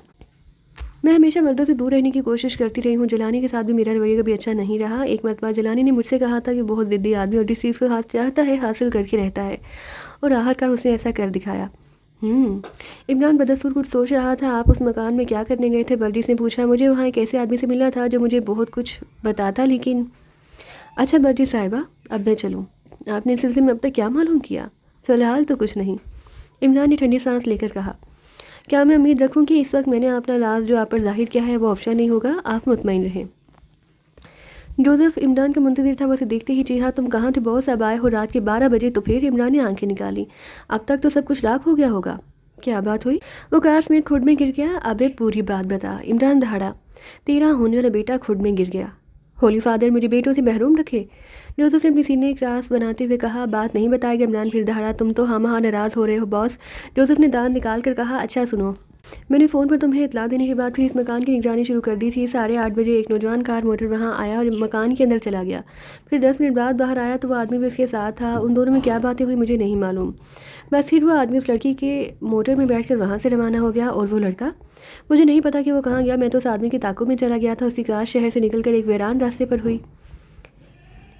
میں ہمیشہ مردوں سے دور رہنے کی کوشش کرتی رہی ہوں۔ جیلانی کے ساتھ بھی میرا رویہ کبھی اچھا نہیں رہا۔ ایک مرتبہ جیلانی نے مجھ سے کہا تھا کہ بہت ضدی آدمی اور جس چیز کو چاہتا ہے حاصل کر کے رہتا ہے، اور آخرکار اس نے ایسا کر دکھایا۔ عمران بدستور کچھ سوچ رہا تھا۔ آپ اس مکان میں کیا کرنے گئے تھے؟ ورجس نے پوچھا۔ مجھے وہاں ایک ایسے آدمی سے ملنا تھا جو مجھے بہت کچھ بتاتا، لیکن اچھا ورجس صاحبہ، اب میں چلوں؟ آپ نے اس سلسلے میں اب تک کیا معلوم کیا؟ فی الحال تو کچھ نہیں، عمران نے ٹھنڈی سانس لے کر کہا۔ کیا میں امید رکھوں کہ اس وقت میں نے اپنا راز جو آپ پر ظاہر کیا ہے وہ افشا نہیں ہوگا؟ آپ مطمئن رہیں۔ جوزف عمران کا منتظر تھا۔ وہ اسے دیکھتے ہی چیخا، تم کہاں تھے باس؟ اب آئے ہو رات کے 12 بجے تو پھر؟ عمران نے آنکھیں نکالی۔ اب تک تو سب کچھ راکھ ہو گیا ہوگا۔ کیا بات ہوئی؟ وہ کار سمیت کھڈ میں گر گیا۔ ابے پوری بات بتا۔ عمران دہاڑا۔ تیرا ہونے والا بیٹا کھڈ میں گر گیا۔ ہولی فادر، مجھے بیٹوں سے محروم رکھے؟ جوزف نے اپنی سینے کراس بناتے ہوئے کہا۔ بات نہیں بتائے گا؟ عمران پھر دہاڑا۔ تم تو ہاں ناراض ہو رہے ہو باس۔ جوزف نے دانت نکال کر کہا۔ اچھا سنو، میں نے فون پر تمہیں اطلاع دینے کے بعد پھر اس مکان کی نگرانی شروع کر دی تھی۔ 8:30 بجے ایک نوجوان کار موٹر وہاں آیا اور مکان کے اندر چلا گیا۔ پھر 10 منٹ بعد باہر آیا تو وہ آدمی بھی اس کے ساتھ تھا۔ ان دونوں میں کیا باتیں ہوئی مجھے نہیں معلوم۔ بس پھر وہ آدمی اس لڑکی کے موٹر میں بیٹھ کر وہاں سے روانہ ہو گیا۔ اور وہ لڑکا؟ مجھے نہیں پتا کہ وہ کہاں گیا۔ میں تو اس آدمی کے تعاقب میں چلا گیا تھا۔ اس کی کار شہر سے نکل کر ایک ویران راستے پر ہوئی۔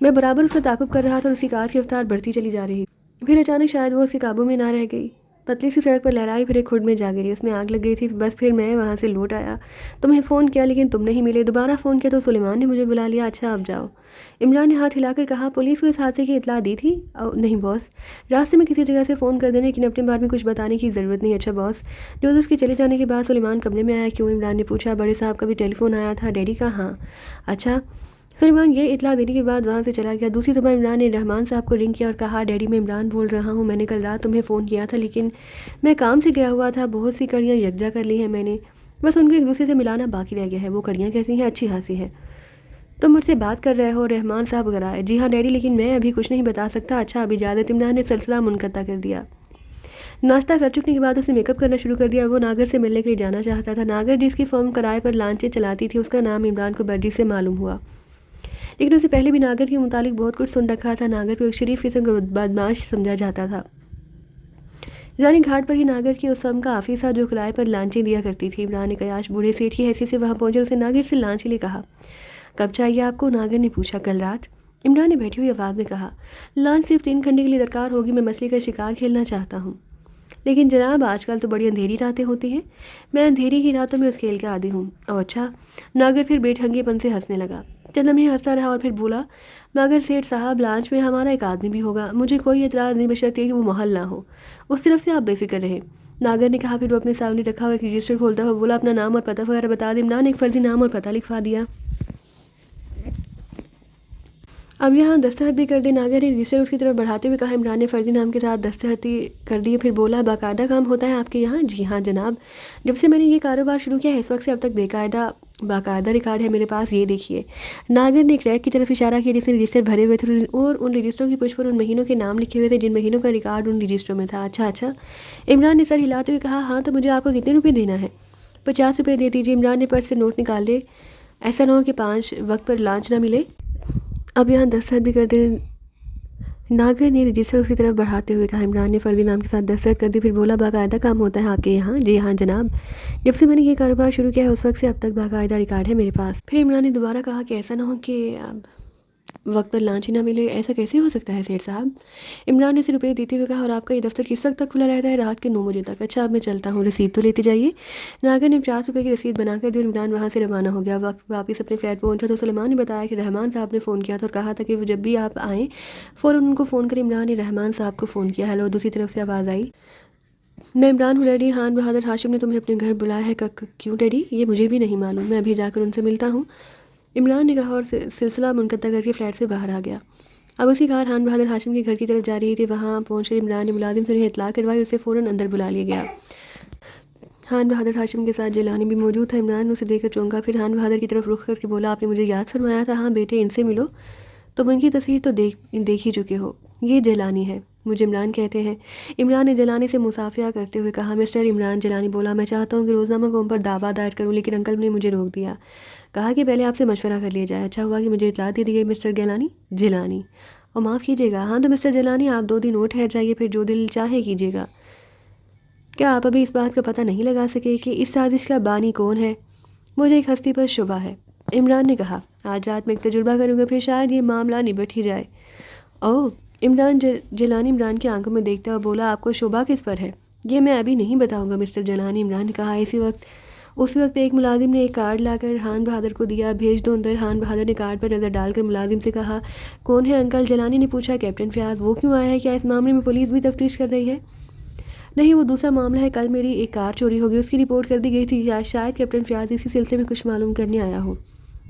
میں برابر اس کا تعاقب کر رہا تھا اور اس کی کار کی رفتار بڑھتی چلی جا رہی۔ پھر اچانک شاید وہ اس کے قابو میں نہ رہ گئی، پتلی سی سڑک پر لہرائی، پھر ایک کھڈ میں جا گری۔ اس میں آگ لگ گئی تھی۔ بس پھر میں وہاں سے لوٹ آیا۔ تمہیں فون کیا لیکن تم نہیں ملے۔ دوبارہ فون کیا تو سلیمان نے مجھے بلا لیا۔ اچھا اب جاؤ۔ عمران نے ہاتھ ہلا کر کہا۔ پولیس کو اس حادثے کی اطلاع دی تھی؟ نہیں باس، راستے میں کسی جگہ سے فون کر دینے، لیکن اپنے بارے میں کچھ بتانے کی ضرورت نہیں۔ اچھا باس۔ جوزف کے چلے جانے کے بعد سلیمان کمرے میں آیا۔ کیوں؟ عمران نے پوچھا۔ بڑے صاحب کا بھی ٹیلی فون آیا تھا۔ ڈیڈی کا؟ ہاں۔ اچھا۔ سلیمان یہ اطلاع دینے کے بعد وہاں سے چلا گیا۔ دوسری صبح عمران نے رحمان صاحب کو رنگ کیا اور کہا، ڈیڈی میں عمران بول رہا ہوں۔ میں نے کل رات تمہیں فون کیا تھا لیکن میں کام سے گیا ہوا تھا۔ بہت سی کڑیاں یکجا کر لی ہیں میں نے، بس ان کو ایک دوسرے سے ملانا باقی رہ گیا ہے۔ وہ کڑیاں کیسی ہیں؟ اچھی خاصی ہیں۔ تم مجھ سے بات کر رہے ہو؟ رحمان صاحب گرائے۔ جی ہاں ڈیڈی، لیکن میں ابھی کچھ نہیں بتا سکتا۔ اچھا اب اجازت۔ عمران نے سلسلہ منقطع کر دیا۔ ناشتہ کر چکنے کے بعد اس نے میک اپ کرنا شروع کر دیا۔ وہ ناگر سے ملنے کے لیے جانا چاہتا تھا۔ ناگر جس کی فرم کرائے پر لانچیں چلاتی تھی، اس کا نام عمران کو ورجس سے معلوم ہوا، لیکن اسے پہلے بھی ناگر کے متعلق بہت کچھ سن رکھا تھا۔ ناگر کو ایک شریف قسم کا بدماش سمجھا جاتا تھا۔ رانی گھاٹ پر ہی ناگر کی اس فرم کا آفس تھا جو کرائے پر لانچیں دیا کرتی تھی۔ عمران نے قیاش بوڑھے سیٹھ کی حیثیت سے وہاں پہنچے اور اسے ناگر سے لانچ کے لیے کہا۔ کب چاہیے آپ کو؟ ناگر نے پوچھا۔ کل رات، عمران نے بیٹھی ہوئی آواز میں کہا۔ لانچ صرف 3 گھنٹے کے لیے درکار ہوگی۔ میں مچھلی کا شکار کھیلنا چاہتا ہوں۔ لیکن جناب آج کل تو بڑی اندھیری راتیں ہوتی ہیں۔ میں اندھیری ہی راتوں میں اس کھیل کا عادی ہوں۔ او اچھا۔ ناگر پھر بے ڈھنگے پن سے ہنسنے لگا۔ چند لمحے ہنستا رہا اور پھر بولا، مگر سیٹھ صاحب لانچ میں ہمارا ایک آدمی بھی ہوگا۔ مجھے کوئی اعتراض نہیں بشرطیہ کہ وہ محل نہ ہو۔ اس طرف سے آپ بے فکر رہیں، ناگر نے کہا۔ پھر وہ اپنے سامنے رکھا ہوا ایک رجسٹر کھولتا ہوا بولا، اپنا نام اور پتہ وغیرہ بتا دیں۔ عمران نے ایک فرضی نام اور پتہ لکھوا دیا۔ اب یہاں دستخط بھی کر دے۔ ناگر نے رجسٹر اس کی طرف بڑھاتے ہوئے کہا۔ عمران نے فرضی نام کے ساتھ دستخط کر دیے، پھر بولا، باقاعدہ کام ہوتا ہے آپ کے یہاں؟ جی ہاں جناب، جب سے میں نے یہ کاروبار شروع کیا ہے اس وقت سے اب تک باقاعدہ باقاعدہ ریکارڈ ہے میرے پاس، یہ دیکھیے۔ ناگر نے ایک ریک کی طرف اشارہ کیا جس میں رجسٹر بھرے ہوئے تھے اور ان رجسٹروں کی پشت پر ان مہینوں کے نام لکھے ہوئے تھے جن مہینوں کا ریکارڈ ان رجسٹروں میں تھا۔ اچھا۔ عمران نے سر ہلاتے ہوئے کہا، ہاں تو مجھے آپ کو کتنے روپے دینا ہے؟ 50 روپے دے دیجیے۔ عمران نے پرس سے نوٹ نکال لے، ایسا نہ ہو کہ 5 وقت پر لانچ نہ ملے، اب یہاں دستخط بھی کر دیں۔ ناگر نے رجسٹر اس کی طرف بڑھاتے ہوئے کہا۔ عمران نے فرضی نام کے ساتھ دستخط کر دی، پھر بولا، باقاعدہ کام ہوتا ہے آپ کے یہاں؟ جی ہاں جناب، جب سے میں نے یہ کاروبار شروع کیا ہے اس وقت سے اب تک باقاعدہ ریکارڈ ہے میرے پاس۔ پھر عمران نے دوبارہ کہا کہ ایسا نہ ہو کہ اب وقت پر لانچ ہی نہ ملے، ایسا کیسے ہو سکتا ہے سیٹھ صاحب؟ عمران نے اسے روپے دیتے ہوئے کہا، اور آپ کا یہ دفتر کس وقت تک کھلا رہتا ہے؟ رات کے 9 بجے تک۔ اچھا اب میں چلتا ہوں، رسید تو لیتے جائیے۔ ناگر نے 50 روپے کی رسید بنا کر دی اور عمران وہاں سے روانہ ہو گیا۔ وقت واپس اپنے فلیٹ پہنچا تو سلیمان نے بتایا کہ رحمان صاحب نے فون کیا تھا اور کہا تھا کہ وہ جب بھی آپ آئیں فوراً ان کو فون کریں۔ عمران نے رحمان صاحب کو فون کیا۔ ہیلو، دوسری طرف سے آواز آئی، میں عمران ہوں ڈیڈی، خان بہادر ہاشم نے تمہیں اپنے گھر بلایا ہے۔ کیوں ڈیڈی؟ یہ مجھے بھی نہیں معلوم، میں ابھی جا کر ان سے ملتا ہوں، عمران نے کہا اور سلسلہ منقطع کر کے فلیٹ سے باہر آ گیا۔ اب اسی کار خان بہادر ہاشم کے گھر کی طرف جا رہی تھی۔ وہاں پہنچ کر عمران نے ملازم سے انہیں اطلاع کروائی اور اسے فوراً اندر بلا لیا گیا۔ خان بہادر ہاشم کے ساتھ جیلانی بھی موجود تھا۔ عمران نے اسے دیکھ کر چونکا، پھر خان بہادر کی طرف رخ کر کے بولا، آپ نے مجھے یاد فرمایا تھا؟ ہاں بیٹے، ان سے ملو، تم ان کی تصویر تو دیکھ ہی چکے ہو، یہ جیلانی ہے، مجھے عمران کہتے ہیں۔ عمران نے جیلانی سے مصافحہ کرتے ہوئے کہا، مسٹر عمران جیلانی بولا، میں چاہتا ہوں کہ روزنامہ قوم پر دعویٰ دائر کروں، لیکن انکل نے مجھے روک دیا، کہا کہ پہلے آپ سے مشورہ کر لیا جائے۔ اچھا ہوا کہ مجھے اطلاع دے دی گئی مسٹر جیلانی، اور معاف کیجیے گا، ہاں تو مسٹر جیلانی آپ 2 دن اور ٹھہر جائیے، پھر جو دل چاہے کیجیے گا۔ کیا آپ ابھی اس بات کا پتہ نہیں لگا سکے کہ اس سازش کا بانی کون ہے؟ مجھے ایک ہستی پر شبہ ہے، عمران نے کہا، آج رات میں ایک تجربہ کروں گا، پھر شاید یہ معاملہ نبٹ ہی جائے۔ اوہ، عمران جیلانی عمران کی آنکھوں میں دیکھتا اور بولا، آپ کو شبہ کس پر ہے؟ یہ میں ابھی نہیں بتاؤں گا مسٹر جیلانی، عمران نے کہا۔ اس وقت ایک ملازم نے ایک کارڈ لا کر خان بہادر کو دیا، بھیج دو اندر۔ خان بہادر نے کارڈ پر نظر ڈال کر ملازم سے کہا، کون ہے انکل؟ جیلانی نے پوچھا، کیپٹن فیاض۔ وہ کیوں آیا ہے؟ کیا اس معاملے میں پولیس بھی تفتیش کر رہی ہے؟ نہیں، وہ دوسرا معاملہ ہے، کل میری ایک کار چوری ہو گئی، اس کی رپورٹ کر دی گئی تھی، شاید کیپٹن فیاض اسی سلسلے میں کچھ معلوم کرنے آیا ہو۔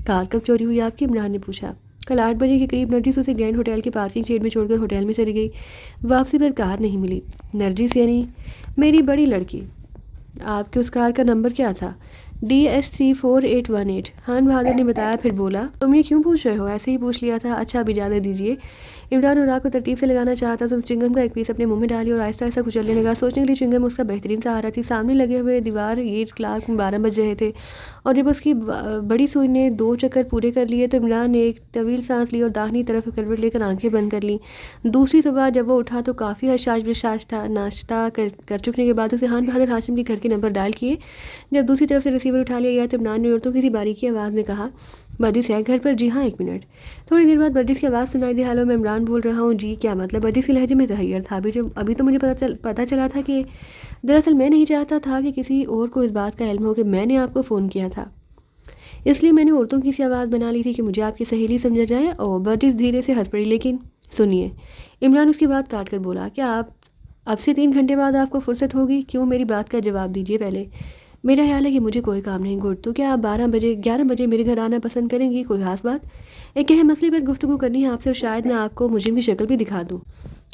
کار کب چوری ہوئی آپ کی؟ عمران نے پوچھا۔ کل 8 بجے کے قریب نرجس اسے گرینڈ ہوٹل کی پارکنگ شیڈ میں چھوڑ کر ہوٹل میں چلی گئی، واپسی پر کار نہیں ملی۔ نرجس یعنی میری بڑی لڑکی؟ آپ کے اس کار کا نمبر کیا تھا؟ DS 34818، خان بہادر نے بتایا، پھر بولا، تم یہ کیوں پوچھ رہے ہو؟ ایسے ہی پوچھ لیا تھا۔ اچھا اب اجازت دیجیے۔ عمران اور راہ کو ترتیب سے لگانا چاہتا تو چنگم کا ایک پیس اپنے منہ میں ڈالی اور آہستہ آہستہ کچلنے لگا۔ سوچنے کے لیے چنگم اس کا بہترین سہارا تھی۔ سامنے لگے ہوئے دیوار گیٹ کلاک میں 12 بج رہے تھے اور جب اس کی بڑی سوئی نے 2 چکر پورے کر لیے تو عمران نے ایک طویل سانس لی اور داہنی طرف کروٹ لے کر آنکھیں بند کر لیں۔ دوسری صبح جب وہ اٹھا تو کافی حشاش بشاش تھا۔ ناشتہ کر چکنے کے بعد اسے خان بہادر ہاشم کے گھر کے نمبر ڈائل کیے۔ جب دوسری طرف سے ریسیور اٹھا لیا گیا تو عمران نے عورتوں کسی باریکی آواز میں کہا، برجس ہے گھر پر؟ جی ہاں، 1 منٹ۔ تھوڑی دیر بعد برجس کی آواز سنائی دی، ہیلو میں عمران بول رہا ہوں۔ جی کیا مطلب؟ برجس کے لہجے میں تغیر تھا۔ ابھی تو مجھے پتہ چلا تھا کہ دراصل میں نہیں چاہتا تھا کہ کسی اور کو اس بات کا علم ہو کہ میں نے آپ کو فون کیا تھا، اس لیے میں نے عورتوں کی سی آواز بنا لی تھی کہ مجھے آپ کی سہیلی سمجھا جائے۔ اور برجس دھیرے سے ہنس پڑی، لیکن سنیے، عمران اس کی بات کاٹ کر بولا، کیا اب سے 3 گھنٹے بعد آپ کو فرصت ہوگی؟ کیوں؟ میری بات کا جواب دیجیے پہلے۔ میرا خیال ہے کہ مجھے کوئی کام نہیں گڈ، تو کیا آپ 11 بجے میرے گھر آنا پسند کریں گی؟ کوئی خاص بات؟ ایک اہم مسئلے پر گفتگو کرنی ہے آپ سے اور شاید میں آپ کو مجرم کی شکل بھی دکھا دوں۔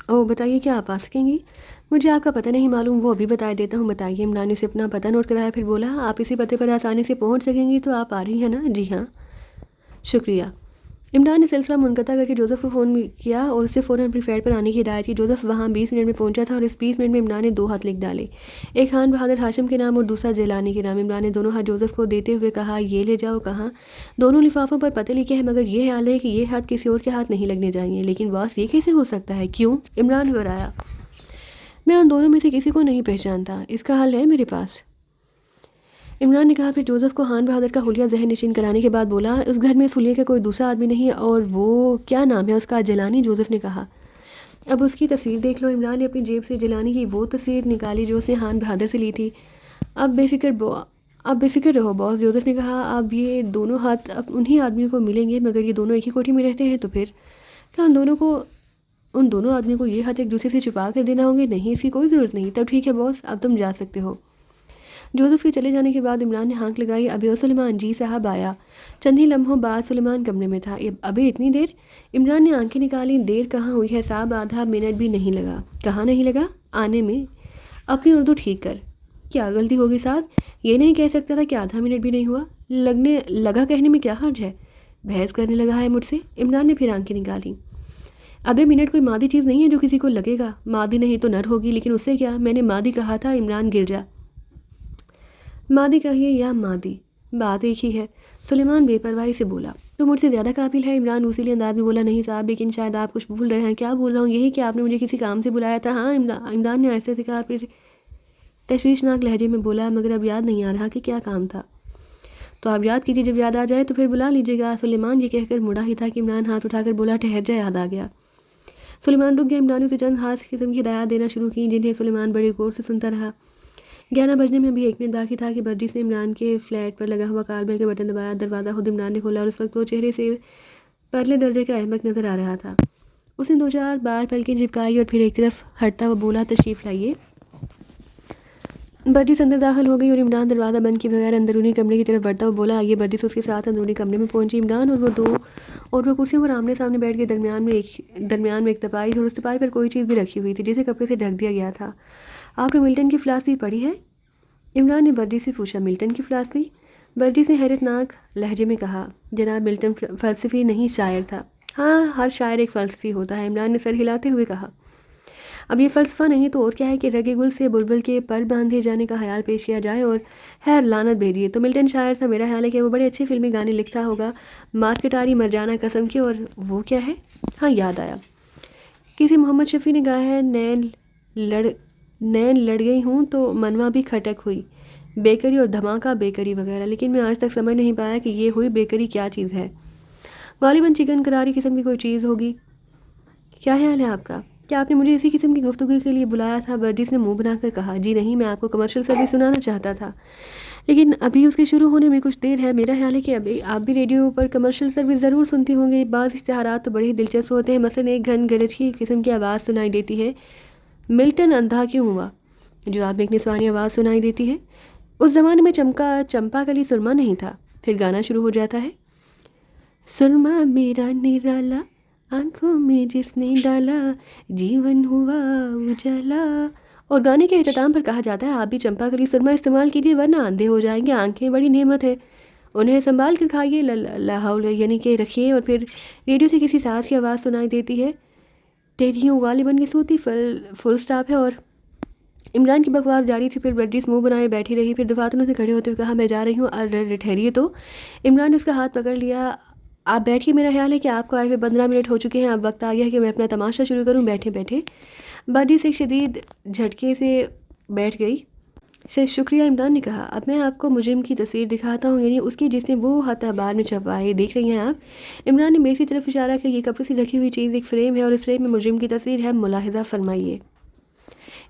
اوہ بتائیے، کیا آپ آ سکیں گی؟ مجھے آپ کا پتہ نہیں معلوم، وہ ابھی بتا دیتا ہوں، بتائیے۔ عمران نے اسے اپنا پتہ نوٹ کرایا، پھر بولا، آپ اسی پتے پر آسانی سے پہنچ سکیں گی تو آپ آ رہی ہیں نا؟ جی ہاں، شکریہ۔ عمران نے سلسلہ منقطع کر کے جوزف کو فون کیا اور اسے فوراً اپنی فلیٹ پر آنے کی ہدایت کی۔ جوزف وہاں 20 منٹ میں پہنچا تھا اور اس 20 منٹ میں عمران نے 2 خط لکھ ڈالے، ایک خان بہادر ہاشم کے نام اور دوسرا جیلانی کے نام۔ عمران نے دونوں ہاتھ جوزف کو دیتے ہوئے کہا، یہ لے جاؤ۔ کہاں؟ دونوں لفافوں پر پتے لکھے ہیں، مگر یہ خیال ہے کہ یہ ہاتھ کسی اور کے ہاتھ نہیں لگنے چاہیے۔ لیکن باس یہ کیسے ہو سکتا ہے؟ کیوں؟ عمران گھبرایا۔ میں ان دونوں میں سے کسی کو نہیں پہچانتا، اس کا حل ہے میرے پاس، عمران نے کہا۔ پھر جوزف کو خان بہادر کا حلیہ ذہن نشین کرانے کے بعد بولا، اس گھر میں اس حلیے کا کوئی دوسرا آدمی نہیں، اور وہ کیا نام ہے اس کا؟ جیلانی، جوزف نے کہا۔ اب اس کی تصویر دیکھ لو۔ عمران نے اپنی جیب سے جیلانی کی وہ تصویر نکالی جو اس نے خان بہادر سے لی تھی۔ اب بے فکر رہو باس، جوزف نے کہا، اب یہ دونوں ہاتھ انہی آدمیوں کو ملیں گے، مگر یہ دونوں ایک ہی کوٹھی میں رہتے ہیں، تو پھر کیا ان دونوں آدمیوں کو یہ ہاتھ ایک دوسرے سے چھپا کر دینا ہوں گے؟ نہیں، اس کی کوئی ضرورت نہیں۔ تب ٹھیک ہے باس، اب تم جا سکتے ہو۔ جوزف کے چلے جانے کے بعد عمران نے ہانک لگائی، ابھی اور سلیمان؟ جی صاحب آیا۔ چند ہی لمحوں بعد سلیمان کمرے میں تھا۔ ابھی اتنی دیر؟ عمران نے آنکھیں نکالی، دیر کہاں ہوئی ہے صاحب، آدھا منٹ بھی نہیں لگا۔ کہاں نہیں لگا؟ آنے میں۔ اپنی اردو ٹھیک کر، کیا غلطی ہوگی صاحب؟ یہ نہیں کہہ سکتا تھا کہ آدھا منٹ بھی نہیں ہوا؟ لگنے لگا کہنے میں کیا حرج ہے؟ بحث کرنے لگا ہے مجھ سے؟ عمران نے پھر آنکھیں نکالی. ابے منٹ کوئی مادی چیز نہیں ہے جو کسی کو لگے گا. مادی نہیں تو نر ہوگی، لیکن اس سے کیا؟ میں نے مادی کہا تھا. عمران گر جا. مادی کہیے یا مادی، بات ایک ہی ہے. سلیمان بے پرواہی سے بولا. تو مجھ سے زیادہ قابل ہے؟ عمران اسی لیے انداز میں بولا. نہیں صاحب، لیکن شاید آپ کچھ بھول رہے ہیں. کیا بول رہا ہوں؟ یہی کہ آپ نے مجھے کسی کام سے بلایا تھا. ہاں. عمران نے ایسے سے کہا، پھر تشویشناک لہجے میں بولا، مگر اب یاد نہیں آ رہا کہ کیا کام تھا. تو آپ یاد کیجیے، جب یاد آ جائے تو پھر بلا لیجیے گا. سلیمان یہ کہہ کر مڑا ہی تھا کہ عمران ہاتھ اٹھا کر بولا، ٹھہر جا، یاد آ گیا. سلیمان رک گیا. عمران نے اسے چند خاص قسم کی ہدایات دینا شروع کی، جنہیں سلیمان بڑے غور سے سنتا رہا. 11 بجنے میں ابھی 1 منٹ باقی تھا کہ برجس نے عمران کے فلیٹ پر لگا ہوا کال بیل کا بٹن دبایا. دروازہ خود عمران نے کھولا اور اس وقت وہ چہرے سے پرلے درجے کا احمق نظر آ رہا تھا. اس نے 2-4 بار پلکیں جھپکائی اور پھر ایک طرف ہٹتا ہوا بولا، تشریف لائیے. برجس اندر داخل ہو گئی اور عمران دروازہ بند کیے بغیر اندرونی کمرے کی طرف بڑھتا ہوا بولا، آئیے. برجس اس کے ساتھ اندرونی کمرے میں پہنچی. عمران اور وہ کرسیوں پر آمنے سامنے بیٹھ کے درمیان میں ایک تپائی اور اس تپائی پر کوئی چیز بھی رکھی ہوئی تھی جسے کپڑے سے ڈھک دیا گیا تھا. آپ نے ملٹن کی فلاسفی پڑھی ہے؟ عمران نے برجس سے پوچھا. ملٹن کی فلاسفی؟ برجس نے حیرت ناک لہجے میں کہا، جناب ملٹن فلسفی نہیں، شاعر تھا. ہاں، ہر شاعر ایک فلسفی ہوتا ہے. عمران نے سر ہلاتے ہوئے کہا. اب یہ فلسفہ نہیں تو اور کیا ہے کہ رگے گل سے بلبل کے پر باندھے جانے کا خیال پیش کیا جائے اور خیر لعنت بھیجیے. تو ملٹن شاعر تھا. میرا خیال ہے کہ وہ بڑے اچھے فلمی گانے لکھتا ہوگا، مارکیٹاری مرجانہ قسم کے. اور وہ کیا ہے؟ ہاں یاد آیا، کسی محمد شفیع نے گایا ہے، نین لڑ گئی ہوں تو منوا بھی کھٹک ہوئی، بیکری اور دھماکہ بیکری وغیرہ. لیکن میں آج تک سمجھ نہیں پایا کہ یہ ہوئی بیکری کیا چیز ہے. غالباً چکن کراری قسم کی کوئی چیز ہوگی. کیا خیال ہے آپ کا؟ کیا آپ نے مجھے اسی قسم کی گفتگو کے لیے بلایا تھا؟ برجس نے منہ بنا کر کہا. جی نہیں، میں آپ کو کمرشل سروس سنانا چاہتا تھا، لیکن ابھی اس کے شروع ہونے میں کچھ دیر ہے. میرا خیال ہے کہ ابھی آپ بھی ریڈیو پر کمرشل سروس ضرور سنتی ہوں گی. بعض اشتہارات تو بڑے ہی دلچسپ ہوتے ہیں. مثلاً ایک گھن گرج کی قسم کی آواز سنائی دیتی ہے، ملٹن اندھا کیوں ہوا؟ جواب میں ایک نسوانی آواز سنائی دیتی ہے. اس زمانے میں چمپا کلی سرما نہیں تھا. پھر گانا شروع ہو جاتا ہے، سرما میرا نرالا، آنکھوں میں جس نے ڈالا، جیون ہوا اجالا. اور گانے کے اختتام پر کہا جاتا ہے، آپ بھی چمپا کلی سرما استعمال کیجیے ورنہ اندھے ہو جائیں گے. آنکھیں بڑی نعمت ہے، انہیں سنبھال کر کھائیے. لاہور یعنی کہ رکھیے. اور پھر ریڈیو سے کسی ساز کی آواز سنائی دیتی ہے، ٹیریوں غالباً کی صوتی فل سٹاپ ہے. اور عمران کی بکواس جاری تھی. پھر برجس منہ بنائے بیٹھی رہی. پھر دفاتروں سے کھڑے ہوتے ہوئے کہا، میں جا رہی ہوں. ارے ٹھہریے تو. عمران نے اس کا ہاتھ پکڑ لیا. آپ بیٹھیے، میرا خیال ہے کہ آپ کو آئے ہوئے 15 منٹ ہو چکے ہیں. اب وقت آ گیا ہے کہ میں اپنا تماشا شروع کروں. بیٹھے. برجس ایک شدید جھٹکے سے بیٹھ گئی. شکریہ، عمران نے کہا. اب میں آپ کو مجرم کی تصویر دکھاتا ہوں، یعنی اس کی جس نے وہ خط اخبار میں چھپوائی. دیکھ رہی ہیں آپ؟ عمران نے میز کی طرف اشارہ کیا. یہ کپڑے سے ڈھکی ہوئی چیز ایک فریم ہے اور اس فریم میں مجرم کی تصویر ہے. ملاحظہ فرمائیے.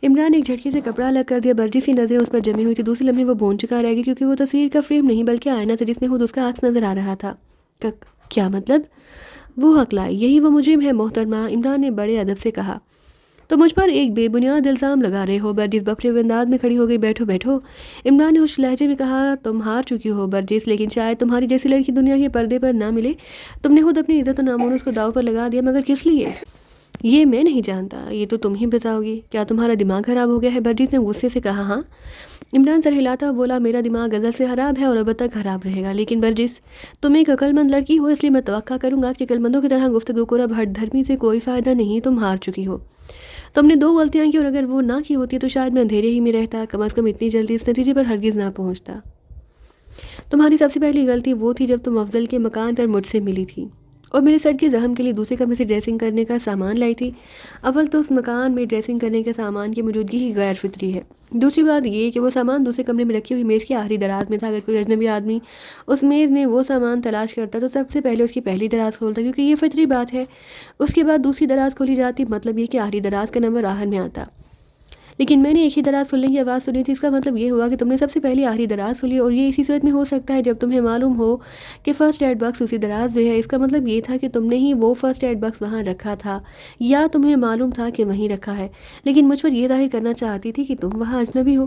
عمران نے ایک جھٹکے سے کپڑا الگ کر دیا. برجس کی نظریں اس پر جمی ہوئی تھی. دوسرے لمحے وہ بھون چکا رہ گئی، کیونکہ وہ تصویر کا فریم نہیں بلکہ آئینہ تھا جس میں خود اس کا عکس نظر آ رہا تھا. کیا مطلب؟ وہ ہکلائی. یہی وہ مجرم ہے محترمہ، عمران نے بڑے ادب سے کہا. تو مجھ پر ایک بے بنیاد الزام لگا رہے ہو؟ برجس بکھرے ہوئے انداز میں کھڑی ہو گئی. بیٹھو. عمران نے اس لہجے میں کہا. تم ہار چکی ہو برجس، لیکن شاید تمہاری جیسی لڑکی دنیا کے پردے پر نہ ملے. تم نے خود اپنی عزت و ناموس کو داؤ پر لگا دیا، مگر کس لیے؟ یہ میں نہیں جانتا، یہ تو تم ہی بتاؤ گی. کیا تمہارا دماغ خراب ہو گیا ہے؟ برجس نے غصے سے کہا. ہاں. عمران سر ہلاتا ہوا بولا، میرا دماغ غزل سے خراب ہے اور اب تک خراب رہے گا. لیکن برجس، تم ایک عقل مند لڑکی ہو، اس لیے میں توقع کروں گا کہ عقل مندوں کی طرح گفتگو کرو. اب ہٹ دھرمی سے کوئی فائدہ نہیں، تم ہار چکی ہو. تم نے 2 غلطیاں کی اور اگر وہ نہ کی ہوتی تو شاید میں اندھیرے ہی میں رہتا. کم از کم اتنی جلدی اس نتیجے پر ہرگز نہ پہنچتا. تمہاری سب سے پہلی غلطی وہ تھی جب تم افضل کے مکان پر مجھ سے ملی تھی اور میرے سر کے زخم کے لیے دوسرے کمرے سے ڈریسنگ کرنے کا سامان لائی تھی. اول تو اس مکان میں ڈریسنگ کرنے کے سامان کی موجودگی ہی غیر فطری ہے. دوسری بات یہ کہ وہ سامان دوسرے کمرے میں رکھی ہوئی میز کی آخری دراز میں تھا. اگر کوئی اجنبی آدمی اس میز میں وہ سامان تلاش کرتا تو سب سے پہلے اس کی پہلی دراز کھولتا، کیونکہ یہ فطری بات ہے. اس کے بعد دوسری دراز کھولی جاتی، مطلب یہ کہ آخری دراز کا نمبر آخر میں آتا. لیکن میں نے ایک ہی دراز کھلنے کی آواز سنی تھی. اس کا مطلب یہ ہوا کہ تم نے سب سے پہلے آخری دراز کھولی، اور یہ اسی صورت میں ہو سکتا ہے جب تمہیں معلوم ہو کہ فرسٹ ایڈ باکس اسی دراز میں ہے. اس کا مطلب یہ تھا کہ تم نے ہی وہ فرسٹ ایڈ باکس وہاں رکھا تھا، یا تمہیں معلوم تھا کہ وہیں رکھا ہے، لیکن مجھ پر یہ ظاہر کرنا چاہتی تھی کہ تم وہاں اجنبی ہو.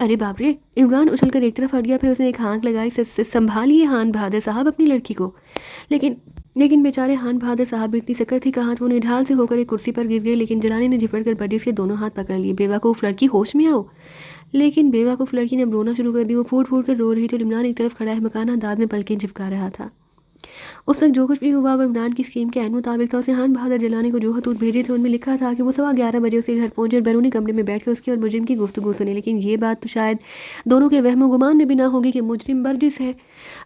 ارے باپ رے! عمران اچھل کر ایک طرف ہٹ گیا، پھر اس نے ایک ہانک لگائی، سنبھالیے خان بہادر صاحب اپنی لڑکی کو۔ لیکن بیچارے خان بہادر صاحب اتنی سکت تھی کہاں تو وہ نڈھال سے ہو کر ایک کرسی پر گر گئے، لیکن جلانی نے جھپٹ کر بدی سے دونوں ہاتھ پکڑ لیے۔ بیوقوف لڑکی، ہوش میں آؤ! لیکن بیوقوف لڑکی نے اب رونا شروع کر دی، وہ پھوٹ پھوٹ کر رو رہی تھی اور عمران ایک طرف کھڑا ہے مکانہ انداز میں پلکیں جھپکا رہا تھا۔ اس تک جو کچھ بھی ہوا وہ عمران کی اسکیم کے عین مطابق تھا۔ اسے خان بہادر جیلانی کو جو خطوط بھیجے تھے ان میں لکھا تھا کہ وہ 11:15 بجے اسے گھر پہنچے اور بیرونی کمرے میں بیٹھ کے اس کی اور مجرم کی گفتگو سنے، لیکن یہ بات تو شاید دونوں کے وہم و گمان میں بھی نہ ہوگی کہ مجرم برجس ہے۔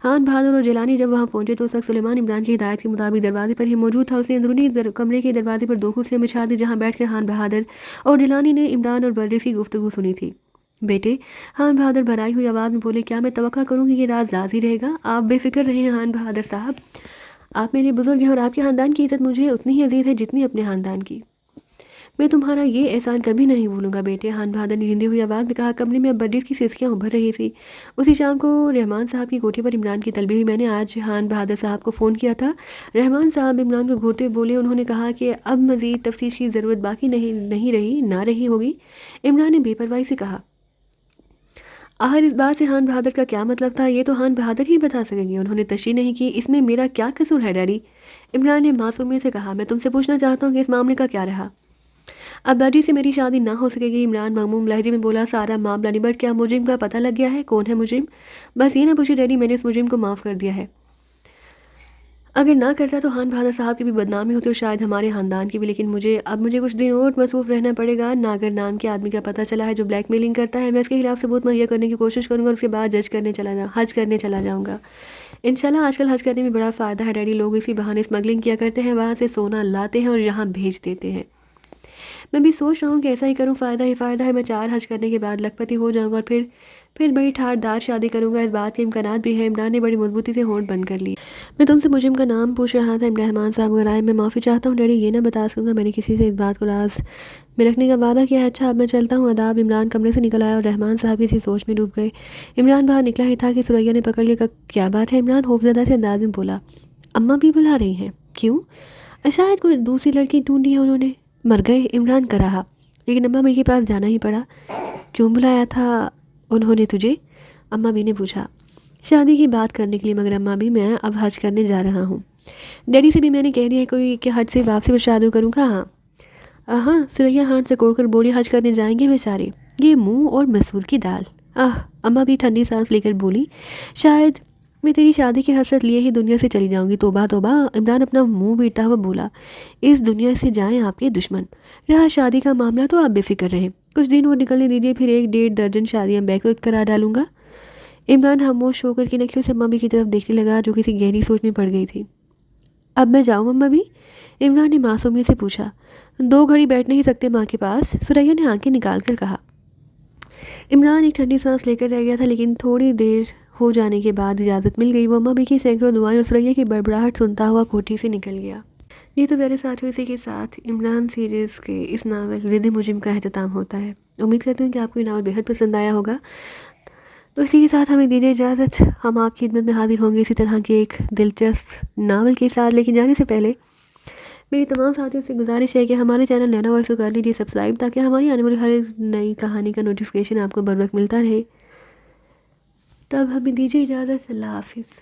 خان بہادر اور جیلانی جب وہاں پہنچے تو اس وقت سلیمان عمران کی ہدایت کے مطابق دروازے پر ہی موجود تھا۔ اس نے اندرونی کمرے کے دروازے پر 2 کرسیاں بچھا دی جہاں بیٹھ کر خان بہادر اور جیلانی نے عمران اور برجس کی گفتگو سنی تھی۔ بیٹے، خان بہادر بھرائی ہوئی آواز میں بولے، کیا میں توقع کروں کہ یہ راز راز ہی رہے گا؟ آپ بے فکر رہیں خان بہادر صاحب، آپ میرے بزرگ ہیں اور آپ کے خاندان کی عزت مجھے اتنی ہی عزیز ہے جتنی اپنے خاندان کی۔ میں تمہارا یہ احسان کبھی نہیں بھولوں گا بیٹے، خان بہادر نے رندی ہوئی آواز میں کہا۔ کمرے میں اب برجس کی سسکیاں ابھر رہی تھی۔ اسی شام کو رحمان صاحب کی کوٹھی پر عمران کی طلبی ہوئی۔ میں نے آج خان بہادر صاحب کو فون کیا تھا۔ رحمان صاحب عمران کو گھورتے بولے، انہوں نے کہا کہ اب مزید تفتیش کی ضرورت باقی نہ رہی ہوگی۔ عمران نے بے پرواہی سے کہا، آخر اس بات سے خان بہادر کا کیا مطلب تھا؟ یہ تو خان بہادر ہی بتا سکیں گے۔ انہوں نے تشریح نہیں کی۔ اس میں میرا کیا قصور ہے ڈیڈی؟ عمران نے معصومیت سے کہا، میں تم سے پوچھنا چاہتا ہوں کہ اس معاملے کا کیا رہا؟ اب برجی سے میری شادی نہ ہو سکے گی۔ عمران مغموم لہجے میں بولا، سارا معاملہ نبٹ کیا مجرم کا پتہ لگ گیا ہے؟ کون ہے مجرم؟ بس یہ نہ پوچھے ڈیڈی، میں نے اس مجرم کو معاف کر دیا ہے۔ اگر نہ کرتا تو خان بہادر صاحب کی بھی بدنامی ہوتی اور شاید ہمارے خاندان کی بھی، لیکن مجھے کچھ دن اور مصروف رہنا پڑے گا۔ ناگر نام کے آدمی کا پتہ چلا ہے جو بلیک میلنگ کرتا ہے، میں اس کے خلاف ثبوت مہیا کرنے کی کوشش کروں گا اور اس کے بعد حج کرنے چلا جاؤں گا۔ انشاءاللہ آج کل حج کرنے میں بڑا فائدہ ہے ڈیڈی، لوگ اسی بہانے اسمگلنگ کیا کرتے ہیں، وہاں سے سونا لاتے ہیں اور یہاں بھیج دیتے ہیں۔ میں بھی سوچ رہا ہوں کہ ایسا ہی کروں، فائدہ ہی فائدہ ہے۔ میں 4 حج کرنے کے بعد لکھپتی ہو جاؤں گا اور پھر بڑی ٹھاٹ دار شادی کروں گا۔ اس بات کے امکانات بھی ہے۔ عمران نے بڑی مضبوطی سے ہونٹ بند کر لی۔ میں تم سے مجرم کا نام پوچھ رہا تھا رحمان صاحب غرائے، میں معافی چاہتا ہوں ڈیڈی، یہ نہ بتا سکوں گا، میں نے کسی سے اس بات کو راز میں رکھنے کا وعدہ کیا ہے۔ اچھا اب میں چلتا ہوں، آداب۔ عمران کمرے سے نکل آیا اور رحمان صاحب کسی سوچ میں ڈوب گئے۔ عمران باہر نکلا ہی تھا کہ ثریا نے پکڑ لیا۔ کیا بات ہے؟ عمران خوفزدہ سے انداز میں بولا، اماں بھی بلا رہی ہیں۔ کیوں؟ شاید کوئی دوسری لڑکی ڈھونڈی ہے انہوں نے۔ مر گئے؟ عمران کر رہا، لیکن اماں بھی کے پاس جانا ہی پڑا۔ کیوں بلایا تھا انہوں نے تجھے؟ اماں بھی نے پوچھا۔ شادی کی بات کرنے کے لیے، مگر اماں بھی میں اب حج کرنے جا رہا ہوں۔ ڈیڈی سے بھی میں نے کہہ دیا ہے کوئی کہ حج سے واپسی پر شادی کروں گا۔ ہاں ثریا ہاتھ سے کوڑ کر بولی، حج کرنے جائیں گے بیچارے، یہ منہ اور مسور کی دال۔ اماں بھی ٹھنڈی سانس لے کر بولی، شاید میں تیری شادی کی حسرت لیے ہی دنیا سے چلی جاؤں گی۔ توبہ توبہ، عمران اپنا منہ بیٹتا ہوا بولا، اس دنیا سے جائیں آپ کے دشمن۔ رہا شادی کا معاملہ تو آپ بے فکر رہیں، کچھ دن اور نکلنے دیجیے، پھر 1-1.5 درجن شادیاں بیک وقت کرا ڈالوں گا۔ عمران خاموش ہو کر کے نکلوں سے اماں بھی کی طرف دیکھنے لگا جو کسی گہری سوچ میں پڑ گئی تھی۔ اب میں جاؤں اماں بھی؟ عمران نے معصومیت سے پوچھا۔ 2 گھڑی بیٹھ نہیں سکتے ماں کے پاس؟ ثریا نے آنکھیں نکال کر کہا۔ عمران ایک ٹھنڈی سانس لے کر رہ گیا تھا، لیکن تھوڑی دیر ہو جانے کے بعد اجازت مل گئی۔ وہ اماں بھی کی سینکڑوں دعائیں اور ثریا کی بڑبڑاہٹ سنتا ہوا کوٹھی سے نکل گیا۔ یہ تو پیارے ساتھیوں، اسی کے ساتھ عمران سیریز کے اس ناول ضد مجرم کا اختتام ہوتا ہے۔ امید کرتی ہوں کہ آپ کو یہ ناول بےحد پسند آیا ہوگا۔ تو اسی کے ساتھ ہمیں دیجیے اجازت، ہم آپ کی خدمت میں حاضر ہوں گے اسی طرح کے ایک دلچسپ ناول کے ساتھ، لیکن جانے سے پہلے میری تمام ساتھیوں سے گزارش ہے کہ ہمارے چینل نینا وائس کو کر لیجیے سبسکرائب، تاکہ ہماری آنے والی ہر نئی کہانی کا نوٹیفیکیشن آپ کو بر وقت ملتا رہے۔ تب ہمیں دیجیے اجازت، اللہ حافظ۔